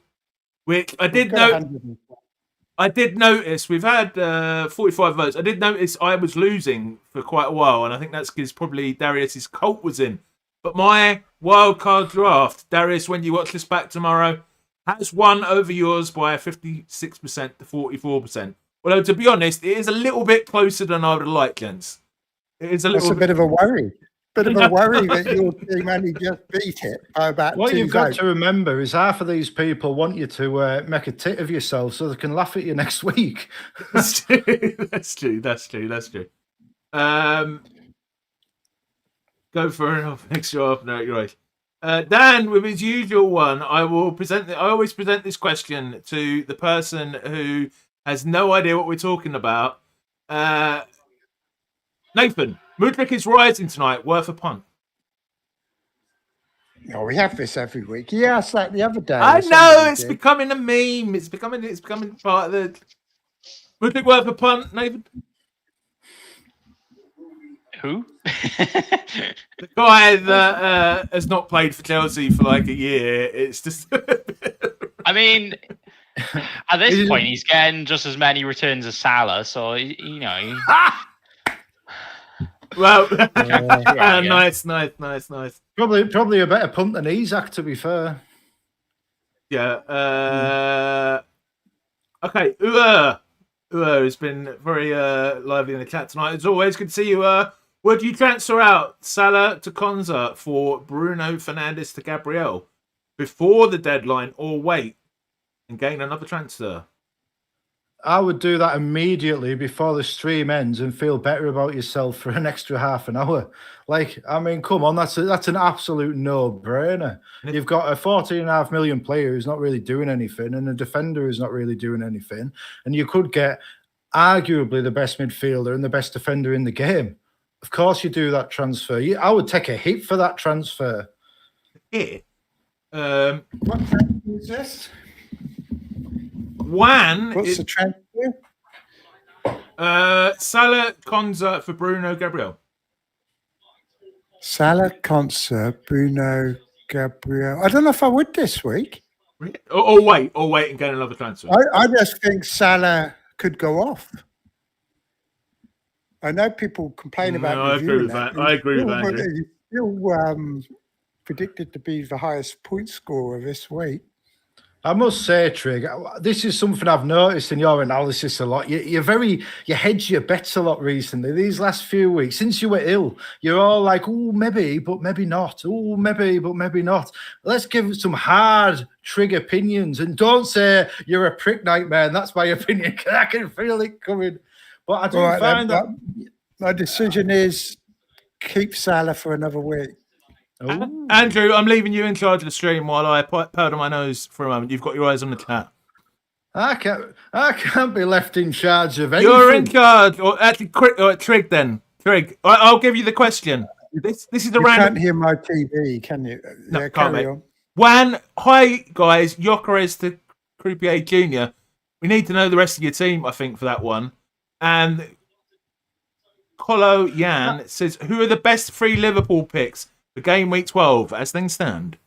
which I did notice we've had 45 votes. I did notice I was losing for quite a while, and I think that's because probably Darius's cult was in. But my wildcard draft, Darius, when you watch this back tomorrow, has won over yours by 56% to 44%. Although, to be honest, it is a little bit closer than I would have liked, gents. It is a little bit of a worry. Bit of a worry that your team only just beat it by about What 2 you've got votes. to remember is half of these people want you to make a tit of yourself so they can laugh at you next week. That's true. That's true. Go for an extra half. No, you're right. Dan, with his usual one, I always present this question to the person who has no idea what we're talking about. Nathan, Mudryk is rising tonight. Worth a punt. Oh, we have this every week. He asked that the other day. I know it's becoming a meme. It's becoming part of the. Mudryk worth a punt, Nathan. Who? The guy that has not played for Chelsea for like a year. It's just. I mean, at this point, he's getting just as many returns as Salah, so you know. Well, nice. Probably a better punt than Isak, to be fair. Yeah. Okay. Ua has been very lively in the chat tonight. As always, good to see you. Would you transfer out Salah to Konza for Bruno Fernandes to Gabriel before the deadline, or wait and gain another transfer? I would do that immediately before the stream ends and feel better about yourself for an extra half an hour. Like, I mean, come on, that's an absolute no-brainer. You've got a 14.5 million player who's not really doing anything, and a defender who's not really doing anything, and you could get arguably the best midfielder and the best defender in the game. Of course you do that transfer. I would take a hit for that transfer. Hit? What transfer is this? What's the transfer? Salah Konza for Bruno Gabriel. Salah Konza, Bruno Gabriel. I don't know if I would this week. Or wait and get another transfer. I just think Salah could go off. I know people complain about. I agree with that. He's still predicted to be the highest point scorer this week. I must say, Trig, this is something I've noticed in your analysis a lot. You hedge your bets a lot recently. These last few weeks, since you were ill, you're all like, oh, maybe, but maybe not. Oh, maybe, but maybe not. Let's give some hard Trig opinions, and don't say you're a prick nightmare, and that's my opinion, because I can feel it coming. But I do find that my decision is keep Salah for another week. Ooh. Andrew, I'm leaving you in charge of the stream while I powder my nose for a moment. You've got your eyes on the chat. I can't be left in charge of anything. You're in charge, or actually, Trig. Then Trig, I'll give you the question. This is the random. You can't hear my TV, can you? No, yeah, can't. Carry on. Hi guys, Gyökeres to Croupier Junior. We need to know the rest of your team, I think, for that one. And Colo Yan says, who are the best 3 Liverpool picks for game week 12 as things stand?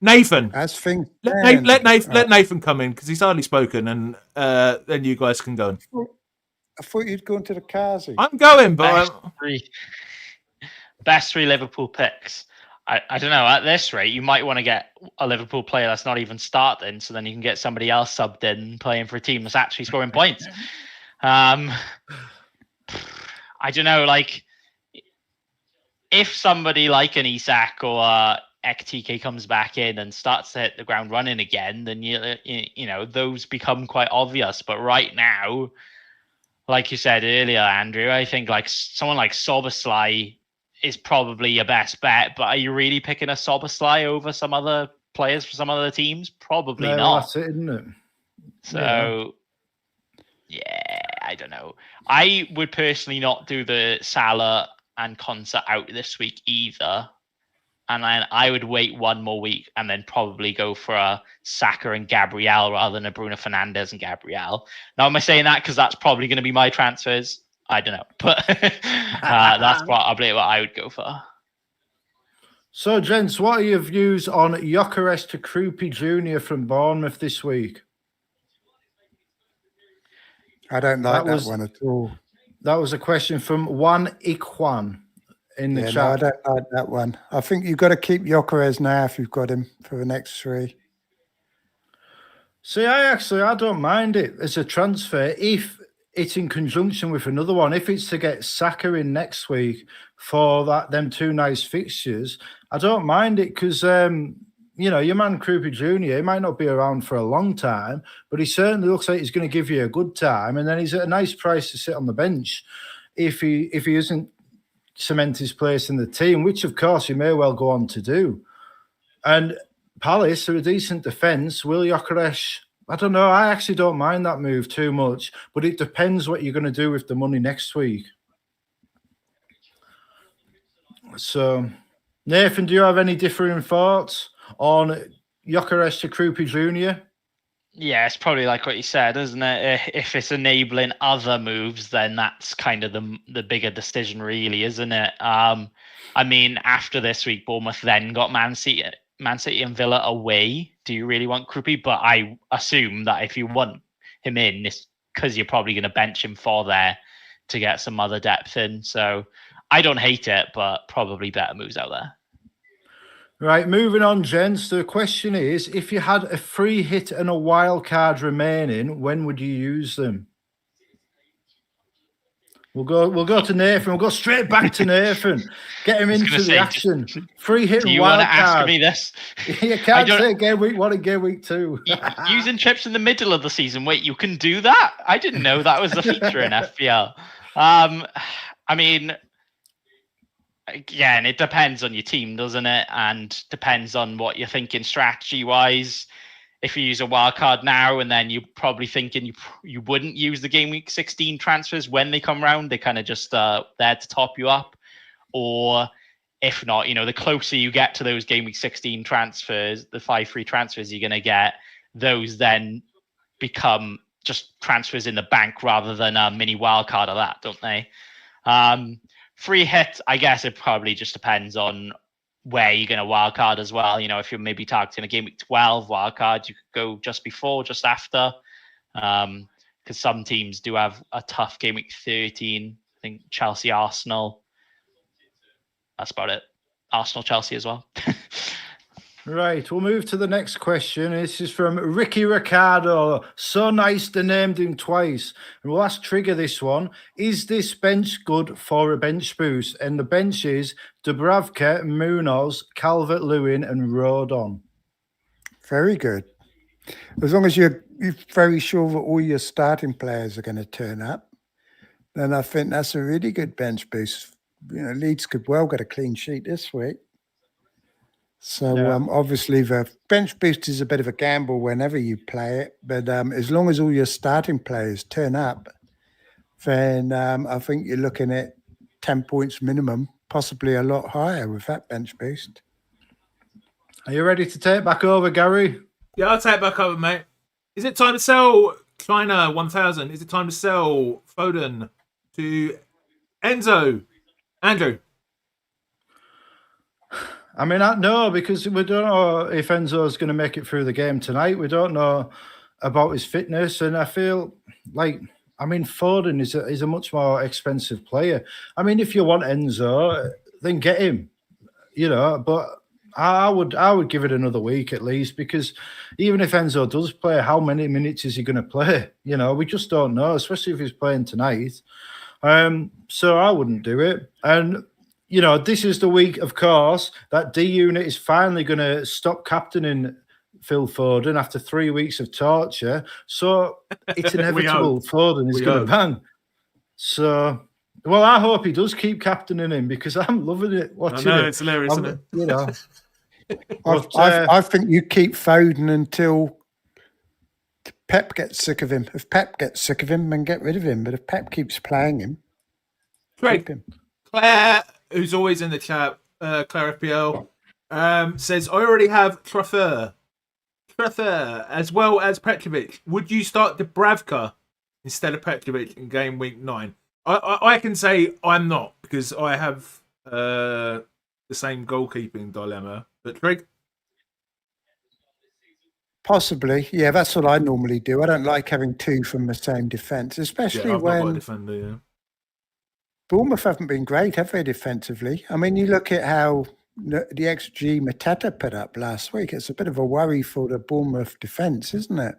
Nathan. As things stand. Let Nathan come in because he's hardly spoken, and then you guys can go. I thought you'd go into the cars. I'm going, but best 3 Liverpool picks. I don't know. At this rate, you might want to get a Liverpool player that's not even starting, so then you can get somebody else subbed in playing for a team that's actually scoring points. I don't know. Like, if somebody like an Isak or Ekitike comes back in and starts to hit the ground running again, then you know those become quite obvious. But right now, like you said earlier, Andrew, I think like someone like Szoboszlai is probably your best bet, but are you really picking a Szoboszlai over some other players for some other teams? Probably not. That's it, isn't it? So, yeah, I don't know. I would personally not do the Salah and Konsa out this week either. And then I would wait one more week and then probably go for a Saka and Gabriel rather than a Bruno Fernandes and Gabriel. Now, am I saying that because that's probably going to be my transfers? I don't know, but that's probably what I would go for. So, gents, what are your views on Gyökeres to Croupier Junior from Bournemouth this week? I don't like that one at all. That was a question from Juan Ikwan in the chat. No, I don't like that one. I think you've got to keep Gyökeres now if you've got him for the next 3. See, I don't mind it as a transfer if it's in conjunction with another one. If it's to get Saka in next week for them 2 nice fixtures, I don't mind it because, you know, your man Croupier Jr., he might not be around for a long time, but he certainly looks like he's going to give you a good time, and then he's at a nice price to sit on the bench. if he isn't cement his place in the team, which of course he may well go on to do. And Palace are a decent defence. Will Gyökeres, I don't know. I actually don't mind that move too much, but it depends what you're going to do with the money next week. So, Nathan, do you have any differing thoughts on Gyökeres to Krupi Jr.? Yeah, it's probably like what you said, isn't it? If it's enabling other moves, then that's kind of the bigger decision, really, isn't it? I mean, after this week, Bournemouth then got Man City and Villa away. Do you really want Krupi? But I assume that if you want him in, it's because you're probably going to bench him for there to get some other depth in. So I don't hate it, but probably better moves out there. Right, moving on, gents. The question is, if you had a free hit and a wild card remaining, when would you use them? We'll go to Nathan. We'll go straight back to Nathan. Get him into the action. Free hit and wild card. Do you want to ask me this? You can't say game week 1 and game week 2. Using trips in the middle of the season. Wait, you can do that? I didn't know that was a feature in FPL. I mean, again, it depends on your team, doesn't it? And depends on what you're thinking strategy-wise. If you use a wild card now and then you're probably thinking you wouldn't use the game week 16 transfers when they come around, they kind of just there to top you up. Or if not, the closer you get to those game week 16 transfers, the 5 free transfers you're going to get, those then become just transfers in the bank rather than a mini wild card of that, don't they? Free hit, I guess it probably just depends on where you're going to wildcard as well. If you're maybe targeting a game week 12 wildcard, you could go just before, just after. Because some teams do have a tough game week 13. I think Chelsea, Arsenal. That's about it. Arsenal, Chelsea as well. Right, we'll move to the next question. This is from Ricky Ricardo. So nice they named him twice. And we'll ask Trigger this one. Is this bench good for a bench boost? And the bench is Dubravka, Munoz, Calvert-Lewin and Rodon. Very good. As long as you're very sure that all your starting players are going to turn up, then I think that's a really good bench boost. Leeds could well get a clean sheet this week. So obviously the bench boost is a bit of a gamble whenever you play it, but as long as all your starting players turn up, then I think you're looking at 10 points minimum, possibly a lot higher with that bench boost. Are you ready to take back over, Gary? Yeah, I'll take back over, mate. Is it time to sell China 1000? Is it time to sell Foden to Enzo? Andrew? I mean, no, because we don't know if Enzo's going to make it through the game tonight. We don't know about his fitness. And I feel like, Foden is a much more expensive player. I mean, if you want Enzo, then get him, but I would give it another week at least, because even if Enzo does play, how many minutes is he going to play? We just don't know, especially if he's playing tonight. So I wouldn't do it. And this is the week, of course, that D-Unit is finally going to stop captaining Phil Foden after 3 weeks of torture. So it's inevitable Foden is going to bang. So, well, I hope he does keep captaining him, because I'm loving it watching it. It's hilarious, isn't it? I think you keep Foden until Pep gets sick of him. If Pep gets sick of him, then get rid of him. But if Pep keeps playing him, keep him. Claire, who's always in the chat, Claire FPL, says, I already have Trother as well as Petrovic. Would you start Dubravka instead of Petrovic in game week 9? I can say I'm not, because I have the same goalkeeping dilemma. But Trig? Possibly. Yeah, that's what I normally do. I don't like having two from the same defence, especially when defender, Bournemouth haven't been great, have they, defensively? I mean, you look at how the XG Mateta put up last week. It's a bit of a worry for the Bournemouth defence, isn't it?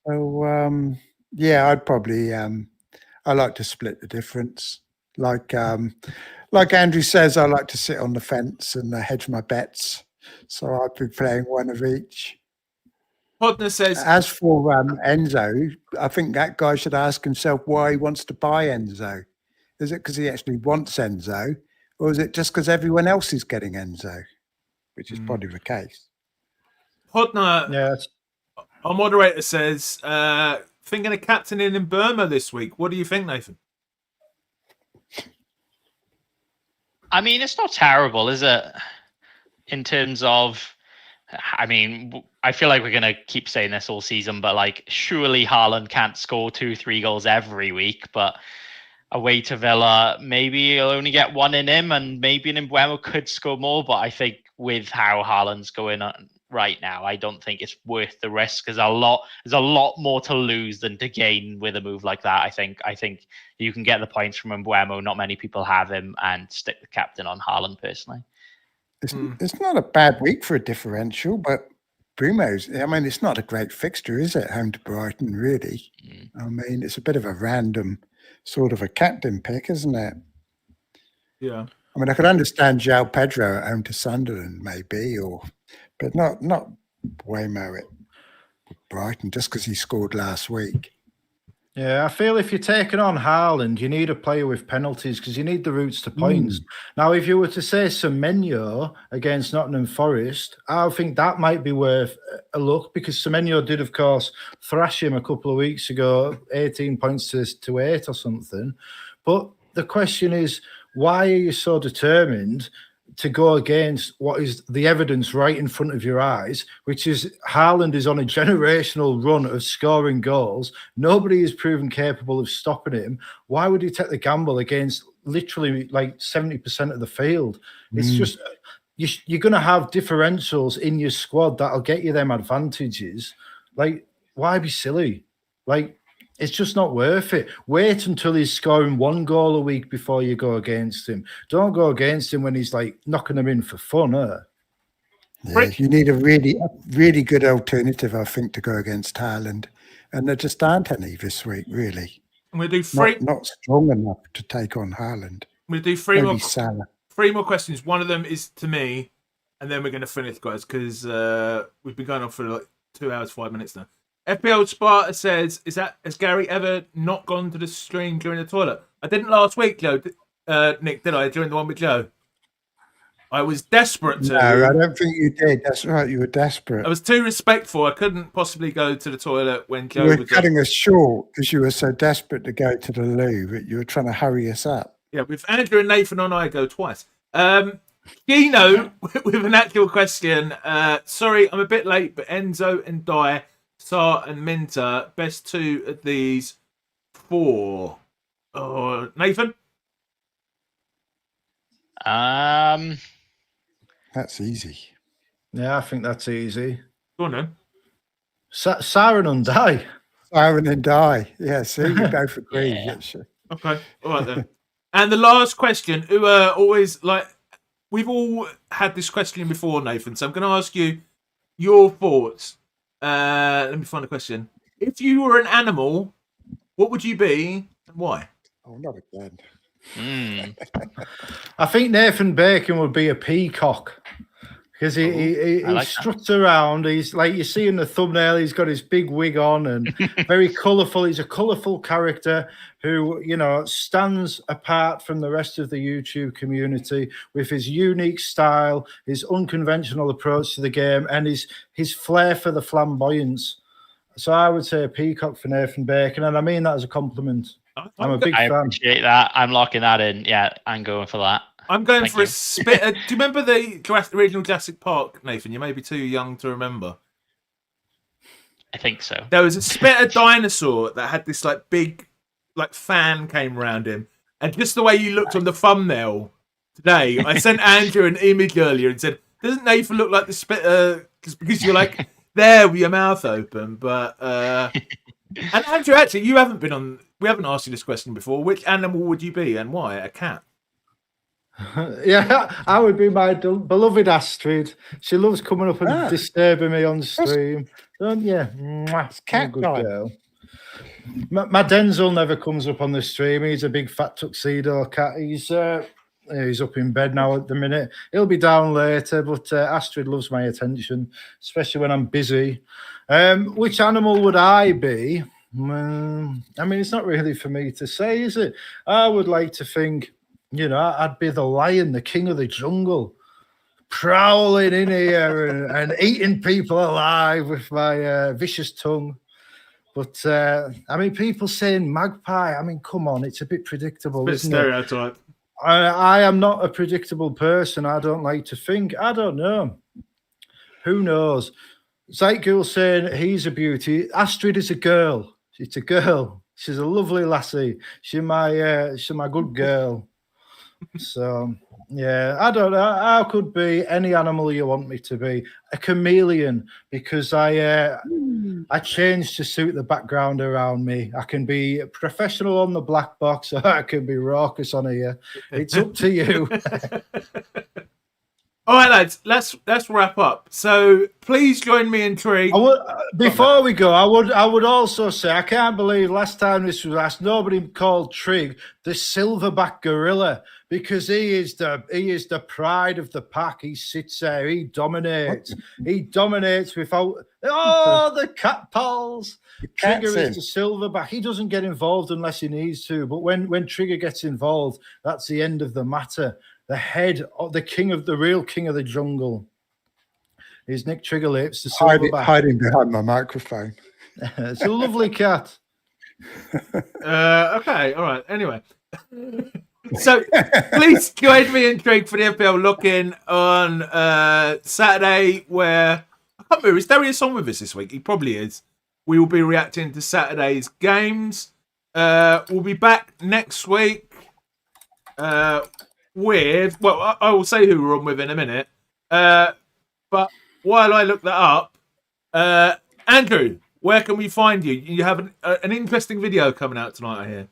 So, I'd probably I like to split the difference. Like Andrew says, I like to sit on the fence and hedge my bets. So I'd be playing one of each. Podner says, As for Enzo, I think that guy should ask himself why he wants to buy Enzo. Is it because he actually wants Enzo, or is it just because everyone else is getting Enzo, which is probably the case? Podner, Yeah, our moderator says, thinking of captaining in Burma this week. What do you think, Nathan? I mean, it's not terrible, is it? In terms of, I mean, I feel like we're going to keep saying this all season, but like, surely Haaland can't score 2-3 goals every week, but away to Villa, maybe he'll only get one in him, and maybe an Mbeumo could score more, but I think with how Haaland's going on right now, I don't think it's worth the risk. There's a lot more to lose than to gain with a move like that. I think you can get the points from Mbeumo. Not many people have him, and stick the captain on Haaland personally. It's not a bad week for a differential, but Brumo's, I mean, it's not a great fixture, is it? Home to Brighton, really. I mean, it's a bit of a random sort of a captain pick, isn't it? Yeah. I mean, I could understand João Pedro at home to Sunderland, maybe, but not Mbeumo at Brighton, just because he scored last week. Yeah, I feel if you're taking on Haaland, you need a player with penalties because you need the routes to points. Now, if you were to say Semenyo against Nottingham Forest, I think that might be worth a look because Semenyo did, of course, thrash him a couple of weeks ago, 18 points to 8 or something. But the question is, why are you so determined to go against what is the evidence right in front of your eyes, which is Haaland is on a generational run of scoring goals. Nobody is proven capable of stopping him. Why would you take the gamble against literally like 70% of the field? It's just, you're going to have differentials in your squad that'll get you them advantages. Like, why be silly? Like, it's just not worth it. Wait until he's scoring 1 goal a week before you go against him. Don't go against him when he's like knocking them in for fun. Yeah, you need a really good alternative, I think, to go against Haaland. And there just aren't any this week, really. I'm going to do three. Not strong enough to take on Haaland. I'm going to do three more questions. One of them is to me, and then we're going to finish, guys, because we've been going on for like 2 hours, 5 minutes now. FPL Sparta says, has Gary ever not gone to the stream during the toilet? I didn't last week, Joe. Nick, did I? During the one with Joe? I was desperate to. No, I don't think you did. That's right, you were desperate. I was too respectful. I couldn't possibly go to the toilet when Joe was... You was were cutting us short because you were so desperate to go to the loo, but you were trying to hurry us up. Yeah, with Andrew and Nathan on, I go twice. Gino, with an actual question. Sorry, I'm a bit late, but Enzo and Dye, Sar and Minter, best 2 of these 4. Oh, Nathan? That's easy. Yeah, I think that's easy. Go on then. Siren and Die. Siren and Die. Yeah, see, you both agree. Yeah. Okay, all right then. And the last question, who always like, we've all had this question before, Nathan, so I'm going to ask you your thoughts. Let me find a question. If you were an animal, what would you be and why? Oh, not again. I think Nathan Bacon would be a peacock because he like struts around. He's like you see in the thumbnail, he's got his big wig on and very colourful. He's a colourful character who, you know, stands apart from the rest of the YouTube community with his unique style, his unconventional approach to the game, and his flair for the flamboyance. So I would say a peacock for Nathan Bacon, and I mean that as a compliment. I'm a big fan. I appreciate that. I'm locking that in. Yeah, I'm going for that. I'm going for a spit. Do you remember the original Jurassic Park, Nathan? You may be too young to remember. I think so. There was a spitter dinosaur that had this like big like fan came around him. And just the way you looked on the thumbnail today, I sent Andrew an image earlier and said, doesn't Nathan look like the spitter? Because you're like there with your mouth open. But and Andrew, actually, we haven't asked you this question before. Which animal would you be and why? A cat? Yeah, I would be my beloved Astrid. She loves coming up and disturbing me on stream. Don't you? It's cat good girl. My Denzel never comes up on the stream. He's a big fat tuxedo cat. He's He's up in bed now at the minute. He'll be down later, but Astrid loves my attention, especially when I'm busy. Which animal would I be? I mean, it's not really for me to say, is it? I would like to think, I'd be the lion, the king of the jungle, prowling in here and eating people alive with my vicious tongue. But, I mean, people saying magpie, I mean, come on, it's a bit predictable, It's a isn't bit it? stereotype. I am not a predictable person. I don't like to think. I don't know. Who knows? Zytgul saying he's a beauty. Astrid is a girl. She's a girl. She's a lovely lassie. She's my good girl. So yeah, I don't know. I could be any animal you want me to be. A chameleon, because I change to suit the background around me. I can be professional on the black box, or I can be raucous on here. It's up to you. All right, lads, let's wrap up. So please join me in Trig. Before we go, I would also say I can't believe last time this was asked, nobody called Trig the silverback gorilla, because he is the pride of the pack. He sits there, he dominates. He dominates without the cat pals. Trigger is the silverback. He doesn't get involved unless he needs to, but when Trigger gets involved, that's the end of the matter. The head of the real king of the jungle is Nick Triggerlips, the silverback. Hiding behind my microphone. It's a lovely cat. Okay, all right. Anyway, so please join me in Trig for the FPL look-in on Saturday, where I can't remember, is Darius on with us this week? He probably is. We will be reacting to Saturday's games. We'll be back next week with, well, I will say who we're on with in a minute. But while I look that up, Andrew, where can we find you? You have an interesting video coming out tonight, I hear.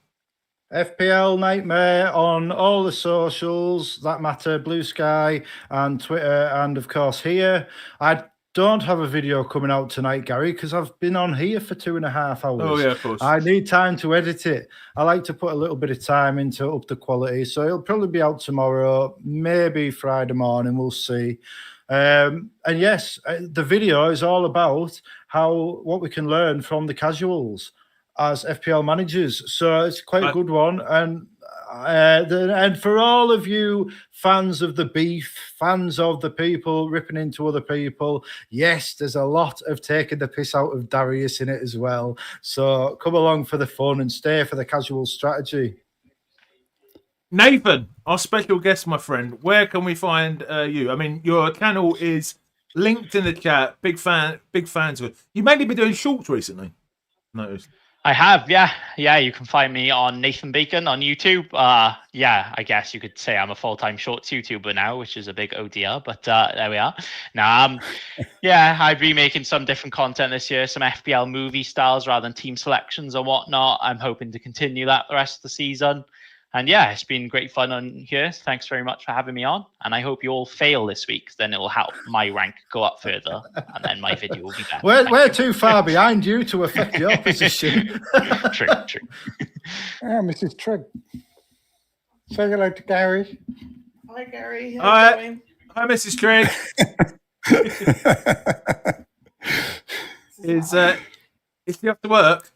FPL Nightmare on all the socials that matter, Blue Sky and Twitter, and of course here. I don't have a video coming out tonight, Gary, because I've been on here for 2.5 hours. Oh, yeah, of course. I need time to edit it. I like to put a little bit of time into up the quality. So it'll probably be out tomorrow, maybe Friday morning. We'll see. And yes, the video is all about what we can learn from the casuals as FPL managers. So it's quite a good one. And for all of you fans of the beef, fans of the people ripping into other people, yes, there's a lot of taking the piss out of Darius in it as well. So come along for the fun and stay for the casual strategy. Nathan, our special guest, my friend, where can we find you? I mean, your channel is linked in the chat. Big fans of it. You've mainly been doing shorts recently. Noticed. I have, yeah. You can find me on Nathan Bacon on YouTube. Yeah, I guess you could say I'm a full-time shorts YouTuber now, which is a big ODR, but there we are. Now, yeah, I've been making some different content this year, some FPL movie styles rather than team selections and whatnot. I'm hoping to continue that the rest of the season. And yeah, it's been great fun on here. Thanks very much for having me on. And I hope you all fail this week, then it will help my rank go up further. And then my video will be better. We're too far behind you to affect your position. True. Yeah, Mrs. Trig. Say hello to Gary. Hi, Gary. How you doing? Hi, Mrs. Trig. Is she off to work?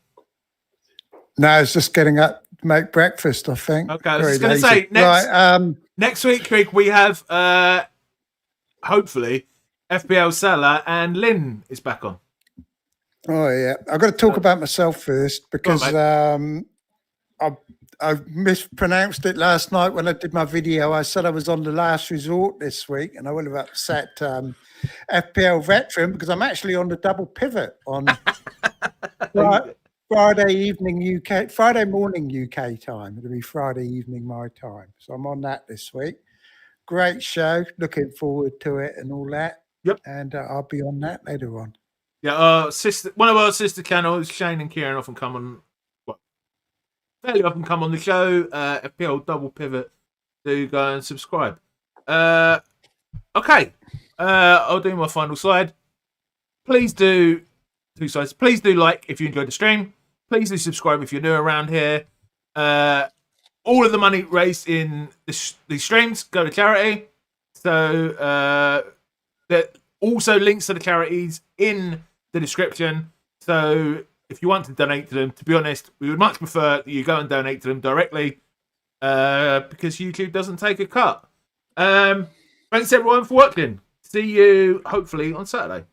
No, it's just getting up. Make breakfast, I think. Okay, I was just going to say next week, Trig, we have hopefully FPL Salah and Lynn is back on. Oh yeah, I've got to talk about myself first because I mispronounced it last night when I did my video. I said I was on the last resort this week, and I would have upset FPL Veteran because I'm actually on the double pivot on. Friday morning UK time. It'll be Friday evening my time. So I'm on that this week. Great show. Looking forward to it and all that. Yep. And I'll be on that later on. Yeah, one of our sister channels, Shane and Kieran, fairly often come on the show. FPL Double Pivot. Do go and subscribe. Okay. I'll do my final slide. Please do. 2 sides. Please do like if you enjoyed the stream. Please do subscribe if you're new around here. all of the money raised in these streams go to charity. So there also links to the charities in the description. So if you want to donate to them, to be honest, we would much prefer that you go and donate to them directly because YouTube doesn't take a cut. Thanks everyone for watching. See you hopefully on Saturday.